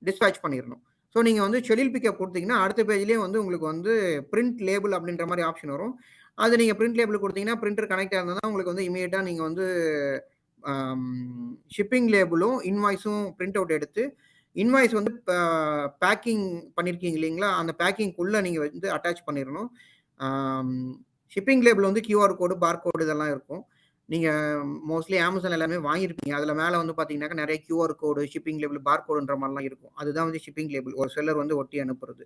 டிஸ்பேச் பண்ணிடணும். ஸோ நீங்க வந்து ஷெட்யூல் பிக்கப் கொடுத்தீங்கன்னா அடுத்த பேஜ்லேயே வந்து உங்களுக்கு வந்து பிரிண்ட் லேபிள் அப்படின்ற மாதிரி ஆப்ஷன் வரும். அது நீங்க பிரிண்ட் லேபிள் கொடுத்தீங்கன்னா பிரிண்டர் கனெக்ட் ஆயிருந்தா உங்களுக்கு வந்து இமீடியட்டா நீங்க வந்து ஷிப்பிங் லேபிளும் இன்வாய்ஸும் பிரிண்ட் அவுட் எடுத்து இன்வாய்ஸ் வந்து பேக்கிங் பண்ணியிருக்கீங்க இல்லைங்களா, அந்த பேக்கிங்குள்ளே நீங்கள் வந்து அட்டாச் பண்ணிடணும். ஷிப்பிங் லேபிள் வந்து QR கோடு, பார் கோடு இதெல்லாம் இருக்கும். நீங்கள் மோஸ்ட்லி அமேசான் எல்லாமே வாங்கியிருப்பீங்க. அதில் மேலே வந்து பார்த்தீங்கன்னாக்கா நிறைய QR கோடு, ஷிப்பிங் லேபிள், பார் கோடுன்ற மாதிரிலாம் இருக்கும். அதுதான் வந்து ஷிப்பிங் லேபிள், ஒரு செல்லர் வந்து ஒட்டி அனுப்புறது.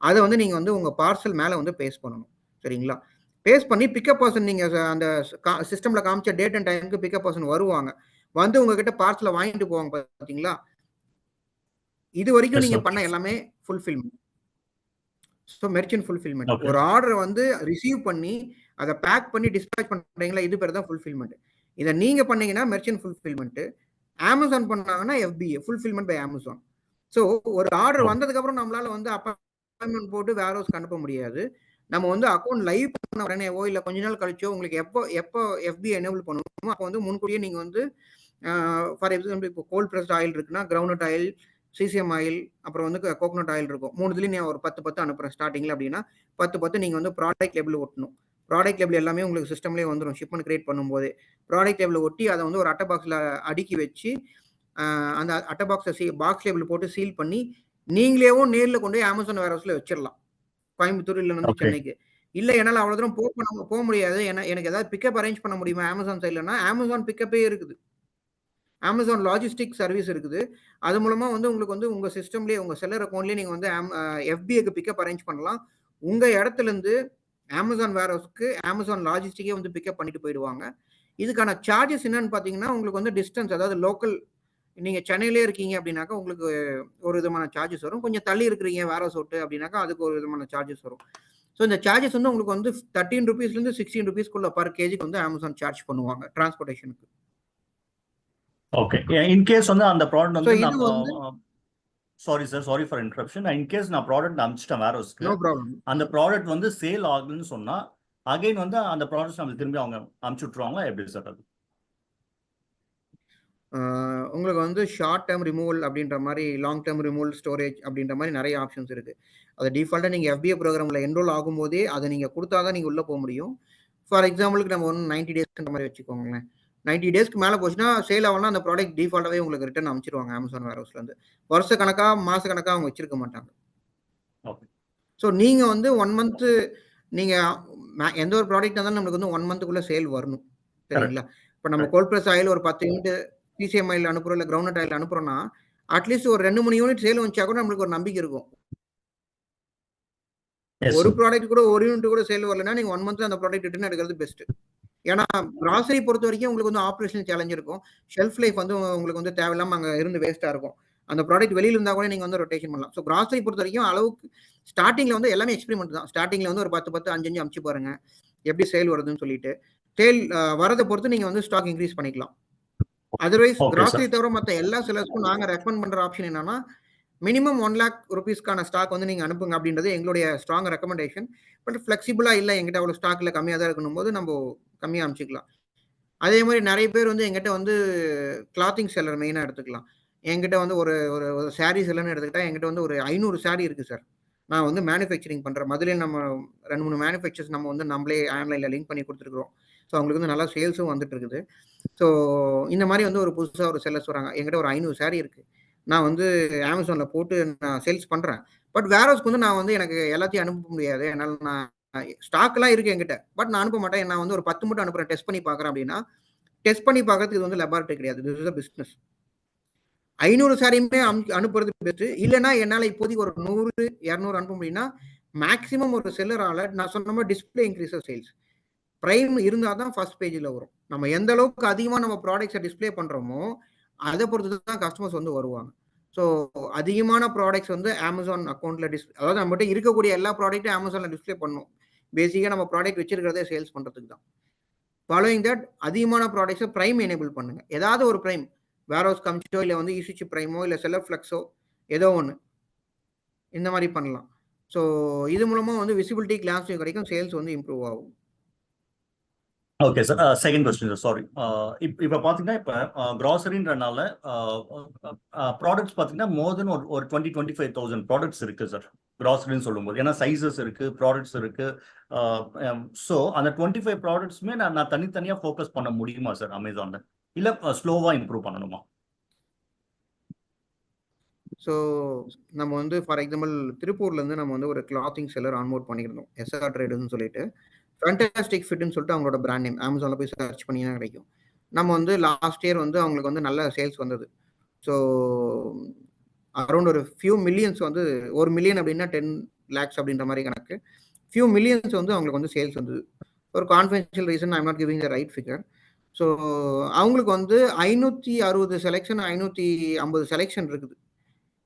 அதை வந்து நீங்கள் வந்து உங்கள் பார்சல் மேலே வந்து பேஸ்ட் பண்ணணும். சரிங்களா? பேஸ்ட் பண்ணி பிக்கப் பர்சன் நீங்கள் அந்த சிஸ்டமில் காமிச்ச டேட் அண்ட் டைமுக்கு பிக்கப் பர்சன் வருவாங்க. வந்து உங்ககிட்ட பார்சலை வாங்கிட்டு போவாங்க பார்த்தீங்களா? இது வரைக்கும் நீங்க பண்ண எல்லாமே ஃபுல்ஃபில்மெண்ட். So merchant fulfilment. ஒரு ஆர்டர் வந்து ரிசீவ் பண்ணி அதை பேக் பண்ணி டிஸ்பேச் பண்றீங்களா, இது பேர் தான் ஃபுல்ஃபில்மெண்ட். இதை நீங்க பண்ணீங்கன்னா மெர்ச்சன்ட் ஃபுல்ஃபில்மெண்ட், அமேசான் பண்ணாங்கன்னா FBA fulfilment by Amazon. So ஒரு ஆர்டர் வந்ததுக்கு அப்புறம் நம்மளால வந்து அப்பாயின்மெண்ட் போட்டு வேர் ஹவுஸ்க்கு அனுப்ப முடியாது. நம்ம வந்து அக்கௌண்ட் லைவ் பண்ண உடனேவோ இல்லை கொஞ்ச நாள் கழிச்சோ உங்களுக்கு எப்போ FBA எனேபிள் பண்ணணுமோ அப்போ வந்து முன்கூட்டியே நீங்க வந்து ஃபார் எக்ஸாம்பிள் இப்போ கோல்ட் ப்ரெஸ்ட் ஆயில் இருக்குன்னா கிரவுண்ட் ஆயில், CCM ஆயில், அப்புறம் வந்து கோகோனட் ஆயில் இருக்கும். 3 நான் ஒரு 10 அனுப்புறேன் ஸ்டார்டிங்ல அப்படின்னா 10 நீங்க வந்து ப்ராடக்ட் லேபிள் ஒட்டணும். ப்ராடக்ட் லேபிள் எல்லாமே உங்களுக்கு சிஸ்டம்லேயே வந்துடும். ஷிப்மெண்ட் கிரியேட் பண்ணும்போது ப்ராடக்ட் லேபிள் ஒட்டி அதை வந்து ஒரு அட்டை பாக்ஸில் அடுக்கி வச்சு அந்த அட்டை பாக்ஸை பாக்ஸ் லேபிள் போட்டு சீல் பண்ணி நீங்களேவும் நேரில் கொண்டு போய் அமேசான் வேர் ஹவுஸில் வச்சிடலாம். கோயம்புத்தூர் இல்லைன்னா சென்னைக்கு. இல்லை என்னால் அவ்வளோ தூரம் போக முடியாது, ஏன்னா எனக்கு ஏதாவது பிக்கப் அரேஞ்ச் பண்ண முடியுமா அமேசான் சைட்லன்னா அமேசான் பிக்கப்பே இருக்குது. அமேசான் லாஜிஸ்டிக் சர்வீஸ் இருக்குது. அது மூலமா வந்து உங்களுக்கு வந்து உங்க சிஸ்டம்லேயே உங்க செல்லர் அக்கௌண்ட்லேயே நீங்க வந்து FBAக்கு பிக்கப் அரேஞ்ச் பண்ணலாம். உங்க இடத்துல இருந்து அமேசான் வேர் ஹவுஸ்க்கு அமேசான் லாஜிஸ்டிக்கே வந்து பிக்கப் பண்ணிட்டு போயிடுவாங்க. இதுக்கான சார்ஜஸ் என்னன்னு பார்த்தீங்கன்னா உங்களுக்கு வந்து டிஸ்டன்ஸ், அதாவது லோக்கல், நீங்க சென்னையிலே இருக்கீங்க அப்படின்னாக்கா உங்களுக்கு ஒரு விதமான சார்ஜஸ் வரும். கொஞ்சம் தள்ளி இருக்கிறீங்க வேர் ஹவுஸ் விட்டு அப்படின்னாக்கா அதுக்கு ஒரு விதமான சார்ஜஸ் வரும். ஸோ இந்த சார்ஜஸ் வந்து உங்களுக்கு வந்து 13 rupeesலேருந்து 16 rupeesக்குள்ள பர் கேஜிக்கு வந்து அமேசான் சார்ஜ் பண்ணுவாங்க டிரான்ஸ்போர்ட்டேஷனுக்கு. ஓகே. இன் கேஸ் வந்து அந்த ப்ராடக்ட் வந்து sorry for interruption. In case நான் ப்ராடக்ட் அனுப்பிச்சிட்டேன் வேர் ஹவுஸ்க்கு, நோ ப்ராப்ளம். அந்த ப்ராடக்ட் வந்து சேல் ஆகுதுன்னு சொன்னா அகைன் வந்து அந்த ப்ராடக்ட்ஸ் நம்ம திரும்பி அவங்க அனுப்பிச்சு விட்டுருவாங்களா, எப்படி சார் அது? உங்களுக்கு வந்து ஷார்ட் டேர்ம் ரிமூவல் அப்படின்ற மாதிரி, லாங் டேர்ம் ரிமூவல், ஸ்டோரேஜ் அப்படின்ற மாதிரி நிறைய ஆப்ஷன்ஸ் இருக்கு. அது டிஃபால்ட்டாக நீங்கள் FBA ப்ரோக்ராமில் என்ரோல் ஆகும்போதே அதை நீங்கள் கொடுத்தா தான் நீங்கள் உள்ளே போக முடியும். ஃபார் எக்ஸாம்பிளுக்கு நம்ம ஒன்று 90 டேஸ்ன்ற மாதிரி வச்சுக்கோங்களேன். 90 டேஸ்க்கு மேலே போச்சுன்னா சேல் ஆகலாம், அந்த ப்ராடக்ட் டிஃபால்ட்டாகவே உங்களுக்கு ரிட்டர்ன் அனுப்பிச்சிருவாங்க அமேசான் வேர் ஹவுஸ்லேருந்து. வருஷ கணக்காக மாத கணக்காக அவங்க வச்சிருக்க மாட்டாங்க. ஸோ நீங்கள் வந்து 1 month நீங்கள் எந்த ஒரு ப்ராடக்டாக இருந்தாலும் நம்மளுக்கு வந்து 1 monthக்குள்ளே சேல் வரணும். சரிங்களா? இப்போ நம்ம கோல்ட் ப்ரெஸ் ஆயில் ஒரு 10 யூனிட் CCM ஆயில் அனுப்புறோம், இல்லை கிரவுண்ட் ஆயில் அனுப்புறோம்னா அட்லீஸ்ட் ஒரு 2-3 யூனிட் சேல் வந்துச்சா கூட நம்மளுக்கு ஒரு நம்பிக்கை இருக்கும். Yes, ஒரு sir. ப்ராடக்ட் கூட ஒரு யூனிட் கூட சேல் வரலன்னா நீங்க 1 மந்த்ல அந்த ப்ராடக்ட் ரிட்டர்ன் எடுக்கிறது பெஸ்ட். ஏன்னா கிராசரி பொறுத்த வரைக்கும் உங்களுக்கு வந்து ஆப்ரேஷனல் சேலஞ்ச் இருக்கும். ஷெல்ஃப் லைஃப் வந்து உங்களுக்கு வந்து தேவையில்லாம அங்க இருந்து வேஸ்டா இருக்கும். அந்த ப்ராடக்ட் வெளியில இருந்தா கூட நீங்க வந்து ரொட்டேஷன் பண்ணலாம். ஸோ கிராசரி பொறுத்த வரைக்கும் அளவுக்கு ஸ்டார்டிங்ல வந்து எல்லாமே எக்ஸ்பெரிமெண்ட் தான். ஸ்டார்டிங்ல வந்து ஒரு 10 5 அமுச்சு பாருங்க எப்படி சேல் வருதுன்னு சொல்லிட்டு. சேல் வரதை பொறுத்து நீங்க வந்து ஸ்டாக் இன்க்ரீஸ் பண்ணிக்கலாம். Otherwise Okay, grocery sir. தவிர மற்ற எல்லா செல்லர்ஸ்க்கும் நாங்க ரெக்கமெண்ட் பண்ற ஆப்ஷன் என்னன்னா மினிமம் 1 lakh rupeesக்கான ஸ்டாக் வந்து நீங்க அனுப்புங்க அப்படின்றது எங்களுடைய ஸ்ட்ராங் ரெக்கமெண்டேஷன். பட் ஃபிளெக்சிபிளா இல்ல எங்கிட்ட அவ்வளவு ஸ்டாக் இல்ல கம்மியா தான் இருக்கணும் போது நம்ம கம்மியா அனுப்பிச்சிக்கலாம். அதே மாதிரி நிறைய பேர் வந்து எங்கிட்ட வந்து கிளாத்திங் செல்லர் மெயினா எடுத்துக்கலாம். என்கிட்ட வந்து ஒரு ஒரு ஒரு சாரீ செல்லர்னு எடுத்துக்கிட்டா என்கிட்ட வந்து ஒரு 500 சாரீ இருக்கு சார். நான் வந்து மேனுஃபேக்சரிங் பண்றேன். மதுரையில நம்ம 2 3 மேனுஃபேக்சர்ஸ் நம்ம வந்து நம்மளே ஆன்லைன்ல லிங்க் பண்ணி கொடுத்துருக்கோம். ஸோ அவங்களுக்கு வந்து நல்லா சேல்ஸும் வந்துட்டு இருக்குது. ஸோ இந்த மாதிரி வந்து ஒரு புதுசா ஒரு செல்லர்ஸ் வராங்க. என்கிட்ட ஒரு 500 சாரீ இருக்கு. நான் வந்து அமேசான்ல போட்டு நான் சேல்ஸ் பண்றேன். பட் வேர்ஹவுஸ்க்கு வந்து நான் வந்து எனக்கு எல்லாத்தையும் அனுப்ப முடியாது. என்னால நான் ஸ்டாக்லாம் இருக்கு என்கிட்ட. பட் நான் அனுப்ப மாட்டேன். நான் வந்து ஒரு 10 மட்டும் அனுப்புறேன். டெஸ்ட் பண்ணி பார்க்குறேன் அப்படின்னா, டெஸ்ட் பண்ணி பார்க்கறதுக்கு இது வந்து லெபார்ட்டரி கிடையாது. This is a business. 500 சாரியுமே அனுப்புறது பெஸ்ட். இல்லன்னா என்னால இப்போதைக்கு ஒரு 100 200 அனுப்ப முடியும்னா மேக்ஸிமம் ஒரு செல்லரால நான் சொன்ன மாதிரி டிஸ்ப்ளே இன்க்ரீஸ் சேல்ஸ். பிரைம் இருந்தா தான் ஃபர்ஸ்ட் பேஜ்ல வரும். நம்ம எந்த அளவுக்கு அதிகமா நம்ம ப்ராடக்ட்ஸை டிஸ்ப்ளே பண்றோமோ அதை பொறுத்து தான் கஸ்டமர்ஸ் வந்து வருவாங்க. ஸோ அதிகமான ப்ராடக்ட்ஸ் வந்து அமேசான் அக்கௌண்ட்ல அதாவது நம்மகிட்ட இருக்கக்கூடிய எல்லா ப்ராடக்ட்டும் அமேசான்ல டிஸ்ப்ளே பண்ணணும். பேசிக்கா நம்ம ப்ராடக்ட் வச்சிருக்கிறதே சேல்ஸ் பண்றதுக்கு தான். ஃபாலோயிங் தட் அதிகமான ப்ராடக்ட்ஸை பிரைம் எனேபிள் பண்ணுங்க. ஏதாவது ஒரு பிரைம் வேர்ஹவுஸ் கமிச்சோ இல்லை வந்து ஈசிசி பிரைமோ இல்லை செல்லர் ஃபிளெக்ஸோ ஏதோ ஒன்று இந்த மாதிரி பண்ணலாம். ஸோ இது மூலமா வந்து விசிபிலிட்டி கிளான்ஸ் கிடைக்கும், சேல்ஸ் வந்து இம்ப்ரூவ் ஆகும். Okay sir. Second question sir, sorry. இப்போ பார்த்தீங்கன்னா இப்போ கிராசரின்றனால ப்ராடக்ட்ஸ் பார்த்தீங்கன்னா மோர் தென் ஒரு 20,000-25,000 ப்ராடக்ட்ஸ் இருக்கு சார் கிராசரின்னு சொல்லும்போது. ஏன்னா சைஸஸ் இருக்கு, ப்ராடக்ட்ஸ் இருக்கு. ஸோ அந்த 25 ப்ராடக்ட்ஸுமே நான் தனித்தனியாக ஃபோக்கஸ் பண்ண முடியுமா சார் அமேசான்ல, இல்லை ஸ்லோவாக இம்ப்ரூவ் பண்ணணுமா? ஸோ நம்ம வந்து ஃபார் எக்ஸாம்பிள் திருப்பூர்லேருந்து நம்ம வந்து ஒரு கிளாத்திங் செல்லர் ஆன்போர்ட் பண்ணியிருந்தோம், எஸ்ஆர் ட்ரேடுன்னு சொல்லிட்டு. ஃபேண்டாஸ்டிக் ஃபிட்னு சொல்லிட்டு அவங்களோட பிராண்ட் நேம். அமேசானில் போய் சர்ச் பண்ணிங்கன்னா கிடைக்கும். நம்ம வந்து லாஸ்ட் இயர் வந்து அவங்களுக்கு வந்து நல்ல சேல்ஸ் வந்தது. ஸோ அரௌண்ட் ஒரு ஃபியூ மில்லியன்ஸ் வந்து 1 மில்லியன் அப்படின்னா 10 lakhs அப்படின்ற மாதிரி கணக்கு. ஃபியூ மில்லியன்ஸ் வந்து அவங்களுக்கு வந்து சேல்ஸ் வந்தது. ஒரு confidential reason I am not giving the right figure. So அவங்களுக்கு வந்து 560 செலெக்ஷன் 550 செலெக்ஷன் இருக்குது.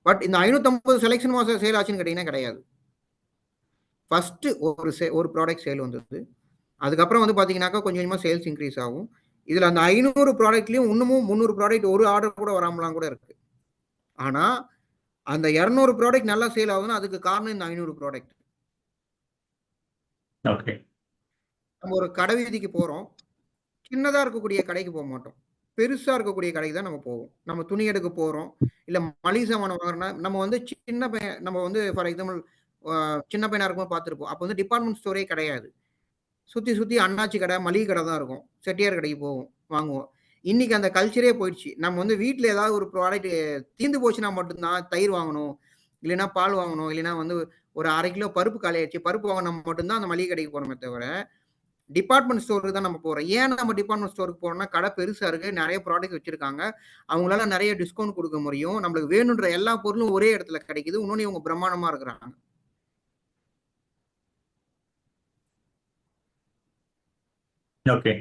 பட் இந்த 550 செலெக்ஷன் மாதம் சேல் ஆச்சுன்னு கேட்டிங்கன்னா கிடையாது. ஃபர்ஸ்ட் ஒரு ப்ராடக்ட் சேல் வந்தது. அதுக்கப்புறம் வந்து பார்த்தீங்கன்னாக்கா கொஞ்சம் கொஞ்சமாக சேல்ஸ் இன்க்ரீஸ் ஆகும். இதில் அந்த 500 ப்ராடக்ட்லையும் இன்னமும் 300 ப்ராடக்ட் ஒரு ஆர்டர் கூட வராமலாம் கூட இருக்கு. ஆனால் அந்த 200 ப்ராடக்ட் நல்லா சேல் ஆகுதுன்னா அதுக்கு காரணம் இந்த 500 ப்ராடக்ட். ஓகே. நம்ம ஒரு கடை வீதிக்கு போகிறோம், சின்னதாக இருக்கக்கூடிய கடைக்கு போக மாட்டோம், பெருசாக இருக்கக்கூடிய கடைக்கு தான் நம்ம போவோம். நம்ம துணி எடுக்க போகிறோம், இல்லை மளிகை சாமான் வாங்குறோம்னா நம்ம வந்து சின்ன பையன், நம்ம வந்து ஃபார் எக்ஸாம்பிள் சின்ன பையனாக இருக்கும்போது பார்த்துருப்போம். அப்போ வந்து டிபார்ட்மெண்ட் ஸ்டோரே கிடையாது. சுற்றி அண்ணாச்சி கடை, மளிகை கடை தான் இருக்கும். செட்டியார் கடைக்கு போவோம், வாங்குவோம். இன்னைக்கு அந்த கல்ச்சரே போயிடுச்சு. நம்ம வந்து வீட்டில் ஏதாவது ஒரு ப்ராடக்ட் தீர்ந்து போச்சுன்னா மட்டும்தான் தயிர் வாங்கணும், இல்லைன்னா பால் வாங்கணும், இல்லைன்னா வந்து ஒரு 1/2 கிலோ பருப்பு காலியாச்சு, பருப்பு வாங்கினா மட்டும்தான் அந்த மளிகை கடைக்கு போகிறோமே தவிர டிபார்ட்மெண்ட் ஸ்டோருக்கு தான் நம்ம போகிறோம். ஏன் நம்ம டிபார்ட்மெண்ட் ஸ்டோருக்கு போகிறோம்னா கடை பெருசாக இருக்குது, நிறைய ப்ராடக்ட் வச்சுருக்காங்க, அவங்களால நிறைய டிஸ்கவுண்ட் கொடுக்க முடியும், நம்மளுக்கு வேணுன்ற எல்லா பொருளும் ஒரே இடத்துல கிடைக்குது, இன்னொன்று இவங்க பிரம்மாண்டமாக இருக்கிறாங்க. Okay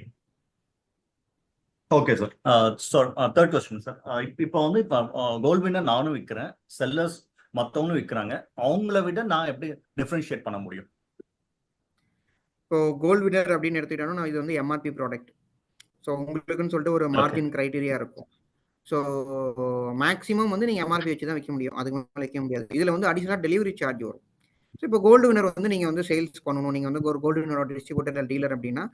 okay sir. Third question sir. இப்போ வந்து கோல்ட் வின்னர் நானும் விற்கிறேன், செல்லர்ஸ் மற்றவங்களும் விற்கிறாங்க. அவங்கள விட நான் எப்படி டிஃப்ரென்ஷியேட் பண்ண முடியும்? இப்போ கோல்ட் வின்னர் அப்படின்னு எடுத்துக்கிட்டோம்னா இது வந்து எம்ஆர்பி ப்ராடக்ட். ஸோ உங்களுக்குன்னு சொல்லிட்டு ஒரு மார்ஜின் கிரைட்டீரியா இருக்கும். ஸோ மேக்ஸிமம் வந்து நீங்கள் எம்ஆர்பி வச்சு தான் விற்க முடியும், அதுக்கு மேலே வைக்க முடியாது. இதில் வந்து அடிஷனலாக டெலிவரி சார்ஜ் வரும். ஸோ இப்போ கோல்டு வின்னர் வந்து நீங்கள் வந்து சேல்ஸ் பண்ணணும், நீங்கள் வந்து ஒரு கோல்டு வின்னரோட டிஸ்ட்ரிபியூட்டர் டீலர் அப்படின்னா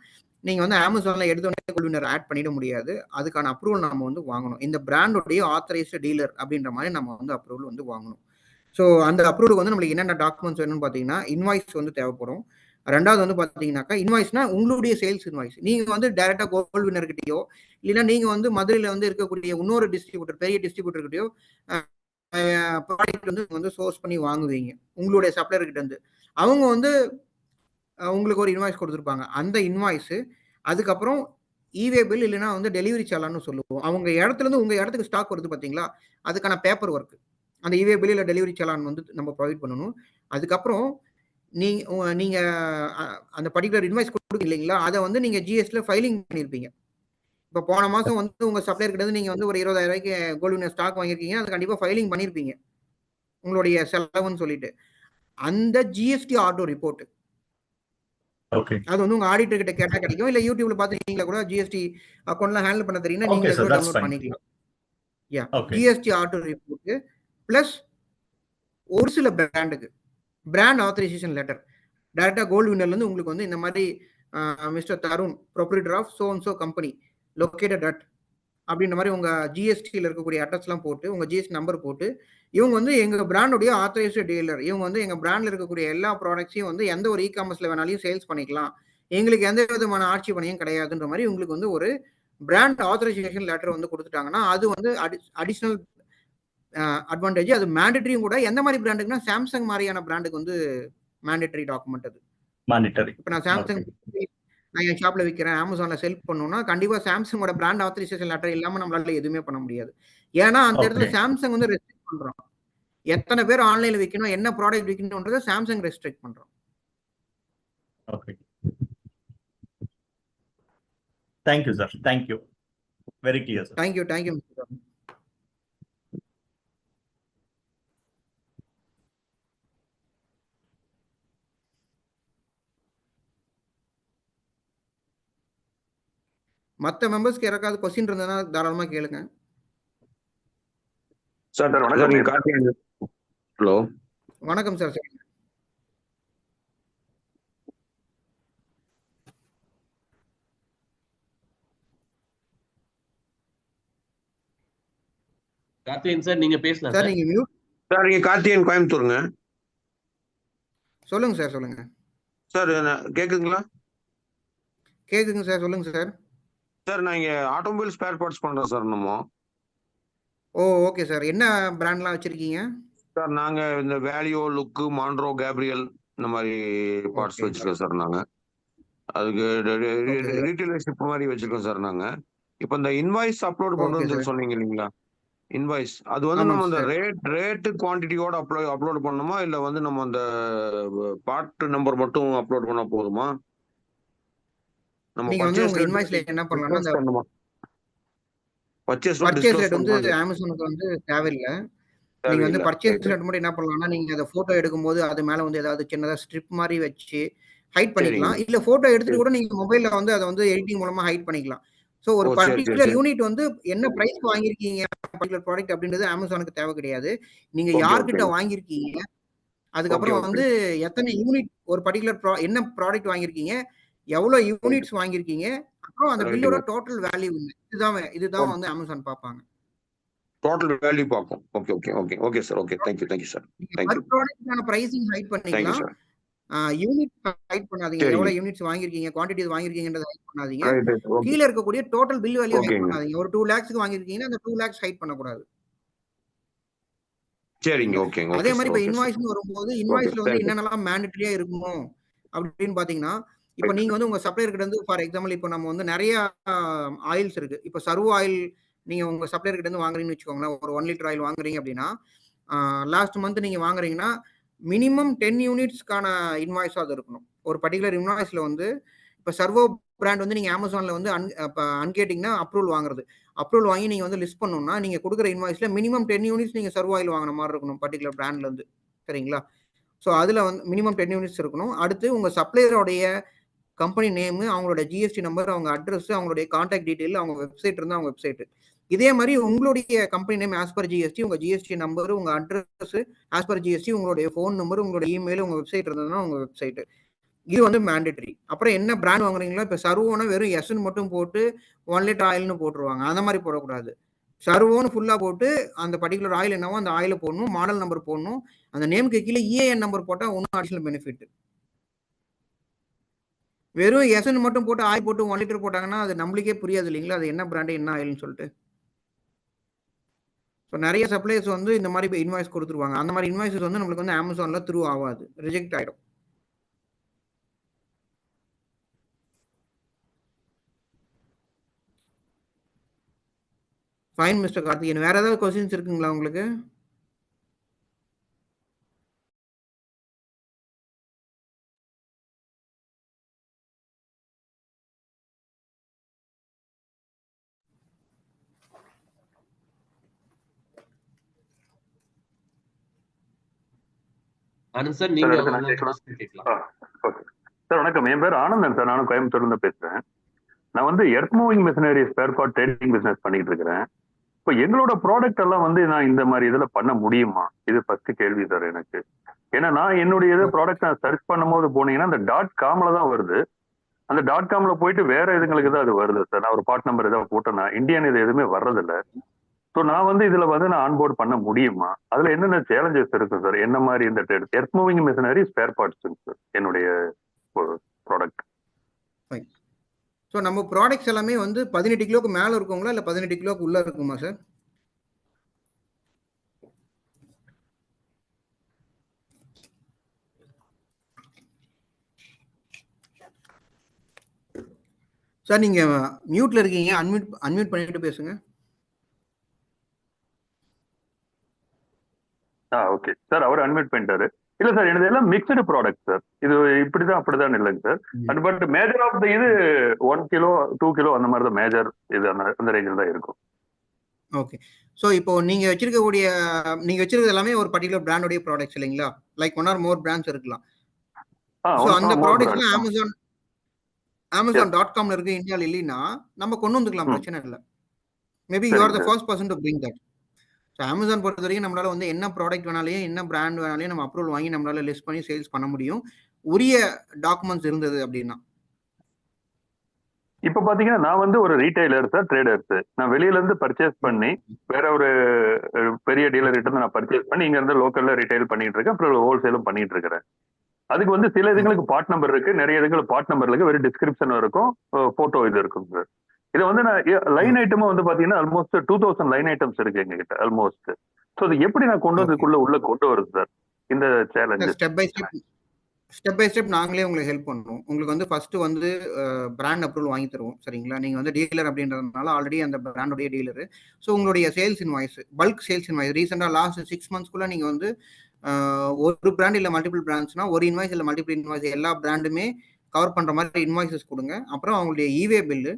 நீங்கள் வந்து அமேசானில் எடுத்தோடனே கோல்டு வின்னர் ஆட் பண்ணிட முடியாது. அதுக்கான அப்ரூவல் நம்ம வந்து வாங்கணும். இந்த பிராண்டோடைய ஆத்தரைஸ்டு டீலர் அப்படின்ற மாதிரி நம்ம வந்து அப்ரூவல் வந்து வாங்கணும். ஸோ அந்த அப்ரூவல் வந்து நம்மளுக்கு என்னென்ன டாக்குமெண்ட்ஸ் வேணும்னு பார்த்தீங்கன்னா இன்வாய்ஸ் வந்து தேவைப்படும். ரெண்டாவது வந்து பார்த்தீங்கன்னாக்கா இன்வாய்ஸ்னா உங்களுடைய சேல்ஸ் இன்வாய்ஸ். நீங்கள் வந்து டைரெக்டாக கோல்டு வின்னர்கிட்டயோ இல்லைன்னா நீங்கள் வந்து மதுரையில் வந்து இருக்கக்கூடிய இன்னொரு டிஸ்ட்ரிபியூட்டர், பெரிய டிஸ்ட்ரிபியூட்டர்கிட்டயோ ப்ராடக்ட் வந்து சோர்ஸ் பண்ணி வாங்குவீங்க உங்களுடைய சப்ளையர்கிட்ட இருந்து. அவங்க வந்து உங்களுக்கு ஒரு இன்வாய்ஸ் கொடுத்துருப்பாங்க. அந்த இன்வாய்ஸு அதுக்கப்புறம் இவே பில் இல்லைன்னா வந்து டெலிவரி சாலான்னு சொல்லுவோம். அவங்க இடத்துலேருந்து உங்கள் இடத்துக்கு ஸ்டாக் வருது பார்த்தீங்களா, அதுக்கான பேப்பர் ஒர்க், அந்த இவே பில் இல்லை டெலிவரி சாலான் வந்து நம்ம ப்ரொவைட் பண்ணணும். அதுக்கப்புறம் நீங்க அந்த பர்டிகுலர் இன்வாய்ஸ் கொடுக்குறீங்க இல்லைங்களா, அதை வந்து நீங்க ஜிஎஸ்டில ஃபைலிங் பண்ணியிருப்பீங்க. இப்போ போன மாசம் வந்து உங்க சப்ளையர் கிட்ட இருந்து நீங்க வந்து ஒரு 20,000 ரூபாய்க்கு கோல்டு வின்னர் ஸ்டாக் வாங்கியிருக்கீங்க. அது கண்டிப்பா ஃபைலிங் பண்ணியிருப்பீங்க உங்களுடைய செலவுன்னு சொல்லிட்டு. அந்த ஜிஎஸ்டி ஆட்டோ ரிப்போர்ட் ஓகே அது வந்து உங்க ஆடிட்டர் கிட்ட கேட்டா கிடைக்கும். இல்ல யூடியூப்ல பார்த்து நீங்களே கூட ஜிஎஸ்டி அக்கௌண்ட்லாம் ஹேண்டில் பண்ண தெரியும்னா ஓகே நீங்களே சார், கூட தட்ஸ் டவுன்லோட் ஃபைன். பண்ணிக்கலாம். Okay GST auto report plus ஒரு சில பிராண்ட் ஆத்தரைசேஷன் லெட்டர் டைரக்டா கோல்டு வின்னர்ல இருந்து உங்களுக்கு வந்து இந்த மாதிரி mister Tarun proprietor of so and so company located at அப்படின்ற மாதிரி உங்க ஜிஎஸ்டியில் இருக்கக்கூடிய அட்ரஸ்லாம் போட்டு உங்க ஜிஎஸ்டி நம்பர் போட்டு இவங்க வந்து எங்க பிராண்டுடைய ஆத்தரைஸ்டு டீலர், இவங்க வந்து எங்க பிராண்ட்ல இருக்கக்கூடிய எல்லா ப்ராடக்ட்ஸையும் வந்து எந்த ஒரு காமர்ஸ்ல வேணாலும் சேல்ஸ் பண்ணிக்கலாம், எங்களுக்கு எந்த விதமான ஆட்சேபனையும் கிடையாதுன்ற மாதிரி உங்களுக்கு வந்து ஒரு பிராண்ட் ஆத்தரைசேஷன் லெட்டர் வந்து கொடுத்துட்டாங்கன்னா அது வந்து அடிஷனல் அட்வான்டேஜ். அது மேண்டேட்டரியும் கூட. எந்த மாதிரி பிராண்டுக்குன்னா சாம்சங் மாதிரியான பிராண்டுக்கு வந்து மேண்டேட்டரி டாக்குமெண்ட் அது. மானிட்டரி. இப்போ நான் சாம்சங் நான் என் ஷாப்ல விற்கிறேன், அமேசான்ல செல் பண்ணணும்னா கண்டிப்பா சாம்சங்கோட பிராண்ட் ஆத்தரைசேஷன் லெட்டர் இல்லாம நம்மளால எதுவுமே பண்ண முடியாது. ஏன்னா அந்த இடத்துல ஓகே சாம்சங் வந்து ரெஸ்ட்ரிக்ட் பண்றோம். எத்தனை பேர் ஆன்லைன்ல விற்கணும், என்ன ப்ராடக்ட் விற்கணும்ன்றத சாம்சங் ரெஸ்ட்ரிக்ட் பண்றோம். Okay thank you sir, thank you, very clear sir. Thank you mister. மற்ற மெம்பர்ஸ்க்கு யாராவது கொஸ்டின் இருந்ததுன்னா தாராளமா கேளுங்க. சார் வணக்கம். நீங்க கார்த்திகேயன். ஹலோ வணக்கம் சார். கார்த்திகேயன் சார் நீங்க பேசலாம் சார் சார். நீங்க மியூட். சார் நீங்க கார்த்திகேயன் கோயம்புத்தூருங்க. சொல்லுங்க சார், சொல்லுங்க சார் கேக்குதுங்களா? கேக்குதுங்க சார், சொல்லுங்க சார். சார் நான் இங்க ஆட்டோமொபைல் ஸ்பேர் பார்ட்ஸ் பண்றோம் சார் நம்ம. Okay sir. என்ன பிராண்ட்லாம் வச்சிருக்கீங்க? சார் நாங்க இந்த வேல்யூ, லுக்கு, மாண்ட்ரோ, கேப்ரியல் இந்த மாதிரி பார்ட்ஸ் Okay. வச்சிருக்கோம் சார் நாங்க. அதுக்கு Okay. ரீட்டைலர்ஷிப் மாதிரி வச்சிருக்கோம் சார் நாங்க. இப்போ இந்த இன்வாய்ஸ் அப்லோட் Okay, பண்றோம்னு சொல்லி sir. சொன்னீங்க இல்லைங்களா? இன்வாய்ஸ் அது வந்து ஆமாங்க நம்ம அந்த சார். ரேட்டு குவான்டிட்டியோட அப்லோட் பண்ணணுமா, இல்ல வந்து நம்ம அந்த பார்ட் நம்பர் மட்டும் அப்லோட் பண்ணா போதுமா? நம்ம நீங்க வந்து உங்க பர்ச்சேஸ் இன்வாய்ஸ்ல என்ன பண்ணலாம்னா அந்த பண்ணுமா? பர்ச்சேஸ் பர்ச்சேஸ் ரேட் வந்து அமேசானுக்கு வந்து தேவையில்லை. நீங்க வந்து பர்ச்சேஸ் ரேட் மட்டும் என்ன பண்ணலாம்னா நீங்க அந்த போட்டோ எடுக்கும்போது அது மேல வந்து ஏதாவது சின்னதா ஸ்ட்ரிப் மாதிரி வச்சு ஹைட் பண்ணிக்கலாம். இல்ல போட்டோ எடுத்துட்டு கூட நீங்க மொபைல்ல வந்து அதை வந்து எடிட்டிங் மூலமா ஹைட் பண்ணிக்கலாம். சோ ஒரு பர்டிகுலர் யூனிட் வந்து என்ன பிரைஸ்க்கு வாங்கியிருக்கீங்க பர்டிகுலர் ப்ராடக்ட் அப்படின்றது அமேசானுக்கு தேவை கிடையாது. நீங்க யார்கிட்ட வாங்கியிருக்கீங்க, அதுக்கப்புறம் வந்து எத்தனை யூனிட் ஒரு பர்டிகுலர் என்ன ப்ராடக்ட் வாங்கியிருக்கீங்க, எவ்வளவு யூனிட்ஸ் வாங்கியிருக்கீங்க, அப்புறம் அந்த பில்லோட டோட்டல் வேல்யூ இதுதான் வந்து அமேசான் பார்ப்பாங்க. டோட்டல் வேல்யூ பார்ப்போம். Okay sir. Okay thank you sir. Per ப்ராடக்ட்கான பிரைசிங் ஹைட் பண்ணிக்கலாம். யூனிட் ஹைட் பண்ணாதீங்க. எவ்வளவு யூனிட்ஸ் வாங்கியிருக்கீங்க, குவான்டிட்டி வாங்கியிருக்கீங்கன்றத ஹைட் பண்ணாதீங்க. கீழ இருக்கக்கூடிய டோட்டல் பில் வேல்யூ ஹைட் பண்ணாதீங்க. ஒரு 2 lakhsக்கு வாங்கியிருக்கீங்கன்னா அந்த 2 lakhs ஹைட் பண்ணக்கூடாது. சரிங்க. ஓகே. அதே மாதிரி இப்ப இன்வாய்ஸ்னு வரும்போது இன்வாய்ஸ்ல வந்து என்னென்னலாம் மேண்டேட்டரியா இருக்கணும் அப்படின்னு பாத்தீங்கன்னா, இப்ப நீங்க வந்து உங்க சப்ளையர் கிட்ட இருந்து ஃபார் எக்ஸாம்பிள் இப்போ நம்ம வந்து நிறைய ஆயில்ஸ் இருக்கு. இப்ப சர்வோ ஆயில் நீங்க உங்க சப்ளையர் கிட்ட இருந்து வாங்குறீங்கன்னு வச்சுக்கோங்களேன். ஒரு 1 லிட்டர் ஆயில் வாங்குறீங்க அப்படின்னா லாஸ்ட் மந்த் நீங்க வாங்குறீங்கன்னா மினிமம் 10 யூனிட்ஸ்க்கான இன்வாய்ஸ் அது இருக்கணும். ஒரு பர்டிகுலர் இன்வாய்ஸ்ல வந்து இப்ப சர்வோ பிராண்ட் வந்து நீங்க அமேசான்ல வந்து அன்கேட்டிங்னா அப்ரூவல் வாங்குறது. அப்ரூவல் வாங்கி நீங்க வந்து லிஸ்ட் பண்ணணும்னா நீங்க கொடுக்குற இன்வாய்ஸ்ல மினிமம் 10 யூனிட்ஸ் நீங்க சர்வோ ஆயில் வாங்குற மாதிரி இருக்கணும் பர்டிகுலர் பிராண்ட்ல இருந்து. சரிங்களா? ஸோ அதுல வந்து மினிமம் 10 யூனிட்ஸ் இருக்கணும். அடுத்து உங்க சப்ளையரோடைய கம்பெனி நேம், அவங்களோட ஜிஎஸ்டி நம்பர், அவங்க அட்ரஸ், அவங்களுடைய கான்டாக்ட் டீடைல், அவங்க வெப்சைட் இருந்தா அவங்க வெப்சைட். இதே மாதிரி உங்களுடைய company name as per GST, உங்க ஜிஎஸ்டி நம்பர், உங்க அட்ரஸ் ஆஸ் பர் ஜிஎஸ்டி, உங்களுடைய ஃபோன் நம்பர், உங்களுடைய இமெயில், உங்க வெப்சைட் இருந்ததுன்னா உங்க வெப்சைட். இது வந்து மேண்டேட்டரி. அப்புறம் என்ன பிராண்ட் வாங்குறீங்களோ இப்ப சர்வோனா வெறும் எஸ்ன்னு மட்டும் போட்டு 1 லிட்டர் ஆயில்னு போட்டுருவாங்க. அந்த மாதிரி போடக்கூடாது. சர்வோன்னு ஃபுல்லா போட்டு அந்த பர்டிகுலர் ஆயில் என்னவோ அந்த ஆயில போடணும், மாடல் நம்பர் போடணும். அந்த நேமுக்கு கீழே இஏஎன் நம்பர் போட்டா ஒன்னும் அடிஷனல் பெனிஃபிட். வெறும் எஸ்ன்னு மட்டும் போட்டு ஆயில் போட்டு 1 லிட்டர் போட்டாங்கன்னா அது நம்மளுக்கே புரியாது இல்லைங்களா, அது என்ன பிராண்ட் என்ன ஆயில்னு சொல்லிட்டு. ஸோ நிறைய சப்ளையர்ஸ் வந்து இந்த மாதிரி இன்வாய்ஸ் கொடுத்துருவாங்க. அந்த மாதிரி இன்வாய்ஸஸ் வந்து நம்மளுக்கு வந்து அமேசான்ல த்ரூ ஆகாது, ரிஜெக்ட் ஆயிடும். Fine mister Karthikeyan. வேற ஏதாவது கொஸ்டின்ஸ் இருக்குங்களா உங்களுக்கு? ஆனந்த் சார் சார் நீங்க அடுத்து ஒரு நான் கேட்கலாம். question கேட்கலாம். ஓகே சார், வணக்கம். என் பேர் ஆனந்தன் சார். நானும் கோயம்புத்தூர்ல பேசுறேன். நான் வந்து earth moving machinery spare part trading business பண்ணிட்டு இருக்கிறேன். இப்போ எங்களோட ப்ராடக்ட் எல்லாம் வந்து நான் இந்த மாதிரி இதுல பண்ண முடியுமா? இது ஃபர்ஸ்ட் கேள்வி சார் எனக்கு. ஏன்னா நான் என்னுடைய இது ப்ராடக்ட் நான் சர்ச் பண்ணும்போது போனீங்கன்னா அந்த .comல தான் வருது. அந்த .comல போயிட்டு வேற இதுங்களுக்கு தான் அது வருது சார். நான் ஒரு பார்ட் நம்பர் ஏதாவது போட்டேன்னா இந்தியன் இது எதுவுமே வர்றதில்ல. ஸோ நான் வந்து இதுல வந்து நான் ஆன்போர்ட் பண்ண முடியுமா? அதுல என்னென்ன சேலஞ்சஸ் இருக்கு சார்? என்ன மாதிரி இந்த earth moving machinery spare parts sir என்னுடைய ப்ராடக்ட். ஸோ நம்ம ப்ராடக்ட்ஸ் எல்லாமே வந்து 18 கிலோக்கு மேலே இருக்குங்களா இல்லை 18 கிலோக்கு உள்ள இருக்குமா சார்? சார் நீங்க மியூட்ல இருக்கீங்க, அன்மியூட் பண்ணிட்டு பேசுங்க. ஓகே சார், அவர் அன்மியூட் பண்ணிட்டாரு. இல்ல சார், எனது எல்லாம் மிக்சடு ப்ராடக்ட் சார். இது இப்படிதான் அப்படிதான் இல்லைங்க sir. But major of the இது 1 கிலோ 2 கிலோ அந்த மாதிரி தான் மேஜர் இது அந்த ரேஞ்சில் தான் இருக்கும். ஓகே. ஸோ இப்போ நீங்க வச்சிருக்கிறது எல்லாமே ஒரு பர்டிகுலர் பிராண்டோடைய ப்ராடக்ட்ஸ் இல்லைங்களா? லைக் 1 or more பிராண்ட்ஸ் இருக்கலாம். ஸோ அந்த ப்ராடக்ட்ஸ்லாம் Amazon.comல இருக்கு, இந்தியாவில் இல்லைன்னா நம்ம கொண்டு வந்துக்கலாம், பிரச்சனை இல்லை. Maybe you are the first person to bring that. So Amazon பொறுத்த வரைக்கும் நம்மளால வந்து என்ன ப்ராடக்ட் வேணாலையும் என்ன பிராண்ட் வேணாலையும் நம்ம அப்ரூவல் வாங்கி நம்மளால லிஸ்ட் பண்ணி சேல்ஸ் பண்ண முடியும், உரிய டாக்குமெண்ட்ஸ் இருந்தது அப்படின்னா. இப்ப பாத்தீங்கன்னா நான் வந்து ஒரு ரீட்டைலர் சார், ட்ரேடர்ஸ். நான் வெளியில இருந்து பர்ச்சேஸ் பண்ணி வேற ஒரு பெரிய டீலர் கிட்ட இருந்து நான் பர்ச்சேஸ் பண்ணி இங்க இருந்து லோக்கல்ல ரீட்டைல் பண்ணிட்டு இருக்கேன், அப்புறம் ஹோல்சேலும் பண்ணிட்டு இருக்கிறேன். அதுக்கு வந்து சில இதுங்களுக்கு பார்ட் நம்பர் இருக்கு, நிறைய இதுங்களுக்கு பார்ட் நம்பர் இருக்கு, வெறும் டிஸ்கிரிப்ஷன் இருக்கும், போட்டோ இது இருக்கும் சார். இது வந்து நான் லைன் ஐட்டமும் வந்து பாத்தீங்கன்னா ஆல்மோஸ்ட் 2000 லைன் ஐட்டம்ஸ் இருக்கு எங்க கிட்ட ஆல்மோஸ்ட். ஸோ அது எப்படி நான் கொண்டு வந்து உள்ள கொண்டு வருது சார் இந்த சேலஞ்ச்? ஸ்டெப் பை ஸ்டெப் நாங்களே உங்களுக்கு ஹெல்ப் பண்ணுவோம். உங்களுக்கு வந்து ஃபர்ஸ்ட் வந்து பிராண்ட் அப்ரூவல் வாங்கி தருவோம், சரிங்களா? நீங்க வந்து டீலர் அப்படின்றதுனால ஆல்ரெடி அந்த பிராண்டோடைய டீலர். ஸோ உங்களுடைய sales invoice, bulk sales invoice ரீசெண்டாக லாஸ்ட் 6 monthsக்குள்ள நீங்க வந்து ஒரு பிராண்ட் இல்லை மல்டிபிள் பிராண்ட்ஸ்னா ஒரு இன்வாய்ஸ் இல்லை மல்டிபிள் இன்வாய்ஸ் எல்லா பிராண்டுமே கவர் பண்ற மாதிரி இன்வாய்ஸஸ் கொடுங்க. அப்புறம் அவங்களுடைய இவே பில்லு,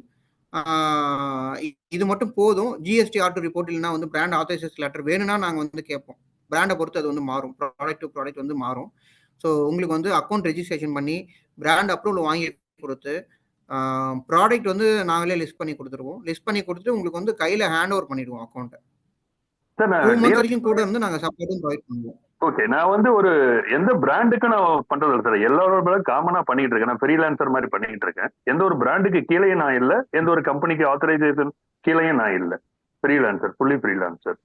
இது மட்டும் போதும். ஜிஎஸ்டி ஆர்டர் ரிப்போர்ட் இல்லைன்னா வந்து பிராண்ட் ஆத்தரைசேஷன் லெட்டர் வேணும்னா நாங்கள் வந்து கேட்போம். பிராண்டை பொறுத்து அது வந்து மாறும், ப்ராடக்ட் டு ப்ராடக்ட் வந்து மாறும். ஸோ உங்களுக்கு வந்து அக்கௌண்ட் ரெஜிஸ்ட்ரேஷன் பண்ணி பிராண்ட் அப்ரூவல் வாங்கி கொடுத்து ப்ராடக்ட் வந்து நாங்களே லிஸ்ட் பண்ணி கொடுத்துருவோம். லிஸ்ட் பண்ணி கொடுத்துட்டு உங்களுக்கு வந்து கையில் ஹேண்ட் ஓவர் பண்ணிடுவோம் அக்கௌண்ட்டை. 2 months வரைக்கும் கூட வந்து நாங்கள் சப்போர்ட்டும் ப்ரொவைட் பண்ணுவோம். ஓகே, நான் வந்து ஒரு எந்த பிராண்டுக்கு நான் பண்றது சார், எல்லாரோட காமனா பண்ணிட்டு இருக்கேன். நான் ஃப்ரீலான்சர் மாதிரி பண்ணிட்டு இருக்கேன். எந்த ஒரு பிராண்டுக்கு கீழேயும் நான் இல்லை, எந்த ஒரு கம்பெனிக்கு ஆத்தரைசேஷன் கீழேயும் நான் இல்லை. Freelancer, fully freelancer.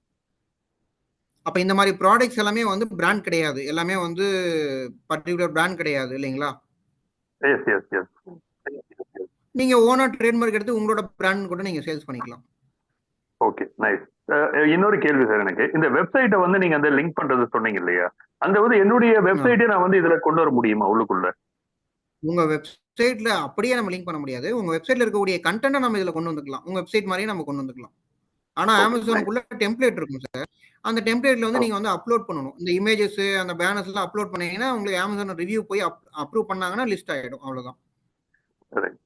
அப்ப இந்த மாதிரி ப்ராடக்ட்ஸ் எல்லாமே வந்து பிராண்ட் கிடையாது, எல்லாமே வந்து பர்டிகுலர் பிராண்ட் கிடையாது இல்லைங்களா? Yes yes yes. நீங்க ஓனா ட்ரேட்மார்க் எடுத்து உங்களோட பிராண்ட் கூட நீங்க சேல்ஸ் பண்ணிக்கலாம். Okay, nice. இன்னொரு கேள்வி சார் எனக்கு, இந்த வெப்சைட்டை வந்து நீங்க அந்த லிங்க் பண்றது சொன்னீங்க இல்லையா, அந்த வந்து என்னுடைய வெப்சைட்டை நான் வந்து இதுல கொண்டு வர முடியுமா உள்ளுக்குள்ள? உங்க வெப்சைட்ல அப்படியே நம்ம லிங்க் பண்ண முடியாது. உங்க வெப்சைட்ல இருக்கக்கூடிய கண்டென்ட்டை நம்ம இதுல கொண்டு வந்துக்கலாம், உங்க வெப்சைட் மாதிரியே நம்ம கொண்டு வந்துக்கலாம். ஆனா அமேசானுக்குள்ள டெம்ப்ளேட் இருக்கும் சார். அந்த டெம்ப்ளேட்ல வந்து நீங்க வந்து அப்லோட் பண்ணணும். இந்த இமேஜஸ் அந்த பேனர்ஸ் எல்லாம் அப்லோட் பண்ணீங்கன்னா உங்களுக்கு அமேசான் ரிவ்யூ போய் அப்ரூவ் பண்ணாங்கன்னா லிஸ்ட் ஆயிடும், அவ்வளவுதான்.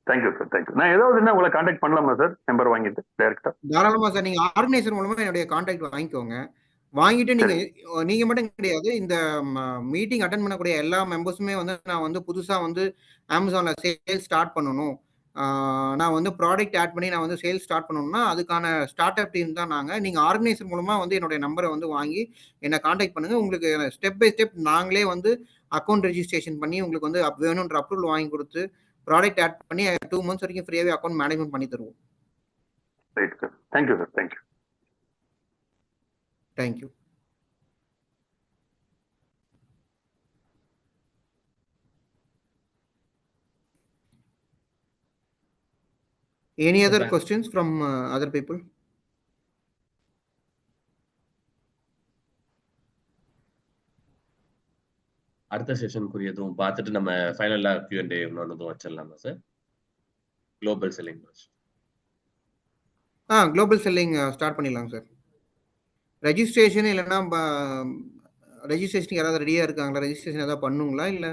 Thank you sir, thank you. நான் ஏதாவது என்ன உங்களை கான்டாக்ட் பண்ணலாமா சார், நம்பர் வாங்கிட்டு டைரக்டா? தாராளமா சார், நீங்க ஆர்கனைசர் மூலமா என்னுடைய கான்டாக்ட் வாங்கிக்கோங்க. வாங்கிட்டு நீங்க மட்டும் கிடையாது, இந்த மீட்டிங் அட்டென்ட் பண்ணக்கூடிய எல்லா மெம்பர்ஸுமே வந்து நான் வந்து புதுசா வந்து அமேசான்ல சேல்ஸ் ஸ்டார்ட் பண்ணணும், நான் வந்து ப்ராடக்ட் ஆட் பண்ணி நான் வந்து சேல்ஸ் ஸ்டார்ட் பண்ணணும்னா அதுக்கான ஸ்டார்ட் அப் டீம் தான் நாங்கள். நீங்கள் ஆர்கனைசர் மூலமாக வந்து என்னுடைய நம்பரை வந்து வாங்கி என்னை காண்டாக்ட் பண்ணுங்கள். உங்களுக்கு ஸ்டெப் பை ஸ்டெப் நாங்களே வந்து அக்கௌண்ட் ரெஜிஸ்ட்ரேஷன் பண்ணி உங்களுக்கு வந்து வேணுன்ற அப்ரூவல் வாங்கி கொடுத்து ப்ராடக்ட் ஆட் பண்ணி 2 months வரைக்கும் ஃப்ரீயாகவே அக்கௌண்ட் மேனேஜ்மெண்ட் பண்ணி தருவோம். Right sir, thank you sir, thank you. Thank you. Any other questions from other people? அடுத்த செஷனுக்குரியதும் பார்த்துட்டு நம்ம ஃபைனலா Q&A இன்னொன்னு வச்சிடலாமா sir? Global selling global selling start பண்ணிடலாம் சார். ரெஜிஸ்ட்ரேஷன் இல்லைன்னா ரெஜிஸ்ட்ரேஷன் யாராவது ரெடியா இருக்காங்களா? ரெஜிஸ்ட்ரேஷன் ஏதாவது பண்ணுங்களா? இல்ல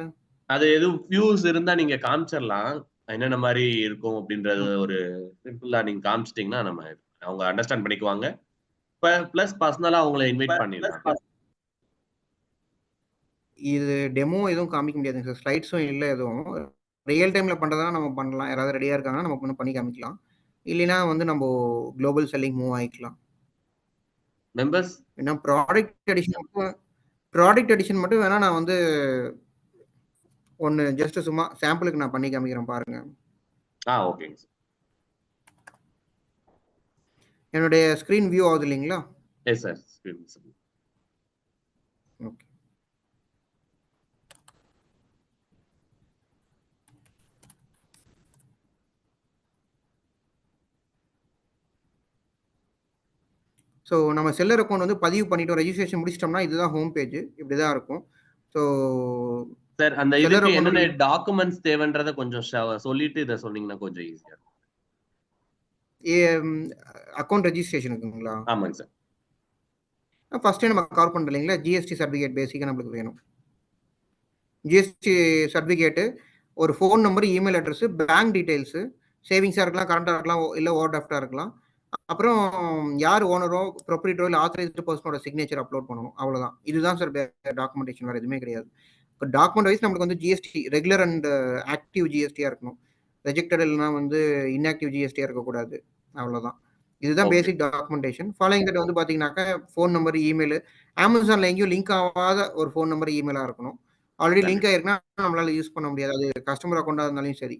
அது எதுவும் வியூஸ் இருந்தா நீங்க காமிச்சிடலாம், என்னென்ன மாதிரி இருக்கும் அப்படின்றது ஒரு சிம்பிளா நீங்க காமிச்சிட்டீங்கன்னா நம்ம அவங்க அண்டர்ஸ்டாண்ட் பண்ணிக்குவாங்க. பிளஸ் பர்சனலா அவங்களை இன்வைட் பண்ணிடலாம். இது டெமோ எதுவும் காமிக்க முடியாதுங்க சார். ஸ்லைட்ஸும் இல்லை எதுவும். ரியல் டைமில் பண்ணுறதா நம்ம பண்ணலாம். யாராவது ரெடியாக இருக்காங்கன்னா நம்ம வந்து பண்ணி காமிக்கலாம். இல்லைன்னா வந்து நம்ம குளோபல் செல்லிங் மூவ் ஆகிக்கலாம். மெம்பர்ஸ் ஏன்னா ப்ராடக்ட் எடிஷன் மட்டும் வேணா நான் வந்து ஒன்று ஜஸ்ட் சும்மா சாம்பிளுக்கு நான் பண்ணி காமிக்கிறேன் பாருங்க. ஓகேங்க சார். என்னுடைய ஸ்க்ரீன் வியூ ஆகுது இல்லைங்களா? Yes sir. ஓகே. ஸோ நம்ம செல்லர் அக்கௌண்ட் வந்து பதிவு பண்ணிட்டோம், ரெஜிஸ்ட்ரேஷன் முடிச்சிட்டோம்னா இதுதான் ஹோம் பேஜ், இப்படி தான் இருக்கும். ஸோ சார் அந்த இதுக்கு என்னென்ன டாக்குமெண்ட்ஸ் தேவைன்றத கொஞ்சம் சொல்லிட்டு இதை சொன்னீங்கன்னா கொஞ்சம் ஈஸியா இருக்கும். அக்கௌண்ட் ரெஜிஸ்ட்ரேஷனுக்குங்களா? ஆமாங்க சார். ஃபர்ஸ்ட் நம்ம கால் பண்ணுறோம் இல்லைங்களா, ஜிஎஸ்டி சர்டிஃபிகேட் பேசிக்காக நம்மளுக்கு வேணும். ஜிஎஸ்டி சர்டிஃபிகேட்டு, ஒரு phone number, email address, bank details, சேவிங்ஸாக இருக்கலாம், கரண்டாக இருக்கலாம், இல்லை ஓவர் டிராஃப்டாக இருக்கலாம். அப்புறம் யார் ஓனரோ, ப்ரொப்ரைட்டரோ இல்லை ஆத்தரைஸ்டு பர்சனோட சிக்னேச்சர் அப்லோட் பண்ணணும். அவ்வளோதான். இதுதான் சார் டாக்குமெண்டேஷன், வேறு எதுவுமே கிடையாது. இப்போ டாக்குமெண்ட் வைஸ் நம்மளுக்கு வந்து ஜிஎஸ்டி ரெகுலர் அண்ட் ஆக்டிவ் ஜிஎஸ்டியாக இருக்கணும். ரெஜெக்டட் இல்லைனா வந்து இன்ஆக்டிவ் ஜிஎஸ்டியாக இருக்கக்கூடாது. அவ்வளோதான். இதுதான் பேசிக் டாக்குமெண்டேஷன். ஃபாலோயிங் தட் வந்து பார்த்தீங்கன்னாக்கா ஃபோன் நம்பர், இமெயில், அமேசானில் எங்கேயும் லிங்க் ஆகாத ஒரு ஃபோன் நம்பர், இமெயிலாக இருக்கணும். ஆல்ரெடி லிங்க் ஆகிருக்குன்னா நம்மளால் யூஸ் பண்ண முடியாது. அது கஸ்டமர் அக்கௌண்ட்டாக இருந்தாலும் சரி,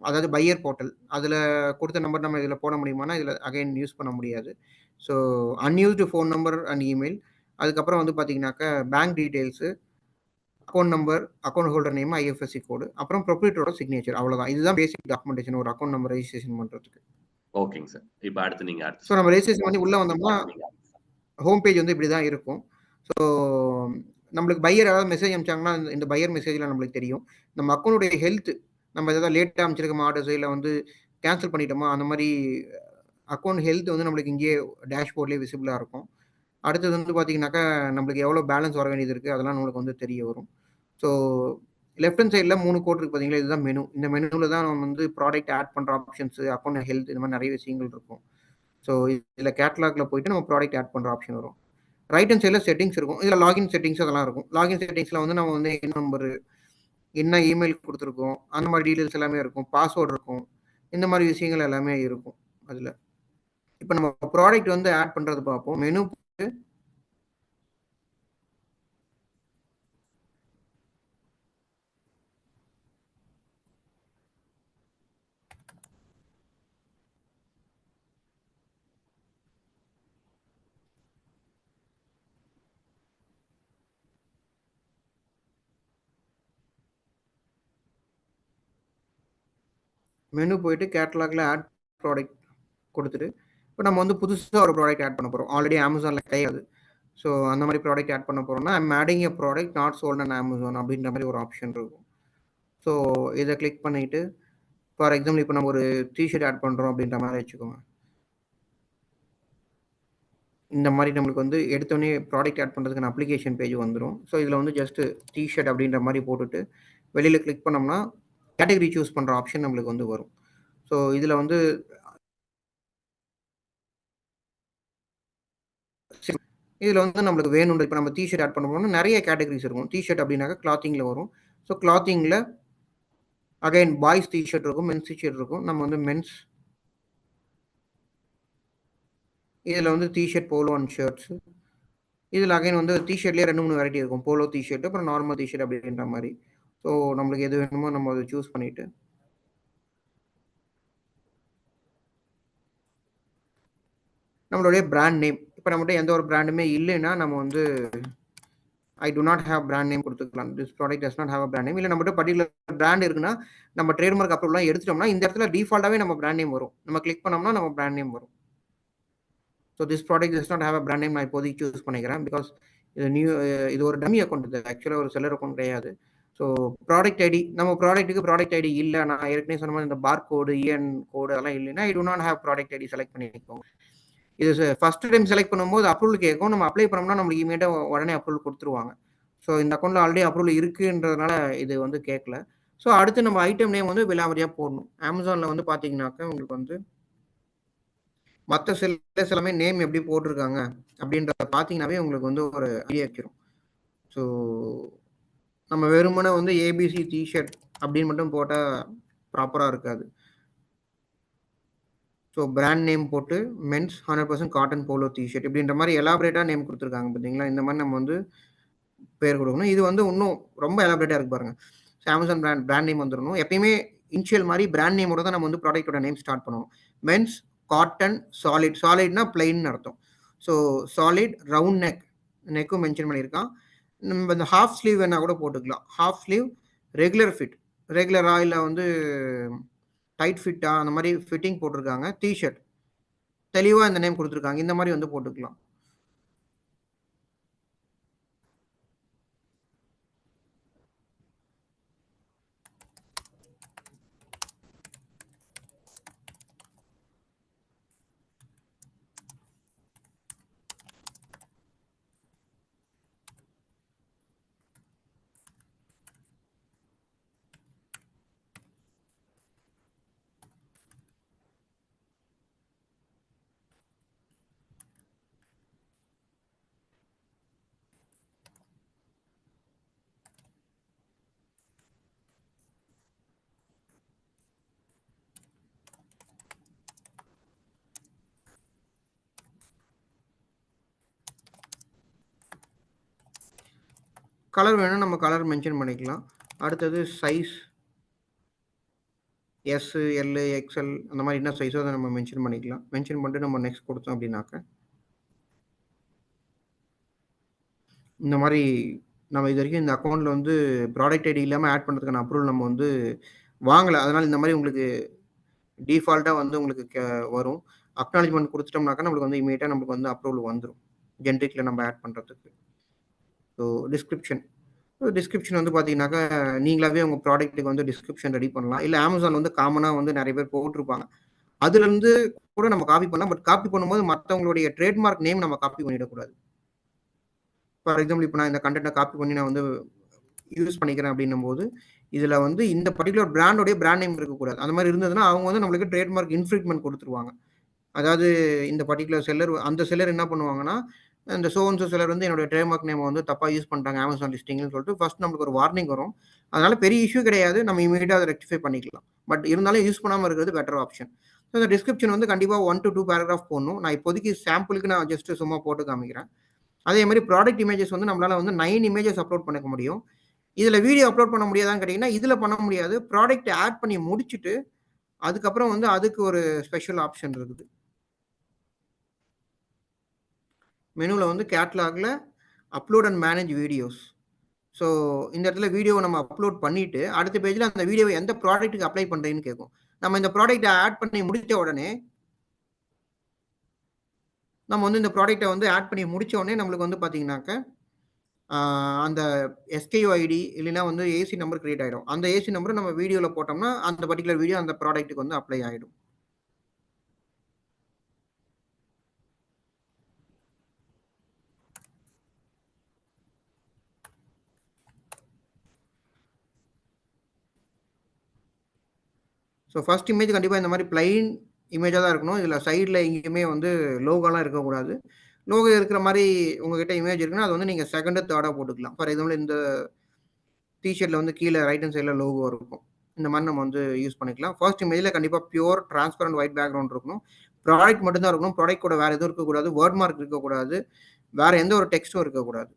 அதாவது பையர் போர்ட்டல் அதில் கொடுத்த நம்பர் நம்ம இதில் போட முடியுமானா இதில் அகைன் யூஸ் பண்ண முடியாது. So unused phone number and email, அதுக்கப்புறம் வந்து பார்த்தீங்கன்னாக்கா bank details, account number, account holder name, IFSC கோடு, அப்புறம் ப்ரொப்ரைட்டரோட சிக்னேச்சர். அவ்வளோதான். இதுதான் பேசிக் டாக்குமெண்டேஷன் ஒரு அக்கௌண்ட் நம்பர் ரெஜிஸ்ட்ரேஷன் பண்ணுறதுக்கு. ஓகேங்க சார். இப்போ அடுத்து நீங்கள் ஸோ நம்ம ரெஜிஸ்ட்ரேஷன் பண்ணி உள்ளே வந்தோம்னா ஹோம் பேஜ் வந்து இப்படி தான் இருக்கும். ஸோ நம்மளுக்கு பையர் ஏதாவது மெசேஜ் அனுப்பிச்சாங்கன்னா இந்த பையர் மெசேஜில் நம்மளுக்கு தெரியும். நம்ம அக்கௌண்ட்டுடைய ஹெல்த், நம்ம எதாவது லேட்டாக அமைச்சிருக்கோமா ஆர்டர்ஸ், இல்லை வந்து கேன்சல் பண்ணிட்டோமா, அந்த மாதிரி அக்கௌண்ட் ஹெல்த் வந்து நம்மளுக்கு இங்கேயே டேஷ்போர்ட்லேயே விசிபிளாக இருக்கும். அடுத்தது வந்து பார்த்தீங்கன்னாக்கா நம்மளுக்கு எவ்வளோ பேலன்ஸ் வர வேண்டியது இருக்குது அதெல்லாம் நம்மளுக்கு வந்து தெரிய வரும். ஸோ லெஃப்ட் ஹேண்ட் சைடில் 3 கோட் இருக்குது பார்த்தீங்களா, இதுதான் மெனு. இந்த மெனுவில் தான் நம்ம வந்து ப்ராடக்ட் ஆட் பண்ணுற ஆப்ஷன்ஸு, அக்கௌண்ட் ஹெல்த், இந்த மாதிரி நிறைய விஷயங்கள் இருக்கும். ஸோ இதில் கேட்லாகில் போயிட்டு நம்ம ப்ராடக்ட் ஆட் பண்ணுற ஆப்ஷன் வரும். ரைட் ஹேண்ட் சைடில் செட்டிங்ஸ் இருக்கும். இதில் லாகின் செட்டிங்ஸ் அதெல்லாம் இருக்கும். லாகின் செட்டிங்ஸில் வந்து நம்ம வந்து என்ன நம்பரு, என்ன இமெயில் கொடுத்துருக்கோம், அந்த மாதிரி டீட்டெயில்ஸ் எல்லாமே இருக்கும். பாஸ்வேர்டு இருக்கும். இந்த மாதிரி விஷயங்கள் எல்லாமே இருக்கும் அதில். இப்போ நம்ம ப்ராடக்ட் வந்து ஆட் பண்ணுறது பார்ப்போம். மெனு மெனு போயிட்டு கேட்டலாகில் ஆட் ப்ராடக்ட் கொடுத்துட்டு, இப்போ நம்ம வந்து புதுசாக ஒரு ப்ராடக்ட் ஆட் பண்ண போகிறோம். ஆல்ரெடி அமேசானில் கிடையாது. ஸோ அந்த மாதிரி ப்ராடக்ட் ஆட் பண்ண போகிறோம்னா I'm adding a product not sold and Amazon அப்படின்ற மாதிரி ஒரு ஆப்ஷன் இருக்கும். ஸோ இதை கிளிக் பண்ணிவிட்டு, ஃபார் எக்ஸாம்பிள் இப்போ நம்ம ஒரு டிஷர்ட் ஆட் பண்ணுறோம் அப்படின்ற மாதிரி வச்சுக்கோங்க. இந்த மாதிரி நம்மளுக்கு வந்து எடுத்தோடனே ப்ராடக்ட் ஆட் பண்ணுறதுக்கான அப்ளிகேஷன் பேஜ் வந்துடும். ஸோ இதில் வந்து ஜஸ்ட்டு டிஷர்ட் அப்படின்ற மாதிரி போட்டுட்டு வெளியில் கிளிக் பண்ணோம்னா கேட்டகரி சூஸ் பண்ணுற ஆப்ஷன் நம்மளுக்கு வந்து வரும். ஸோ இதில் வந்து இதில் வந்து நம்மளுக்கு வேணுன்ற இப்போ நம்ம டிஷர்ட் ஆட் பண்ண போனோம்னா நிறைய கேட்டகரிஸ் இருக்கும். டிஷர்ட் அப்படின்னாக்கா கிளாத்திங்கில் வரும். ஸோ கிளாத்திங்கில் அகைன் பாய்ஸ் டிஷர்ட் இருக்கும், மென்ஸ் டிஷர்ட் இருக்கும். நம்ம வந்து மென்ஸ், இதில் வந்து டிஷர்ட், போலோ அண்ட் ஷர்ட்ஸு. இதில் அகைன் வந்து டிஷர்ட்லேயே 2-3 வெரைட்டி இருக்கும். போலோ டிஷர்ட், அப்புறம் நார்மல் டிஷர்ட் அப்படின்ற மாதிரி. ஸோ நம்மளுக்கு எது வேணுமோ நம்ம அதை சூஸ் பண்ணிவிட்டு நம்மளுடைய பிராண்ட் நேம், இப்போ நம்மகிட்ட எந்த ஒரு பிராண்டுமே இல்லைன்னா நம்ம வந்து I do not have brand name கொடுத்துக்கலாம். This product does not have a brand name. இல்லை நம்மகிட்ட பர்டிகுலர் பிராண்ட் இருக்குன்னா நம்ம ட்ரேட்மார்க் அப்ரூவல்லாம் எடுத்துட்டோம்னா இந்த இடத்துல டிஃபால்ட்டாகவே நம்ம பிராண்ட் நேம் வரும். நம்ம கிளிக் பண்ணோம்னா நம்ம பிராண்ட் நேம் வரும். So this product does not have a brand name நான் இப்போதைக்கு சூஸ் பண்ணிக்கிறேன். பிகாஸ் இது ஒரு டம்மி அக்கௌண்ட், இது ஆக்சுவலாக ஒரு செல்லர் அக்கௌண்ட் கிடையாது. ஸோ ப்ராடக்ட் ஐடி, நம்ம ப்ராடக்ட்டுக்கு ப்ராடக்ட் ஐடி இல்லை, நான் ஏற்கனவே சொன்ன மாதிரி இந்த பார் கோடு, இஎன் கோடு அதெல்லாம் இல்லைன்னா I do not have product ID select பண்ணிக்கோங்க. இது ஃபர்ஸ்ட் டைம் செலக்ட் பண்ணும்போது அப்ரூவல் கேட்கும். நம்ம அப்ளை பண்ணோம்னா நம்மளுக்கு இமீடியட்டாக உடனே அப்ரூவல் கொடுத்துருவாங்க. ஸோ இந்த அக்கௌண்ட்டில் ஆல்ரெடி அப்ரூவல் இருக்குன்றதுனால இது வந்து கேட்கல. ஸோ அடுத்து நம்ம ஐட்டம் நேம் வந்து விலாவரியாக போடணும். அமேசானில் வந்து பார்த்தீங்கன்னாக்கா உங்களுக்கு வந்து மற்ற செல்லர்ஸ் எல்லாமே நேம் எப்படி போட்டிருக்காங்க அப்படின்றத பார்த்தீங்கன்னாவே உங்களுக்கு வந்து ஒரு ஐடியா வச்சிடும். ஸோ நம்ம வெறுமனே வந்து ஏபிசி டிஷர்ட் அப்படின்னு மட்டும் போட்டால் ப்ராப்பராக இருக்காது. ஸோ பிராண்ட் நேம் போட்டு மென்ஸ் 100% காட்டன் போலோ டிஷர்ட் இப்படின்ற மாதிரி எலாபரேட்டாக நேம் கொடுத்துருக்காங்க பார்த்தீங்களா. இந்த மாதிரி நம்ம வந்து பேர் கொடுக்கணும். இது வந்து இன்னும் ரொம்ப எலாபரேட்டாக இருக்கு பாருங்க. அமேசான் பிராண்ட் நேம் வந்துடணும். எப்பயுமே இனிஷியல் மாதிரி பிராண்ட் நேமோட தான் நம்ம வந்து ப்ராடக்ட்டோட நேம் ஸ்டார்ட் பண்ணணும். மென்ஸ் காட்டன் சாலிட், சாலிட்னா பிளைன் அர்த்தம். ஸோ சாலிட் ரவுண்ட் நெக்கும் மென்ஷன் பண்ணியிருக்கான். நம்ம இந்த ஹாஃப் ஸ்லீவ் வேணா கூட போட்டுக்கலாம். ஹாஃப் ஸ்லீவ் ரெகுலர் ஃபிட், ரெகுலரா இல்லை வந்து டைட் ஃபிட்டா அந்த மாதிரி ஃபிட்டிங் போட்டிருக்காங்க. டிஷர்ட் தெளிவாக இந்த நேம் கொடுத்துருக்காங்க. இந்த மாதிரி வந்து போட்டுக்கலாம். கலர் வேணும், நம்ம கலர் மென்ஷன் பண்ணிக்கலாம். அடுத்தது சைஸ் எஸ், எல், எக்ஸ்எல் அந்த மாதிரி என்ன சைஸோ அதை நம்ம மென்ஷன் பண்ணிக்கலாம். மென்ஷன் பண்ணிட்டு நம்ம நெக்ஸ்ட் கொடுத்தோம் அப்படின்னாக்க இந்த மாதிரி நம்ம இது வரைக்கும் இந்த அக்கௌண்ட்டில் வந்து ப்ராடக்ட் ஐடி இல்லாமல் ஆட் பண்ணுறதுக்கான அப்ரூவல் நம்ம வந்து வாங்கலை. அதனால் இந்த மாதிரி உங்களுக்கு டிஃபால்ட்டாக வந்து உங்களுக்கு வரும். அக்னாலஜ்மெண்ட் கொடுத்துட்டோம்னாக்கா நம்மளுக்கு வந்து இமீடியட்டாக நம்மளுக்கு வந்து அப்ரூவல் வந்துடும் ஜென்ரிக்கில் நம்ம ஆட் பண்ணுறதுக்கு. ஸோ டிஸ்கிரிப்ஷன் வந்து பார்த்தீங்கன்னாக்கா நீங்களாவே உங்கள் ப்ராடக்ட்டுக்கு வந்து டிஸ்கிரிப்ஷன் ரெடி பண்ணலாம். இல்லை அமேசான் வந்து காமனாக வந்து நிறைய பேர் போட்டிருப்பாங்க, அதுலேருந்து கூட நம்ம காப்பி பண்ணலாம். பட் காப்பி பண்ணும்போது மற்றவங்களுடைய ட்ரேட்மார்க் நேம் நம்ம காப்பி பண்ணிடக்கூடாது. ஃபார் எக்ஸாம்பிள் இப்போ நான் இந்த கண்டென்ட்டை காப்பி பண்ணி நான் வந்து யூஸ் பண்ணிக்கிறேன் அப்படின்னும் போது இதில் வந்து இந்த பர்டிகுலர் பிராண்டோடைய பிராண்ட் நேம் இருக்கக்கூடாது. அந்த மாதிரி இருந்ததுன்னா அவங்க வந்து நம்மளுக்கு ட்ரேட்மார்க் இன்ஃப்ரிங்மெண்ட் கொடுத்துருவாங்க. அதாவது இந்த பர்டிகுலர் செல்லர், அந்த செல்லர் என்ன பண்ணுவாங்கன்னா, இந்த சோன்ஸோ செல்லர் வந்து என்னோட ட்ரேட்மார்க் நேம் வந்து தப்பாக யூஸ் பண்ணிட்டாங்க அமேசான் லிஸ்டிங்னு சொல்லிட்டு ஃபர்ஸ்ட் நம்மளுக்கு ஒரு வார்னிங் வரும். அதனால பெரிய இஷ்யூ கிடையாது, நம்ம இமீடியட்டாக அதை ரெக்டிஃபை பண்ணிக்கலாம். பட் இருந்தாலும் யூஸ் பண்ணாமல் இருக்கிறது பெட்டர் ஆப்ஷன். ஸோ இந்த டிஸ்கிரிப்ஷன் வந்து கண்டிப்பாக 1 to 2 பேராகிராஃப் போடணும். நான் இப்போதைக்கு சாம்பிளுக்கு நான் ஜஸ்ட் சும்மா போட்டு காமிக்கிறேன். அதே மாதிரி ப்ராடக்ட் இமேஜஸ் வந்து நம்மளால வந்து 9 இமேஜஸ் அப்லோட் பண்ணிக்க முடியும். இதில் வீடியோ அப்லோட் பண்ண முடியாதான்னு கேட்டிங்கன்னா இதில் பண்ண முடியாது. ப்ராடக்ட் ஆட் பண்ணி முடிச்சுட்டு அதுக்கப்புறம் வந்து அதுக்கு ஒரு ஸ்பெஷல் ஆப்ஷன் இருக்குது. மெனுவில் வந்து கேட்லாகில் upload and manage videos. So இந்த இடத்துல வீடியோவை நம்ம அப்லோட் பண்ணிவிட்டு அடுத்த பேஜில் அந்த வீடியோவை எந்த ப்ராடக்ட்டுக்கு அப்ளை பண்ணுறேன்னு கேட்கும். நம்ம இந்த ப்ராடக்ட்டை ஆட் பண்ணி முடித்த உடனே நம்ம வந்து இந்த ப்ராடக்ட்டை வந்து ஆட் பண்ணி முடித்த உடனே நம்மளுக்கு வந்து பார்த்தீங்கன்னாக்க அந்த எஸ்கேயூ ஐடி இல்லைன்னா வந்து ஏசி நம்பர் கிரியேட் ஆகிடும். அந்த ஏசி நம்பரை நம்ம வீடியோவில் போட்டோம்னா அந்த பர்டிகுலர் வீடியோ அந்த ப்ராடக்ட்டுக்கு வந்து அப்ளை ஆகிடும். ஸோ ஃபர்ஸ்ட் இமேஜ் கண்டிப்பாக இந்த மாதிரி பிளைன் இமேஜாக தான் இருக்கணும். இதில் சைடில் எங்கேயுமே வந்து லோகோலாம் இருக்கக்கூடாது. லோகோ இருக்கிற மாதிரி உங்ககிட்ட இமேஜ் இருக்குன்னா அது வந்து நீங்கள் செகண்டு தேர்டாக போட்டுக்கலாம். ஃபார் எக்ஸாம்பிள் இந்த டிஷர்ட்டில் வந்து கீழே ரைட் ஹேண்ட் சைடில் லோகோ இருக்கும். இந்த மாதிரி நம்ம வந்து யூஸ் பண்ணிக்கலாம். ஃபர்ஸ்ட் இமேஜில் கண்டிப்பாக பியூர் டிரான்ஸ்பரண்ட் ஒயிட் பேக்ரவுண்ட் இருக்கணும். ப்ராடக்ட் மட்டும்தான் இருக்கணும். ப்ராடக்ட் கூட வேறு எதுவும் இருக்கக்கூடாது. வேர்ட் மார்க் இருக்கக்கூடாது. வேறு எந்த ஒரு டெக்ஸ்ட்டும் இருக்கக்கூடாது.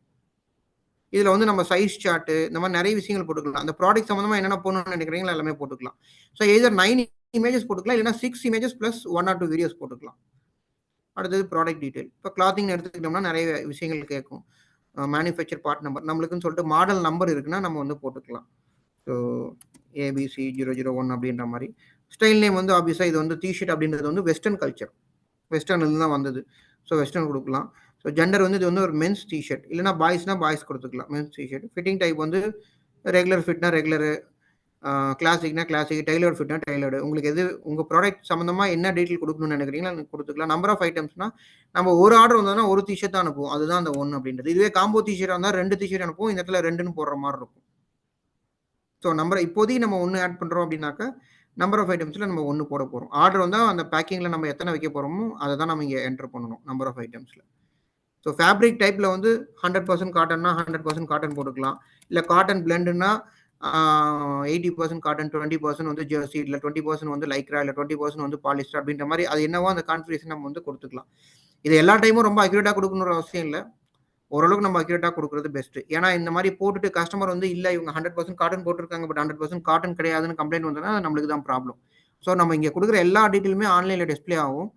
இதில் வந்து நம்ம சைஸ் சார்ட்டு இந்த மாதிரி நிறைய விஷயங்கள் போட்டுக்கலாம். அந்த ப்ராடக்ட் சம்மந்தமாக என்னென்ன போடணும்னு நினைக்கிறீங்களோ எல்லாமே போட்டுக்கலாம். ஸோ எதர் 9 இமேஜஸ் போட்டுக்கலாம், இல்லைன்னா 6 இமேஜஸ் ப்ளஸ் 1 or 2 வீடியோஸ் போட்டுக்கலாம். அடுத்தது ப்ராடக்ட் டீட்டெயில். இப்போ கிளாத்திங் எடுத்துக்கிட்டோம்னா நிறைய விஷயங்கள் கேட்கும். மேனுஃபேக்சர் பார்ட் நம்பர் நம்மளுக்குன்னு சொல்லிட்டு மாடல் நம்பர் இருக்குன்னா நம்ம வந்து போட்டுக்கலாம். ஸோ ABC 001 அப்படின்ற மாதிரி. ஸ்டைல் நேம் வந்து ஆப்வியஸாக இது வந்து டிஷர்ட் அப்படின்றது வந்து வெஸ்டர்ன் கல்ச்சர், வெஸ்டர்ன்லேருந்து தான் வந்தது. ஸோ வெஸ்டர்ன் கொடுக்கலாம். ஸோ ஜெண்டர் வந்து இது வந்து ஒரு மென்ஸ் டிஷர்ட், இல்லைனா பாய்ஸ்னா பாய்ஸ் கொடுத்துக்கலாம் மென்ஸ் டிஷர்ட். ஃபிட்டிங் டைப் வந்து ரெகுலர் ஃபிட்னா ரெகுலரு, கிளாசிக்னா கிளாசிக், டைலர்டு ஃபிட்னா டைலர்டு. உங்களுக்கு எது உங்கள் ப்ராடக்ட் சம்மந்தமாக என்ன டீட்டெயில் கொடுக்கணும்னு நினைக்கிறீங்களோ எனக்கு கொடுத்துக்கலாம். நம்பர் ஆஃப் ஐட்டம்ஸ்னா நம்ம ஒரு ஆர்டர் வந்தோம்னா ஒரு டிஷர்ட் தான் அனுப்புவோம், அதுதான் அந்த 1 அப்படின்றது. இதுவே காம்போ டிஷர்ட் இருந்தால் 2 டிஷர்ட் அனுப்புவோம், இந்த இடத்துல 2ன்னு போடுற மாதிரி இருக்கும். ஸோ நம்பர் இப்போதைக்கு நம்ம 1 ஆட் பண்ணுறோம் அப்படின்னாக்கா நம்பர் ஆஃப் ஐட்டம்ஸில் நம்ம 1 போட போகிறோம். ஆர்டர் வந்தால் அந்த பேக்கிங்கில் நம்ம எத்தனை வைக்க போகிறோமோ அதை தான் நம்ம இங்கே என்டர் பண்ணணும் நம்பர் ஆஃப் ஐட்டம்ஸில். ஸோ ஃபேப்ரிக் டைப்பில் வந்து 100% காட்டன்னா 100% காட்டன் போட்டுக்கலாம். இல்லை காட்டன் பிளெண்டுன்னா 80% காட்டன், 20% வந்து ஜெர்சி, இல்லை 20% வந்து லைக்ரா, இல்லை 20% வந்து பாலிஸ்டர் அப்படின்ற மாதிரி அது என்னவோ அந்த கான்ஃபிகரேஷன் நம்ம வந்து கொடுத்துக்கலாம். இது எல்லா டைமும் ரொம்ப அக்யூரேட்டாக கொடுக்கணுன்ற அவசியம் இல்லை. ஓரளவுக்கு நம்ம அக்யூரேட்டாக கொடுக்குறது பெஸ்ட். ஏன்னா இந்த மாதிரி போட்டுட்டு கஸ்டமர் வந்து இல்லை இவங்க 100% காட்டன் போட்டிருக்காங்க பட் 100% காட்டன் கிடையாதுன்னு கம்ப்ளைண்ட் வந்ததுன்னா நம்மளுக்கு தான் ப்ராப்ளம். ஸோ நம்ம இங்கே கொடுக்குற எல்லா டீட்டெயிலுமே ஆன்லைனில் டிஸ்பிளே ஆகும்.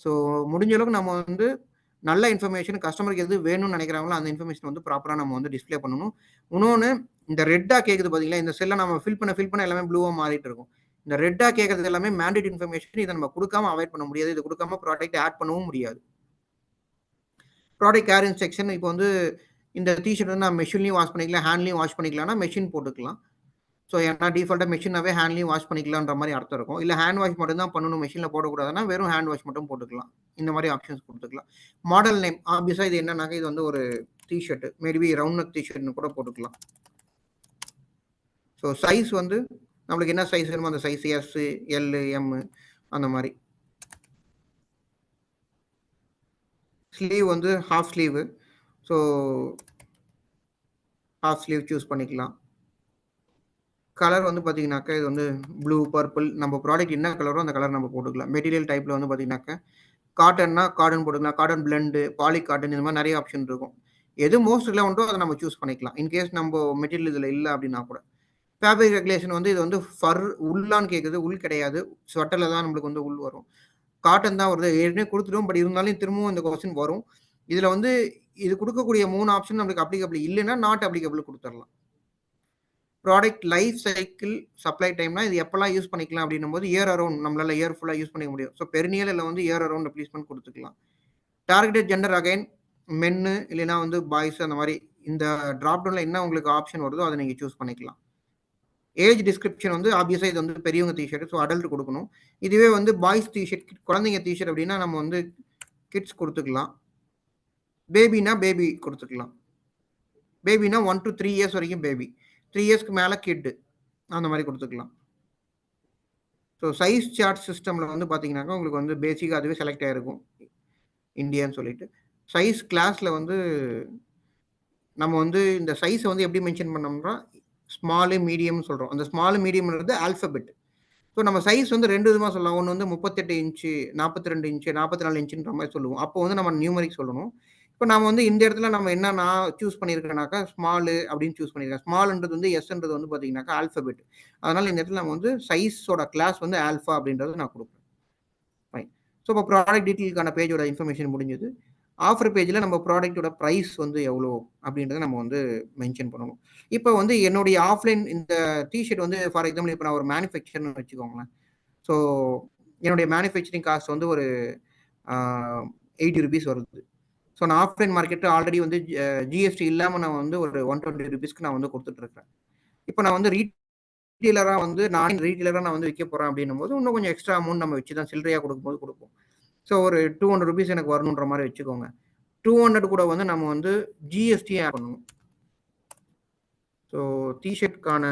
ஸோ முடிஞ்ச அளவுக்கு நம்ம வந்து நல்ல இன்ஃபர்மேஷன் கஸ்டமருக்கு எது வேணும்னு நினைக்கிறாங்களோ அந்த இன்ஃபர்மேஷன் வந்து ப்ராப்பராக நம்ம வந்து டிஸ்பிளே பண்ணணும். இன்னொன்று இந்த ரெட்டாக கேட்குது பார்த்தீங்களா, இந்த செல்லை நம்ம ஃபில் பண்ண எல்லாமே ப்ளூவாக மாறிட்டு இருக்கும். இந்த ரெட்டாக கேட்கறது எல்லாமே மேண்டேட் இன்ஃபர்மேஷன். இதை நம்ம கொடுக்காம அவாய்ட் பண்ண முடியாது. இது கொடுக்காம ப்ராடக்ட் ஆட் பண்ணவும் முடியாது. ப்ராடக்ட் கேர் இன்ஸ்ட்ரக்ஷன் இப்போ வந்து இந்த டிஷர்ட் வந்து நான் மெஷின்லையும் வாஷ் பண்ணிக்கலாம், ஹேண்ட்லையும் வாஷ் பண்ணிக்கலாம்னா மெஷின் போட்டுக்கலாம். ஸோ ஏன்னா டிஃபால்ட்டாக மெஷினாவே ஹேண்ட்லையும் வாஷ் பண்ணிக்கலான்ற மாதிரி அர்த்தம் இருக்கும். இல்லை ஹேண்ட் வாஷ் மட்டும் தான் பண்ணணும், மெஷினில் போடக்கூடாதுன்னா வெறும் ஹேண்ட் வாஷ் மட்டும் போட்டுக்கலாம். இந்த மாதிரி ஆப்ஷன்ஸ் கொடுத்துக்கலாம். மாடல் நேம் ஆப்வியஸாக இது என்னன்னாக்க இது வந்து ஒரு டிஷர்ட், மேபி ரவுண்ட் நெக் டிஷர்ட்னு கூட போட்டுக்கலாம். ஸோ சைஸ் வந்து நம்மளுக்கு என்ன சைஸ் வேணுமோ அந்த சைஸ் எஸ், எல், எம் அந்த மாதிரி. ஸ்லீவ் வந்து half sleeve. So half sleeve choose பண்ணிக்கலாம். கலர் வந்து பார்த்தீங்கன்னாக்கா இது வந்து ப்ளூ, பர்பிள், நம்ம ப்ராடக்ட் என்ன கலரோ அந்த கலர் நம்ம போட்டுக்கலாம். மெட்டீரியல் டைப்பில் வந்து பார்த்தீங்கன்னாக்கா காட்டன்னா காட்டன் போட்டுக்கலாம், காட்டன் பிளெண்டு, பாலி காட்டன், இந்த மாதிரி நிறைய ஆப்ஷன் இருக்கும். எது மோஸ்ட் ரிலவெண்ட்டோ அதை நம்ம சூஸ் பண்ணிக்கலாம். இன்கேஸ் நம்ம மெட்டீரியல் இதில் இல்லை அப்படின்னா கூட. ஃபேப்ரிக் ரெகுலேஷன் வந்து இது வந்து ஃபர் உள்ளான்னு கேட்குது, உள் கிடையாது. ஸ்வெட்டரில் தான் நம்மளுக்கு வந்து உள் வரும். காட்டன் தான் வருது, ஏற்கனவே கொடுத்துட்டோம். பட் இருந்தாலும் திரும்பவும் இந்த கொஸ்டின் வரும். இதில் வந்து இது கொடுக்கக்கூடிய 3 ஆப்ஷன் நம்மளுக்கு அப்ளிகபிள் இல்லைன்னா நாட் அப்ளிகபிள் கொடுத்துடலாம். ப்ராடக்ட் லைஃப் சைக்கிள் சப்ளை டைம்னா இது எப்பெல்லாம் யூஸ் பண்ணிக்கலாம் அப்படின்னும் போது இயர் அரௌண்ட் நம்மளால இயர் ஃபுல்லாக யூஸ் பண்ணிக்க முடியும். ஸோ பெர்னியல் இல்லை வந்து இயர் அரௌண்ட் ரிப்ளேஸ்மெண்ட் கொடுத்துக்கலாம். டார்கெட்டட் ஜெண்டர் அகைன் மென்னு இல்லைன்னா வந்து பாய்ஸ் அந்த மாதிரி இந்த ட்ராப் டவுனில் என்ன உங்களுக்கு ஆப்ஷன் வருதோ அதை நீங்கள் சூஸ் பண்ணிக்கலாம். ஏஜ் டிஸ்கிரிப்ஷன் வந்து ஆப்வியஸாக இது வந்து பெரியவங்க டிஷர்ட், ஸோ அடல்ட் கொடுக்கணும். இதுவே வந்து பாய்ஸ் டிஷர்ட், குழந்தைங்க டிஷர்ட் அப்படின்னா நம்ம வந்து கிட்ஸ் கொடுத்துக்கலாம். பேபினா பேபி கொடுத்துக்கலாம். பேபினா 1 to 3 இயர்ஸ் வரைக்கும் பேபி, 3 இயர்ஸ்க்கு மேலே கிட்டு அந்த மாதிரி கொடுத்துக்கலாம். ஸோ சைஸ் சார்ட் சிஸ்டமில் வந்து பார்த்தீங்கன்னாக்கா உங்களுக்கு வந்து பேசிக்காக அதுவே செலக்ட் ஆகிருக்கும் இந்தியான்னு சொல்லிட்டு. சைஸ் கிளாஸில் வந்து நம்ம வந்து இந்த சைஸை வந்து எப்படி மென்ஷன் பண்ணோம்னா ஸ்மாலு மீடியம்னு சொல்கிறோம். அந்த ஸ்மாலு மீடியம்ன்றது ஆல்ஃபபெட். ஸோ நம்ம சைஸ் வந்து 2 விதமாக சொல்லலாம். ஒன்று வந்து 38 இன்ச்சு, 42 இன்ச்சு, 44 இன்ச்சுன்ற மாதிரி சொல்லுவோம். அப்போ வந்து நம்ம நியூமரிக் சொல்லணும். இப்போ நம்ம வந்து இந்த இடத்துல நம்ம என்ன நான் சூஸ் பண்ணியிருக்கேனாக்கா ஸ்மாலு அப்படின்னு சூஸ் பண்ணியிருக்கேன். ஸ்மால்ன்றது வந்து எஸ்ன்றது வந்து பார்த்தீங்கன்னாக்கா ஆல்ஃபபெட். அதனால் இந்த இடத்துல நம்ம வந்து சைஸோட கிளாஸ் வந்து ஆல்ஃபா அப்படின்றது நான் கொடுப்பேன். ஃபைன். ஸோ இப்போ ப்ராடக்ட் டீட்டெயிலுக்கான பேஜோட இன்ஃபர்மேஷன் முடிஞ்சது. ஆஃபர் பேஜில் நம்ம ப்ராடக்ட்டோட ப்ரைஸ் வந்து எவ்வளோ அப்படின்றத நம்ம வந்து மென்ஷன் பண்ணணும். இப்போ வந்து என்னுடைய ஆஃப்லைன் இந்த டிஷர்ட் வந்து ஃபார் எக்ஸாம்பிள் இப்போ நான் ஒரு மேனுஃபேக்சர்னு வச்சுக்கோங்களேன். ஸோ என்னுடைய மேனுஃபேக்சரிங் காஸ்ட் வந்து ஒரு 80 rupees வருது. ஸோ நான் ஆஃப்லைன் மார்க்கெட்டு ஆல்ரெடி வந்து ஜிஎஸ்டி இல்லாமல் நான் வந்து ஒரு 120 rupeesக்கு நான் வந்து கொடுத்துட்ருக்கேன். இப்போ நான் வந்து ரீட்டெயிலராக வந்து நான் வந்து விற்க போகிறேன் அப்படின்னும் போது இன்னும் கொஞ்சம் எக்ஸ்ட்ரா அமௌண்ட் நம்ம வச்சு தான் சில்லறையாக கொடுக்கும்போது கொடுப்போம். ஸோ ஒரு 200 rupees எனக்கு வரணுன்ற மாதிரி வச்சுக்கோங்க. 200 கூட வந்து நம்ம வந்து ஜிஎஸ்டி ஆட் பண்ணணும். ஸோ டிஷர்ட்கான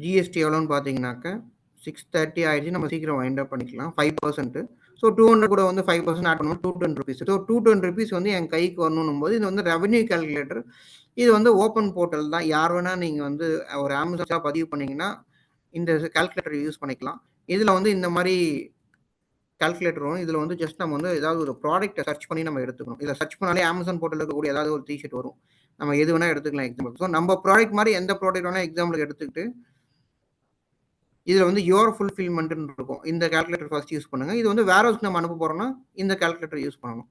ஜிஎஸ்டி எவ்வளோன்னு பார்த்தீங்கன்னாக்கா 630 ஆயிடுச்சு. நம்ம சீக்கிரம் வைண்ட் அப் பண்ணிக்கலாம். 5%. ஸோ 200 கூட வந்து 5% ஆட் பண்ணுவோம், 210 rupees. ஸோ 210 rupees வந்து என் கைக்கு வரணும் போது இது வந்து ரெவன்யூ கால்குலேட்டர். இது வந்து ஓப்பன் போர்ட்டல் தான். யார் வேணால் நீங்கள் வந்து ஒரு அமேசான் பதிவு பண்ணிங்கன்னா இந்த கால்குலேட்டர் யூஸ் பண்ணிக்கலாம். இதில் வந்து இந்த மாதிரி கால்குலேட்டர் வரும். இதில் வந்து ஜஸ்ட் நம்ம வந்து ஏதாவது ஒரு ப்ராடக்ட்டை சர்ச் பண்ணி நம்ம எடுத்துக்கணும். இதில் சர்ச் பண்ணாலே அமேசான் போர்ட்டலில் இருக்கக்கூடிய ஏதாவது ஒரு டிஷர்ட் வரும். நம்ம எது வேணால் எடுத்துக்கலாம் எக்ஸாம்பிள். ஸோ நம்ம ப்ராடக்ட் மாதிரி எந்த ப்ராடக்ட் வேணால் எக்ஸாம்பிளுக்கு எடுத்துக்கிட்டு இதில் வந்து யோர் ஃபுல்ஃபில்மெண்ட்னு இருக்கும். இந்த கால்குலேட்டர் ஃபர்ஸ்ட் யூஸ் பண்ணுங்கள். இது வந்து வேர் ஹவுஸ்க்கு நம்ம அனுப்ப போகிறோம்னா இந்த கால்குலேட்டர் யூஸ் பண்ணணும்.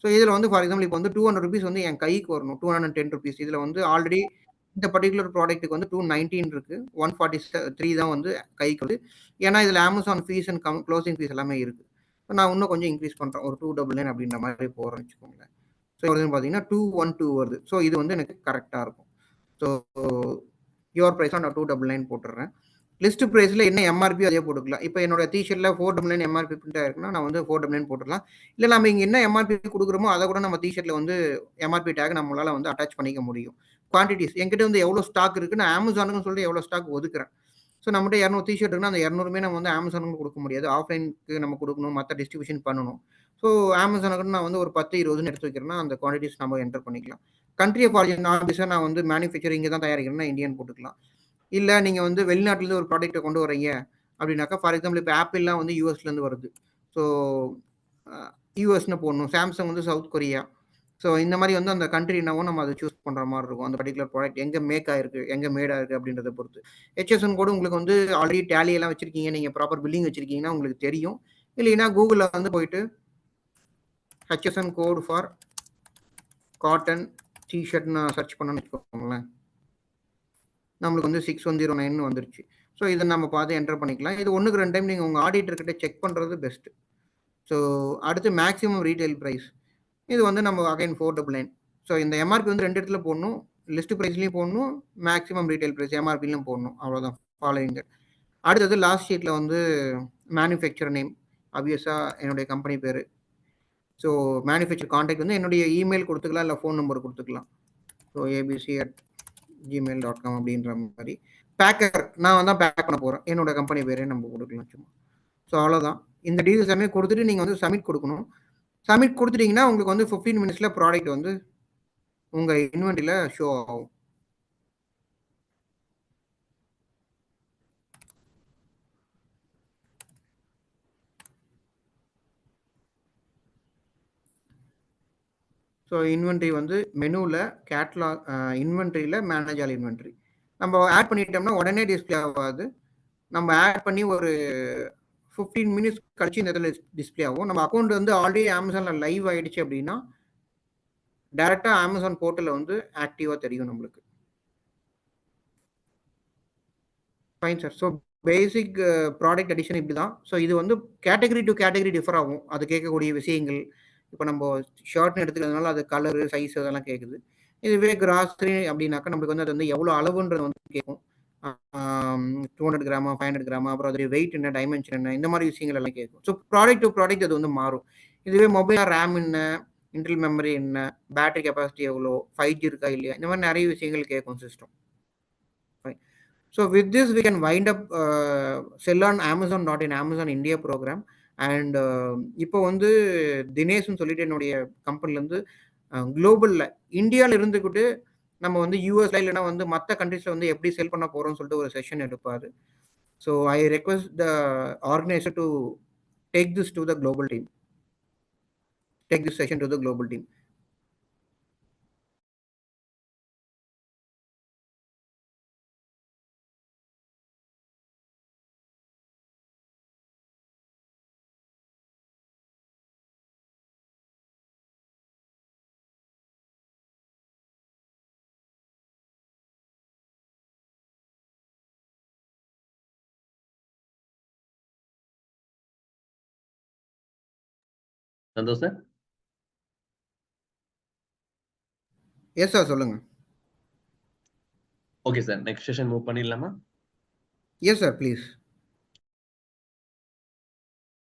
ஸோ இதில் வந்து ஃபார் எக்ஸாம்பிள் இப்போ வந்து 200 rupees வந்து என் கைக்கு வரணும், 210 rupees. இதில் வந்து ஆல்ரெடி இந்த பர்டிகுலர் ப்ராடக்ட்டுக்கு வந்து 219 இருக்குது, 143 தான் வந்து கைக்கு வந்து. ஏன்னா இதில் Amazon fees and closing fees எல்லாமே இருக்குது. நான் இன்னும் கொஞ்சம் இன்க்ரீஸ் பண்ணுறேன், ஒரு 299 அப்படின்ற மாதிரி போகிறேன்னு வச்சுக்கோங்களேன். ஸோ வந்து பார்த்தீங்கன்னா 212 வருது. ஸோ இது வந்து எனக்கு கரெக்டாக இருக்கும். ஸோ யோர் ப்ரைஸாக நான் 299 போட்டுடுறேன். லிஸ்ட் ப்ரைஸில் என்ன எம்ஆர்பி அதே போட்டுக்கலாம். இப்போ என்னோட டிஷர்ட்டில் 499 எம்ஆர்பி பிரிண்ட் ஆயிருக்குன்னா நான் வந்து 499 போட்டுக்கலாம். இல்லை நம்ம இங்கே என்ன எம்ஆர்பி கொடுக்குறோமோ அதை கூட நம்ம டிஷர்ட்டில் வந்து எம்ஆர்பி டேக் நம்மளால் வந்து அட்டாச் பண்ணிக்க முடியும். குவான்டிட்டிஸ் என்கிட்ட வந்து எவ்வளோ ஸ்டாக் இருக்குது, நான் அமேசானுக்குன்னு சொல்லிட்டு எவ்வளோ ஸ்டாக் ஒதுக்குறேன். ஸோ நம்மகிட்ட 200 டிஷர்ட் இருக்குன்னா அந்த 200மே நம்ம வந்து அமேசானுக்கு கொடுக்க முடியாது. ஆஃப்லைனுக்கு நம்ம கொடுக்கணும், மற்ற டிஸ்ட்ரிபியூஷன் பண்ணணும். ஸோ அமேசானுக்கு நான் வந்து ஒரு 10-20 எடுத்து வைக்கிறேன்னா அந்த குவான்டிட்டிஸ் நம்ம என்டர் பண்ணிக்கலாம். கண்ட்ரி ஆஃப் ஆரிஜின் ஆஃபீஸாக நான் வந்து மேனுஃபேக்சரிங் இங்கே தான் தயாரிக்கிறேன்னா இந்தியன் போட்டுக்கலாம். இல்லை நீங்கள் வந்து வெளிநாட்டிலேருந்து ஒரு ப்ராடக்ட்டை கொண்டு வரீங்க அப்படின்னாக்கா, ஃபார் எக்ஸாம்பிள் இப்போ ஆப்பிள்லாம் வந்து யூஎஸ்லேருந்து வருது. ஸோ யூஎஸ்னு போடணும். சாம்சங் வந்து சவுத் கொரியா. ஸோ இந்த மாதிரி வந்து அந்த கண்ட்ரினாவும் நம்ம அதை சூஸ் பண்ணுற மாதிரி இருக்கும். அந்த பர்டிகுலர் ப்ராடக்ட் எங்கே மேக் ஆயிருக்கு, எங்கே மேட் ஆயிருக்கு அப்படின்றத பொறுத்து. ஹெச்எஸ்என் கோடு உங்களுக்கு வந்து ஆல்ரெடி டேலி எல்லாம் வச்சிருக்கீங்க, நீங்கள் ப்ராப்பர் பில்லிங் வச்சிருக்கீங்கன்னா உங்களுக்கு தெரியும். இல்லைன்னா கூகுளில் வந்து போயிட்டு ஹெச்எஸ்என் கோடு ஃபார் காட்டன் டிஷர்ட்னு சர்ச் பண்ணணும்னு வச்சுக்கோங்களேன். நம்மளுக்கு வந்து 6109 வந்துருச்சு. ஸோ இதை நம்ம பார்த்து என்டர் பண்ணிக்கலாம். இது 1க்கு 2 டைம் நீங்கள் உங்கள் ஆடிட்டர்கிட்ட செக் பண்ணுறது பெஸ்ட்டு. ஸோ அடுத்து மேக்ஸிமம் ரீட்டைல் ப்ரைஸ். இது வந்து நம்ம அகைன் 499. ஸோ இந்த எம்ஆர்பி வந்து 2 இடத்துல போடணும். லிஸ்ட் ப்ரைஸ்லையும் போடணும், மேக்ஸிமம் ரீட்டைல் ப்ரைஸ் எம்ஆர்பிலையும் போடணும். அவ்வளோதான் ஃபாலோயிங்க. அடுத்தது லாஸ்ட் ஷீட்டில் வந்து மேனுஃபேக்சர் நேம், ஆப்வியஸாக என்னுடைய கம்பெனி பேர். ஸோ மேனுஃபேக்சர் கான்டாக்ட் வந்து என்னுடைய இமெயில் கொடுத்துக்கலாம், இல்லை ஃபோன் நம்பர் கொடுத்துக்கலாம். ஸோ abc@gmail.com அப்படின்ற மாதிரி. பேக்கர் நான் தான் பேக் பண்ண போகிறேன், என்னோட கம்பெனி பேரே நம்ம கொடுக்கலாம் சும்மா. ஸோ அவ்வளோதான். இந்த டீட்டெயில்ஸ் எல்லாமே கொடுத்துட்டு நீங்கள் வந்து சப்மிட் கொடுக்கணும். சப்மிட் கொடுத்துட்டீங்கன்னா உங்களுக்கு வந்து 15 மினிட்ஸில் ப்ராடக்ட் வந்து உங்கள் இன்வென்ட்ரியில் ஷோ ஆகும். ஸோ இன்வென்ட்ரி வந்து மெனுவில் கேட்லாக் இன்வென்ட்ரியில் மேனேஜ் ஆல் இன்வென்ட்ரி நம்ம ஆட் பண்ணிட்டோம்னா உடனே டிஸ்பிளே ஆகாது. நம்ம ஆட் பண்ணி ஒரு 15 மினிட்ஸ் கழிச்சு இந்த இடத்துல டிஸ்பிளே ஆகும். நம்ம அக்கௌண்ட் வந்து ஆல்ரெடி அமேசானில் லைவ் ஆகிடுச்சு அப்படின்னா டைரெக்டாக அமேசான் போர்ட்டலில் வந்து ஆக்டிவாக தெரியும் நம்மளுக்கு. Fine sir. So basic product addition இப்படி தான். ஸோ இது வந்து கேட்டகரி டு கேட்டகரி டிஃபர் ஆகும். அது கேட்கக்கூடிய விஷயங்கள். இப்போ நம்ம ஷர்ட்னு எடுத்துக்கிறதுனால அது கலரு, சைஸ் அதெல்லாம் கேட்குது. இதுவே கிராசரி அப்படின்னாக்கா நம்மளுக்கு வந்து அது வந்து எவ்வளோ அளவுன்றது வந்து கேட்கும். 200 கிராமா, 500 கிராமா, அப்புறம் அது வெயிட் என்ன, டைமென்ஷன் என்ன, இந்த மாதிரி விஷயங்கள் எல்லாம் கேட்கும். ஸோ ப்ராடக்ட் டு ப்ராடக்ட் அது வந்து மாறும். இதுவே மொபைல் ரேம் என்ன, இன்டர்னல் மெமரி என்ன, பேட்டரி கெப்பாசிட்டி எவ்வளோ, 5G இருக்கா இல்லையா, இந்த மாதிரி நிறைய விஷயங்கள் கேட்கும் system. Fine. So with this we can wind up sell on Amazon not in Amazon India program. And இப்போ வந்து தினேஷ்னு சொல்லிட்டு என்னுடைய கம்பெனிலேருந்து குளோபலில் இந்தியாவில் இருந்துக்கிட்டு நம்ம வந்து யூஎஸ்ல இல்லைன்னா வந்து மற்ற கண்ட்ரீஸில் வந்து எப்படி செல் பண்ண போகிறோம்னு சொல்லிட்டு ஒரு செஷன் எடுப்பார். So I request the organiser to take this to the global team, take this session to the global team. Santhosh sir. S sir, சொல்லுங்க. Okay sir, next session move பண்ணிடலாமா? Yes sir, please.